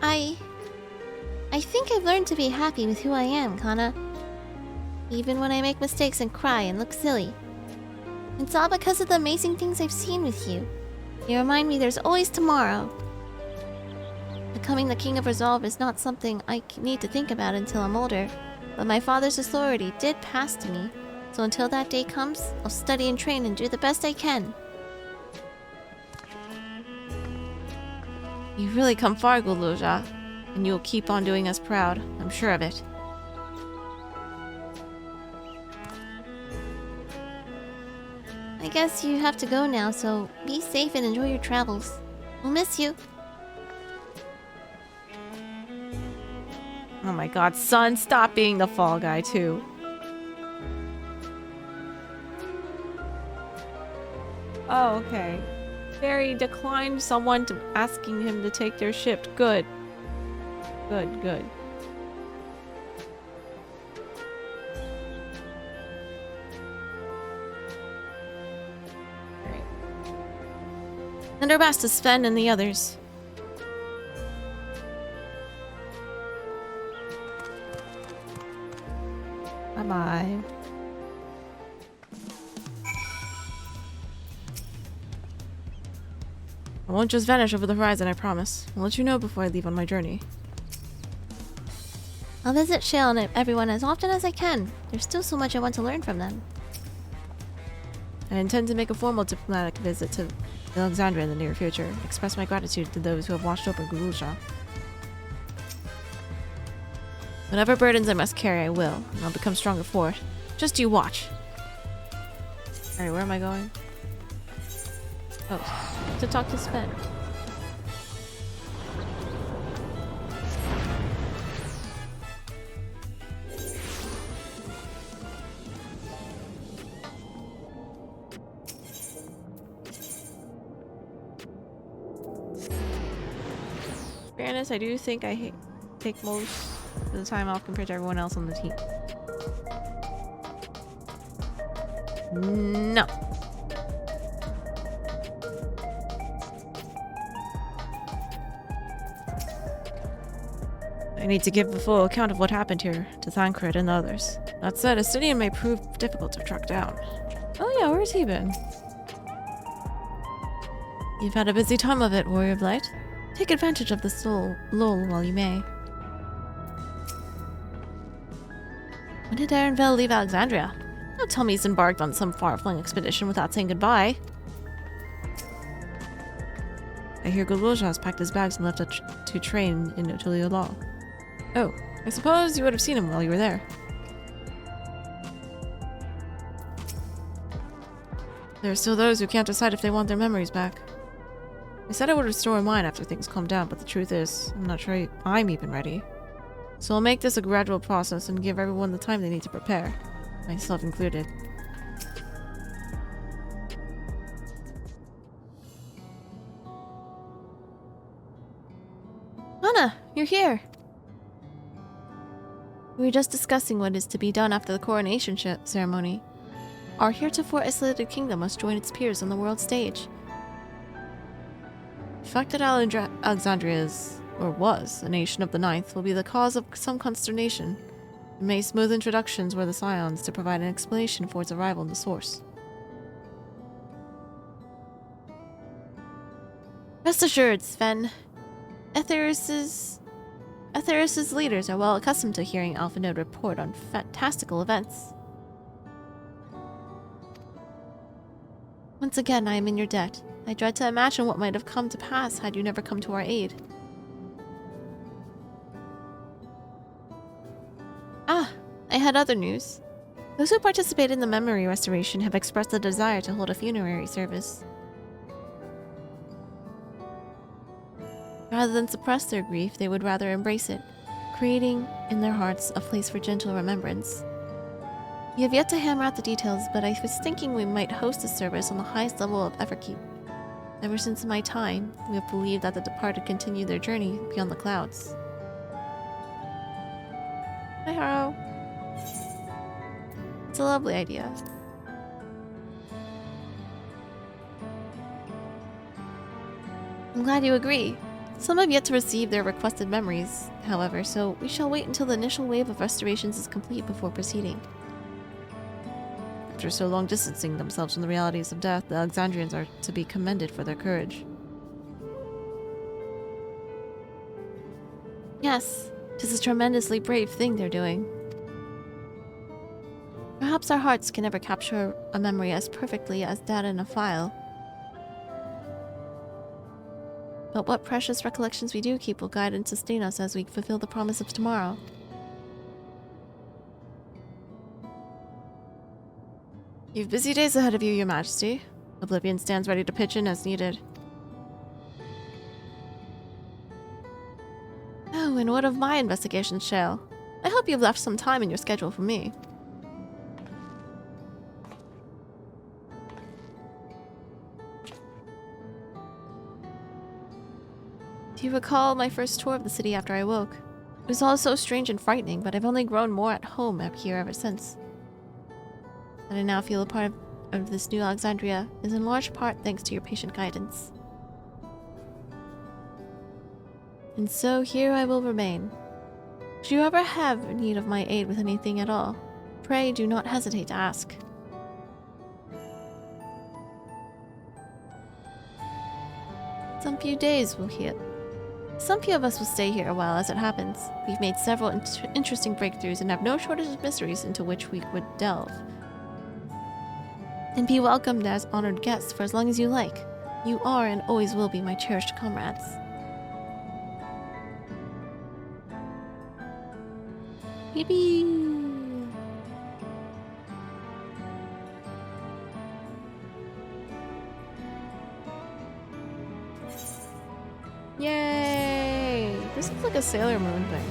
I think I've learned to be happy with who I am, Kana. Even when I make mistakes and cry and look silly. It's all because of the amazing things I've seen with you. You remind me there's always tomorrow. Becoming the King of Resolve is not something I need to think about until I'm older, but my father's authority did pass to me, so until that day comes, I'll study and train and do the best I can. You've really come far, Guluja, and you'll keep on doing us proud. I'm sure of it. I guess you have to go now, so be safe and enjoy your travels. We'll miss you. Oh my god, son, stop being the fall guy, too. Oh, okay. Barry declined someone to asking him to take their ship. Good. Good, good. Alright. And our best to Sven and the others. Bye-bye. I won't just vanish over the horizon, I promise. I'll let you know before I leave on my journey. I'll visit Shale and everyone as often as I can. There's still so much I want to learn from them. I intend to make a formal diplomatic visit to Alexandria in the near future. Express my gratitude to those who have watched over Gululsha. Whatever burdens I must carry, I will, and I'll become stronger for it. Just you watch. Alright, where am I going? Oh, to talk to Sven. Fairness, I do think I take most of the time off compared to everyone else on the team. No. I need to give a full account of what happened here to Thancred and the others. That said, Astidian may prove difficult to track down. Oh yeah, where's he been? You've had a busy time of it, Warrior of Light. Take advantage of this lull while you may. When did Aaronville leave Alexandria? Don't tell me he's embarked on some far-flung expedition without saying goodbye. I hear Gululsha has packed his bags and left to train in Otulio Law. Oh, I suppose you would have seen him while you were there. There are still those who can't decide if they want their memories back. I said I would restore mine after things calm down, but the truth is, I'm not sure I'm even ready. So I'll make this a gradual process and give everyone the time they need to prepare, myself included. Anna, you're here! We were just discussing what is to be done after the coronation ceremony. Our heretofore isolated kingdom must join its peers on the world stage. The fact that Alexandria is, or was, a nation of the Ninth will be the cause of some consternation. It may smooth introductions were the Scions to provide an explanation for its arrival in the source. Rest assured, Sven. Etheris's leaders are well accustomed to hearing Alpha Node report on fantastical events. Once again, I am in your debt. I dread to imagine what might have come to pass had you never come to our aid. Ah, I had other news. Those who participated in the memory restoration have expressed a desire to hold a funerary service. Rather than suppress their grief, they would rather embrace it, creating in their hearts a place for gentle remembrance. We have yet to hammer out the details, but I was thinking we might host a service on the highest level of Everkeep. Ever since my time, we have believed that the departed continue their journey beyond the clouds. Hi, Haro. It's a lovely idea. I'm glad you agree. Some have yet to receive their requested memories, however, so we shall wait until the initial wave of restorations is complete before proceeding. After so long distancing themselves from the realities of death, the Alexandrians are to be commended for their courage. Yes, 'tis a tremendously brave thing they're doing. Perhaps our hearts can never capture a memory as perfectly as data in a file. But what precious recollections we do keep will guide and sustain us as we fulfill the promise of tomorrow. You've busy days ahead of you, Your Majesty. Oblivion stands ready to pitch in as needed. Oh, and what of my investigations, Shale? I hope you've left some time in your schedule for me. Do you recall my first tour of the city after I woke? It was all so strange and frightening, but I've only grown more at home up here ever since. That I now feel a part of this new Alexandria is in large part thanks to your patient guidance. And so here I will remain. Should you ever have need of my aid with anything at all, pray do not hesitate to ask. Some few days will heal. Some few of us will stay here a while as it happens. We've made several interesting breakthroughs and have no shortage of mysteries into which we would delve. And be welcomed as honored guests for as long as you like. You are and always will be my cherished comrades. Yippee! Yay! This looks like a Sailor Moon thing.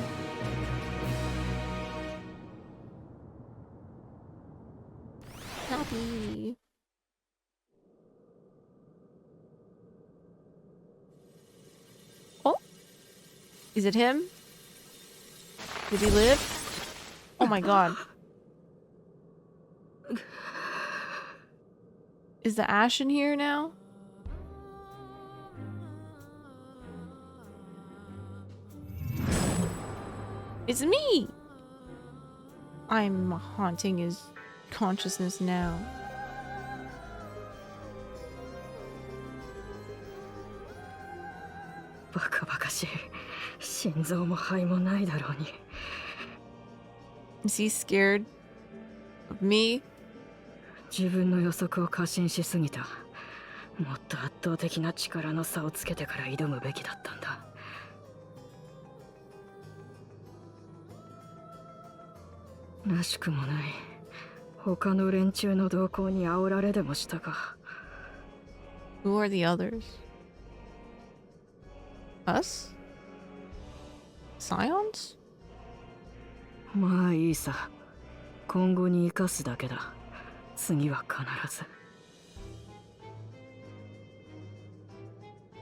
Happy. Oh? Is it him? Did he live? Oh my god. Is the ash in here now? It's me! I'm haunting his consciousness now. Is he scared of me? 自分の予測を過信しすぎた。もっと圧倒的な力の差をつけてから挑むべきだったんだ。らしくもない。他の連中の動向に煽られでもしたか。Who are the others? Us? Scions? まあいいさ。今後に生かすだけだ。次は必ず。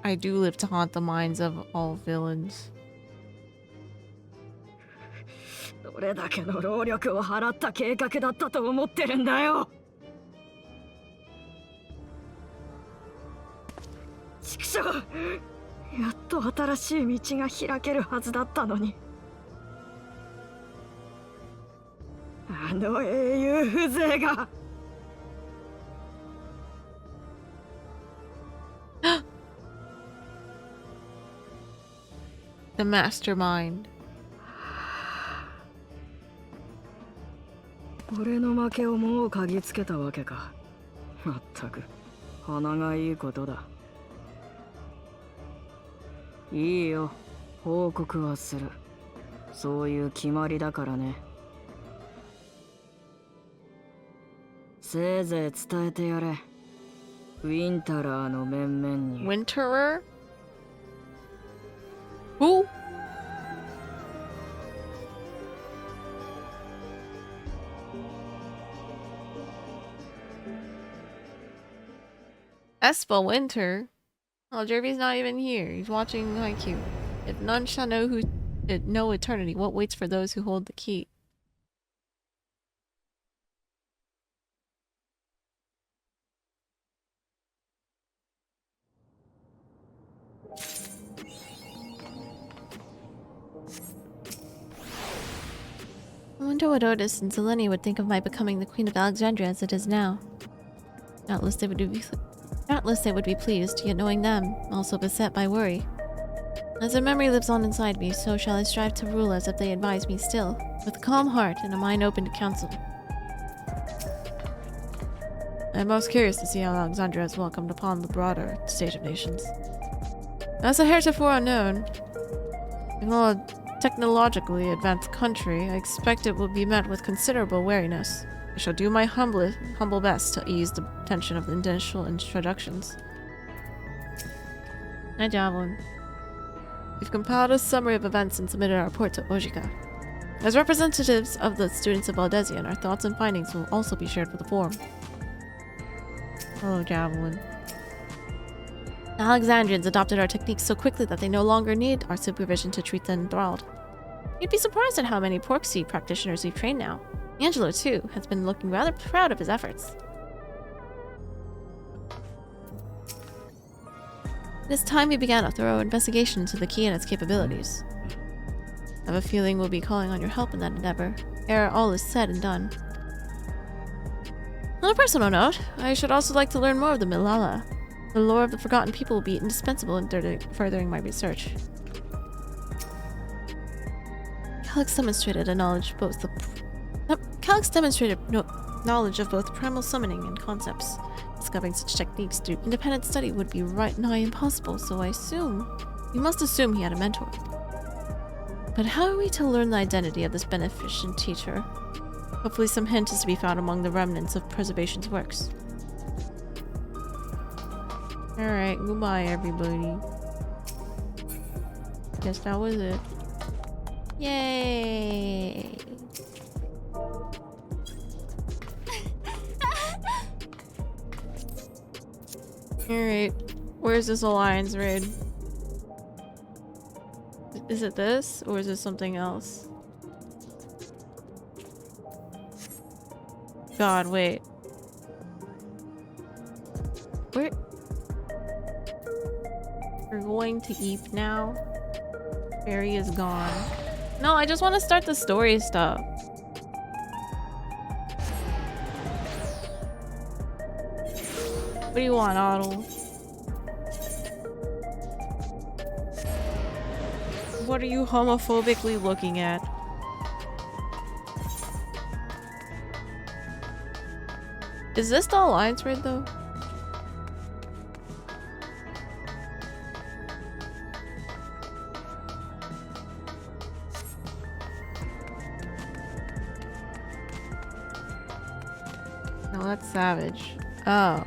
I do live to haunt the minds of all villains. どれだけの労力を払った計画だったと思ってるんだよ。畜生！やっと新しい道が開けるはずだったのに。あの英雄風情が。The mastermind. 俺の負けをもう嗅ぎつけたわけか。まったく鼻がいいことだ。いいよ、報告はする。そういう決まりだからね。せいぜい伝えてやれ。ウィンタラーの面々に。Winterer? Who? Espa Winter? Oh, Jerby's not even here. He's watching Haikyuu. If none shall know know eternity, what waits for those who hold the key? I wonder what Otis and Selene would think of my becoming the Queen of Alexandria as it is now. Doubtless they would be pleased, yet knowing them, also beset by worry. As their memory lives on inside me, so shall I strive to rule as if they advise me still, with a calm heart and a mind open to counsel. I am most curious to see how Alexandria is welcomed upon the broader stage of nations. As a heretofore unknown, although a technologically advanced country, I expect it will be met with considerable wariness. I shall do my humble best to ease the tension of the initial introductions. Hi, Javelin. We've compiled a summary of events and submitted our report to Ojika. As representatives of the students of Valdesian, our thoughts and findings will also be shared with the forum. Hello, Javelin. The Alexandrians adopted our techniques so quickly that they no longer need our supervision to treat the enthralled. You'd be surprised at how many pork seed practitioners we've trained now. Angelo, too, has been looking rather proud of his efforts. It is time we began a thorough investigation into the key and its capabilities. I have a feeling we'll be calling on your help in that endeavor, ere all is said and done. On a personal note, I should also like to learn more of the Milala. The lore of the Forgotten People will be indispensable in furthering my research. Calix demonstrated knowledge of both primal summoning and concepts. Discovering such techniques through independent study would be right nigh impossible, so we must assume he had a mentor. But how are we to learn the identity of this beneficent teacher? Hopefully some hint is to be found among the remnants of Preservation's works. Alright, goodbye everybody. Guess that was it. Yay! Alright, where's this alliance raid? Is it this, or is it something else? God, wait. Where? We're going to Eep now. Barry is gone. No, I just want to start the story stuff. What do you want, Otto? What are you homophobically looking at? Is this the alliance raid though? No, that's Savage. Oh.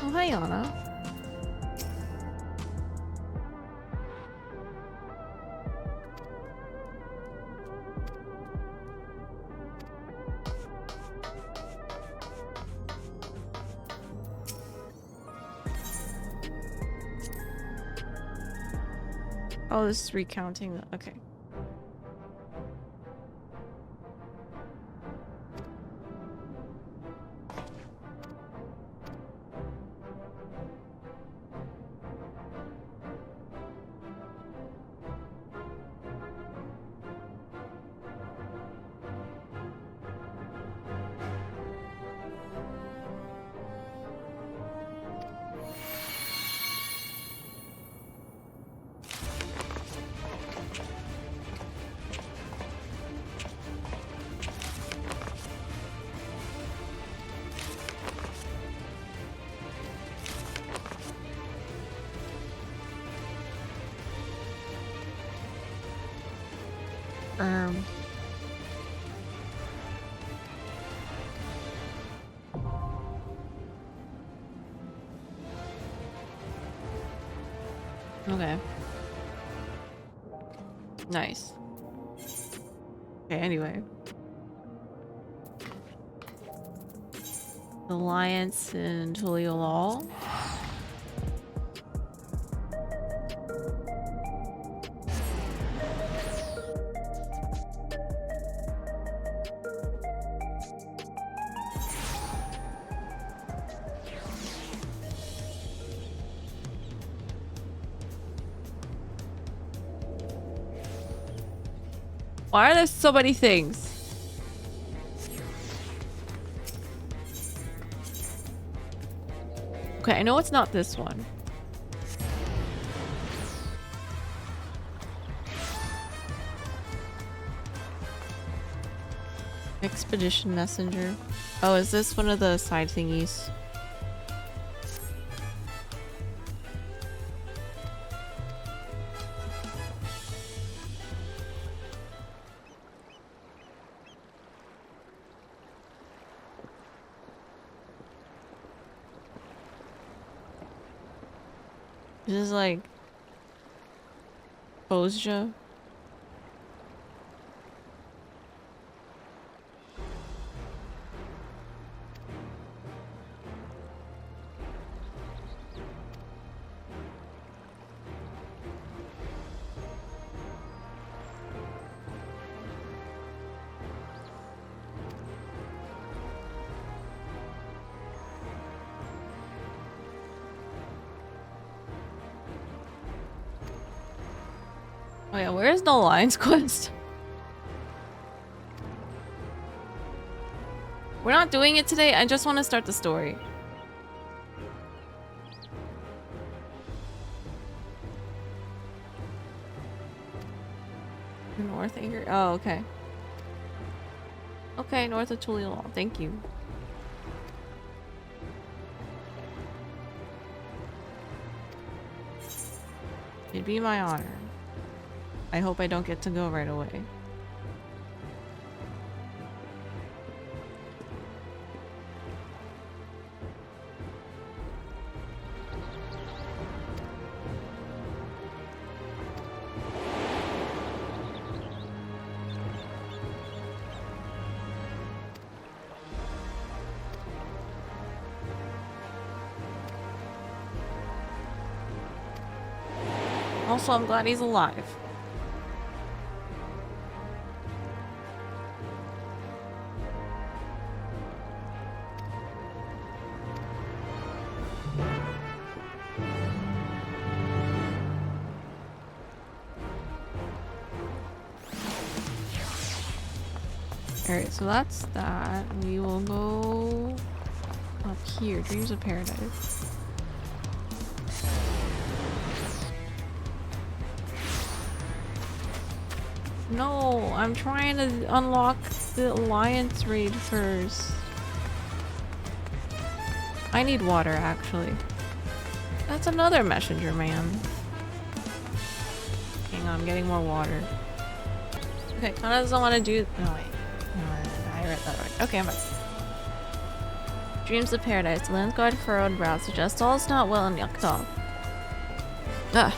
Oh, hi, Anna. Oh, this is recounting the... Okay. Okay. Nice. Okay, anyway. Alliance in Tuliolol. Why are there so many things? Okay, I know it's not this one. Expedition Messenger. Oh, is this one of the side thingies? This is like Bozja. Oh yeah, where is the Alliance quest? We're not doing it today. I just want to start the story. North Anchor? Oh, okay. Okay, north of Tulilal. Thank you. It'd be my honor. I hope I don't get to go right away. Also, I'm glad he's alive. Alright, so that's that. We will go up here. Dreams of Paradise. No, I'm trying to unlock the Alliance raid first. I need water, actually. That's another messenger man. Hang on, I'm getting more water. Okay, Kana doesn't want to do. No, wait. No, I read that right. Okay, I'm back. Dreams of Paradise. The Landsguard furrowed brow suggests all is not well in Yaktal. Ah,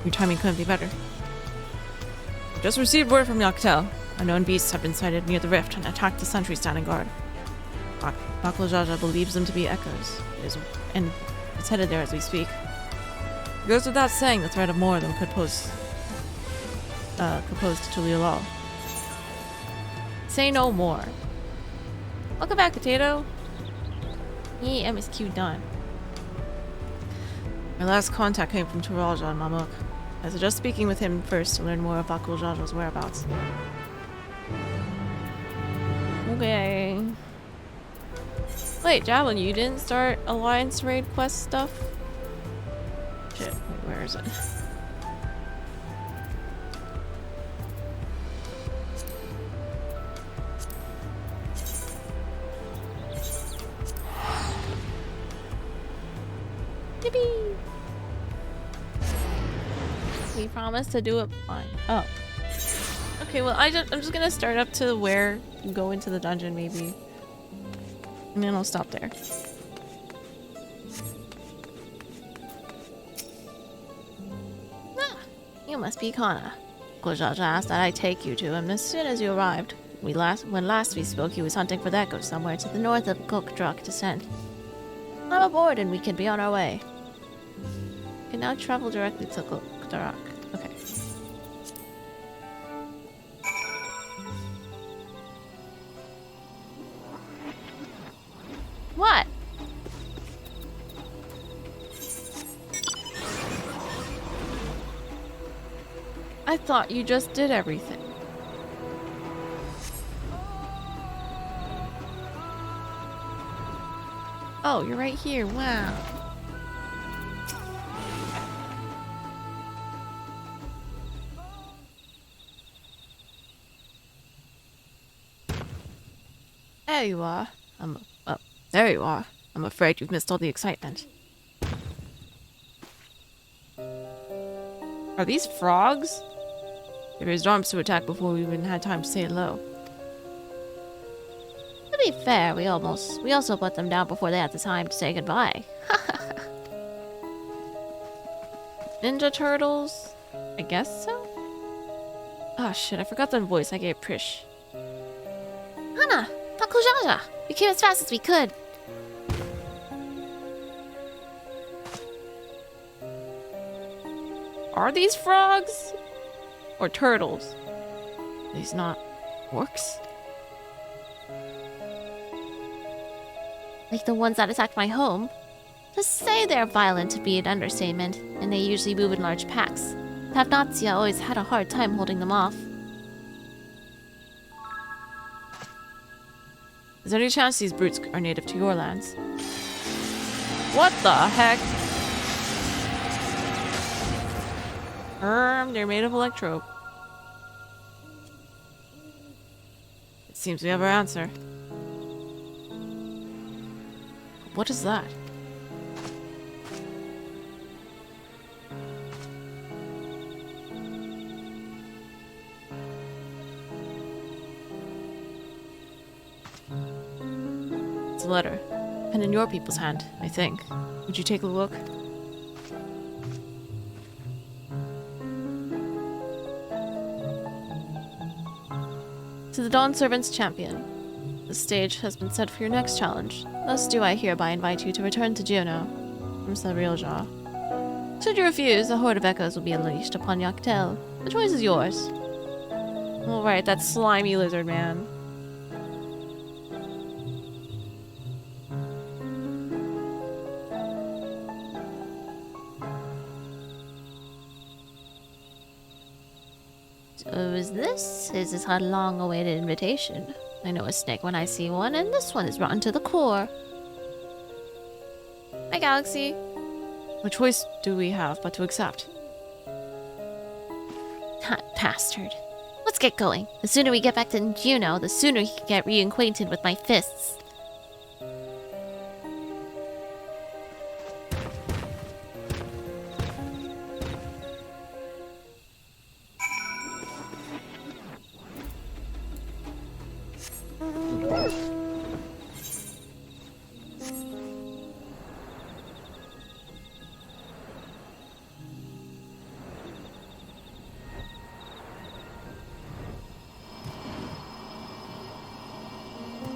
your timing couldn't be better. Just received word from Yaktel. Unknown beasts have been sighted near the rift and attacked the sentry standing guard. Baklajaja believes them to be echoes, and it's headed there as we speak. It goes without saying the threat of more of them could pose to Tulilal. Say no more. Welcome back, Potato. Yeah, MSQ done. My last contact came from Turaja and Mamuk. I suggest speaking with him first to learn more of Bakuljaja's whereabouts. Okay. Wait, Javelin, you didn't start Alliance raid quest stuff? Shit, wait, where is it? Yippee! We promised to do it fine. Oh. Okay, well I'm just gonna start up to where you go into the dungeon maybe. And then I'll stop there. Ah, you must be Kana. Klajaja asked that I take you to him as soon as you arrived. When last we spoke, he was hunting for the echo somewhere to the north of Kokdrak descent. I'm aboard and we can be on our way. We can now travel directly to Kokdrak. Okay. What? I thought you just did everything. Oh, you're right here. Wow. There you are. There you are. I'm afraid you've missed all the excitement. Are these frogs? They raised arms to attack before we even had time to say hello. To be fair, we also put them down before they had the time to say goodbye. Ninja turtles? I guess so? Oh shit, I forgot the voice I gave Prish. Hana! Bakujaja! We came as fast as we could. Are these frogs? Or turtles? Are these not orcs? Like the ones that attacked my home? To say they're violent would be an understatement, and they usually move in large packs. Tavnatsia always had a hard time holding them off. Is there any chance these brutes are native to your lands? What the heck? They're made of electro. seems we have our answer. What is that? It's a letter. Pen in your people's hand, I think. Would you take a look? To the Dawn Servant's champion. The stage has been set for your next challenge. Thus do I hereby invite you to return to Juno. From Sarilja. Should you refuse, a horde of echoes will be unleashed upon Yoctel. The choice is yours. Alright, that slimy lizard man. So is this a long-awaited invitation? I know a snake when I see one, and this one is rotten to the core. Hi, Galaxy. What choice do we have but to accept? That bastard. Let's get going. The sooner we get back to Juno, the sooner he can get reacquainted with my fists.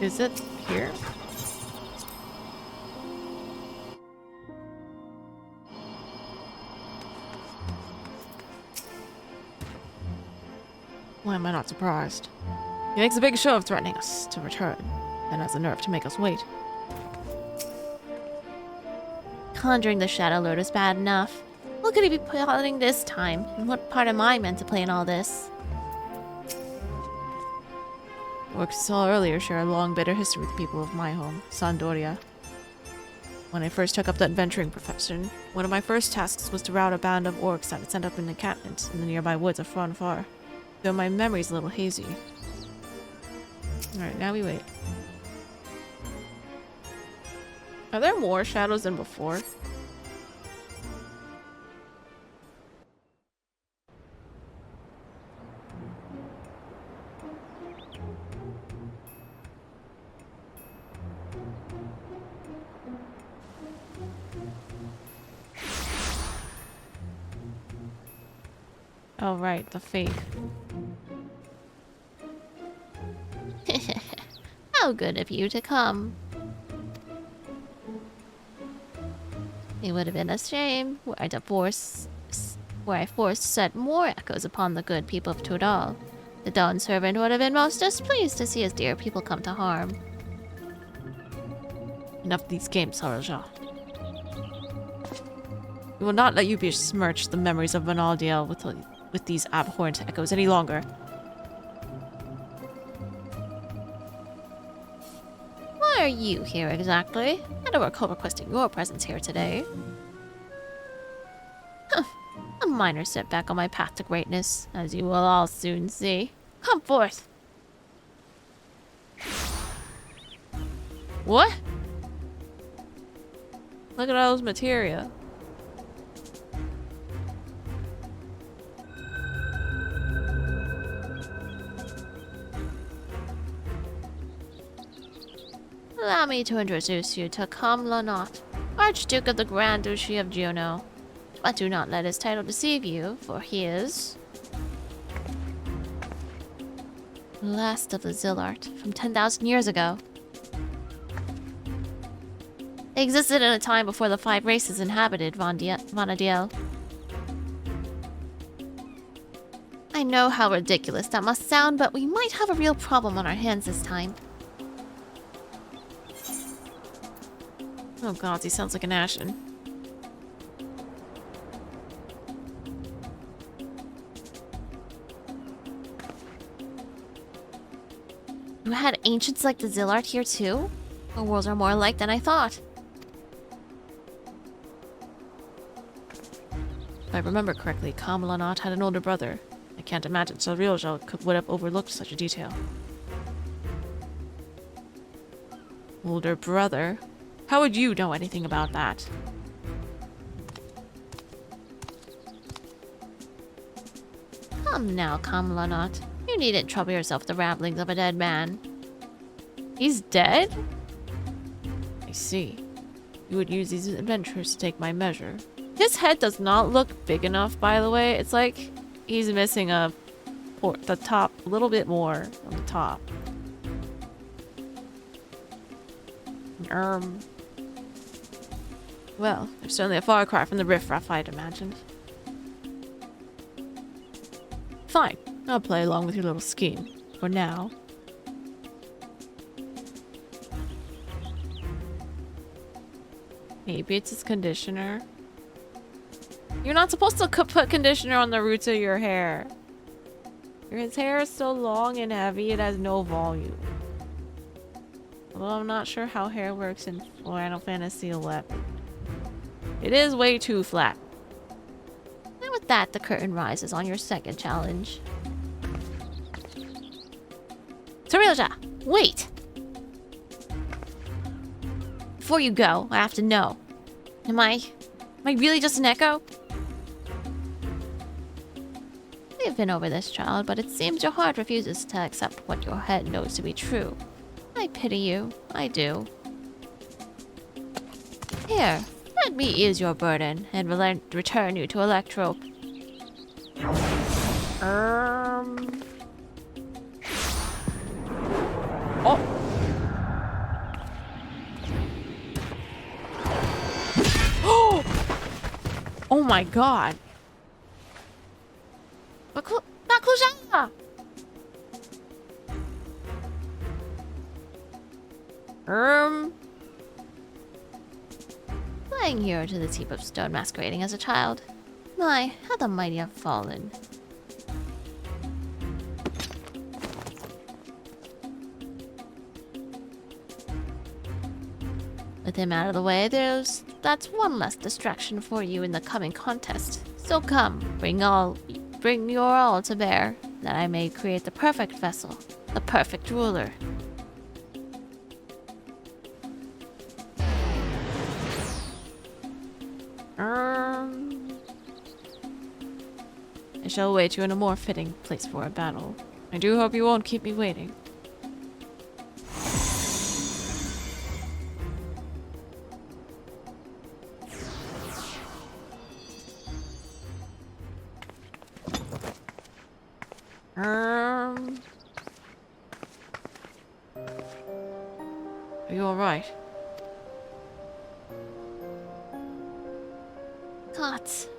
Is it here? Why am I not surprised? He makes a big show of threatening us to return, and has the nerve to make us wait. Conjuring the Shadow Lord is bad enough. What could he be plotting this time? And what part am I meant to play in all this? Orcs saw earlier share a long, bitter history with the people of my home, Sandoria. When I first took up the adventuring profession, one of my first tasks was to rout a band of orcs that had set up an encampment in the nearby woods of Fronfar, though my memory's a little hazy. Alright, now we wait. Are there more shadows than before? Oh, right, the fake. How good of you to come. It would have been a shame were I forced to set more echoes upon the good people of Tudal. The Dawn Servant would have been most displeased to see his dear people come to harm. Enough of these games, Sarilja. We will not let you besmirch the memories of Vanaldiel with these abhorrent echoes any longer. Why are you here exactly? I don't recall requesting your presence here today. Huh. A minor setback on my path to greatness, as you will all soon see. Come forth! What? Look at all those materia. Allow me to introduce you to Kamlanot, Archduke of the Grand Duchy of Juno. But do not let his title deceive you, for he is... last of the Zillart, from 10,000 years ago. They existed in a time before the 5 races inhabited Vanadiel. I know how ridiculous that must sound, but we might have a real problem on our hands this time. Oh god, he sounds like an Ashen. You had ancients like the Zillart here too? The worlds are more alike than I thought. If I remember correctly, Kamlanot had an older brother. I can't imagine Sarilja would have overlooked such a detail. Older brother? How would you know anything about that? Come now, Kamlanot. You needn't trouble yourself with the ramblings of a dead man. He's dead? I see. You would use these adventures to take my measure. His head does not look big enough, by the way. It's like he's missing the top, a little bit more on the top. Well, they're certainly a far cry from the riffraff I'd imagined. Fine, I'll play along with your little scheme. For now. Maybe it's his conditioner. You're not supposed to put conditioner on the roots of your hair. His hair is so long and heavy, it has no volume. Although I'm not sure how hair works in Final Fantasy XI. It is way too flat. And with that, the curtain rises on your second challenge. Terilja, wait! Before you go, I have to know. Am I really just an echo? We have been over this, child, but it seems your heart refuses to accept what your head knows to be true. I pity you. I do. Here, let me ease your burden and return you to Electro. Oh! Oh my god! Bakluja! Lying here to this heap of stone masquerading as a child. My, how the mighty have fallen. With him out of the way, that's one less distraction for you in the coming contest. So come, bring your all to bear, that I may create the perfect vessel, the perfect ruler. I shall await you in a more fitting place for a battle. I do hope you won't keep me waiting. Are you alright? God, this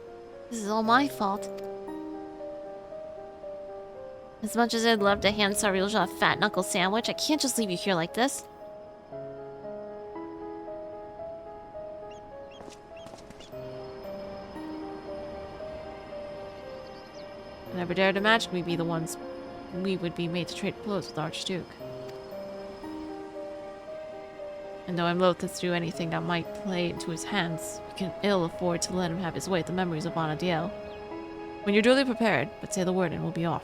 is all my fault. As much as I'd love to hand Sarilja a fat knuckle sandwich, I can't just leave you here like this. I never dared imagine we would be made to trade blows with Archduke. And though I'm loath to do anything that might play into his hands, we can ill afford to let him have his way with the memories of Bonadiel. When you're duly prepared, but say the word and we'll be off.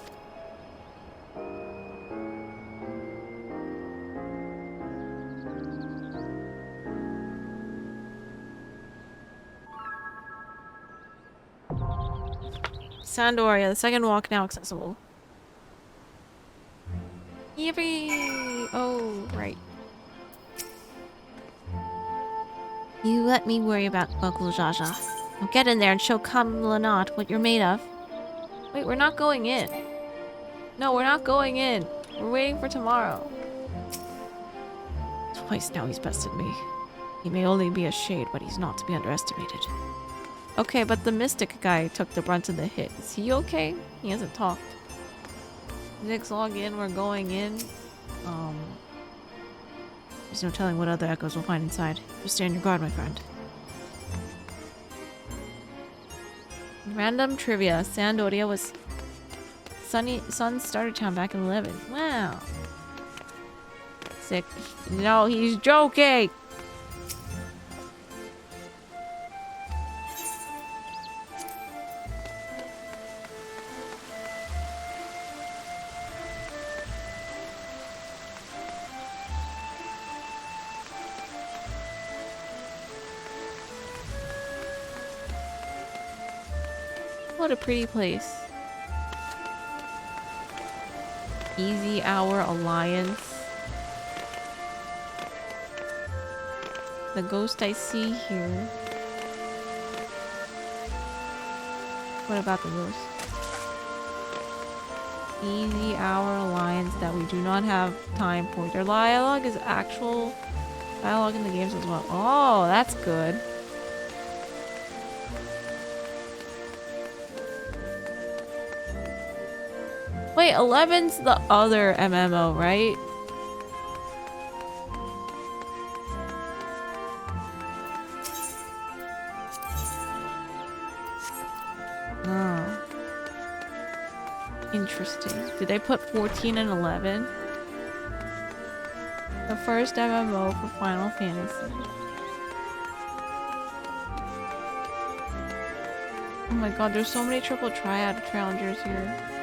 Sandoria, the second walk now accessible. Yippee! Oh, right. You let me worry about Bakuljaja. Now get in there and show Kamlanot what you're made of. Wait, we're not going in. No, we're not going in. We're waiting for tomorrow. Twice now he's bested me. He may only be a shade, but he's not to be underestimated. Okay, but the mystic guy took the brunt of the hit. Is he okay? He hasn't talked. Zig's log in, we're going in. There's no telling what other echoes we'll find inside. Just stay on your guard, my friend. Random trivia. Sandoria was Sun's starter town back in 11. Wow. Sick. No, he's joking! What a pretty place. Easy Hour Alliance. The ghost I see here. What about the ghost? Easy Hour Alliance that we do not have time for. Their dialogue is actual dialogue in the games as well. Oh, that's good. Wait, 11's the other MMO, right? Oh. Interesting. Did they put 14 and 11? The first MMO for Final Fantasy. Oh my god, there's so many triple triad challengers here.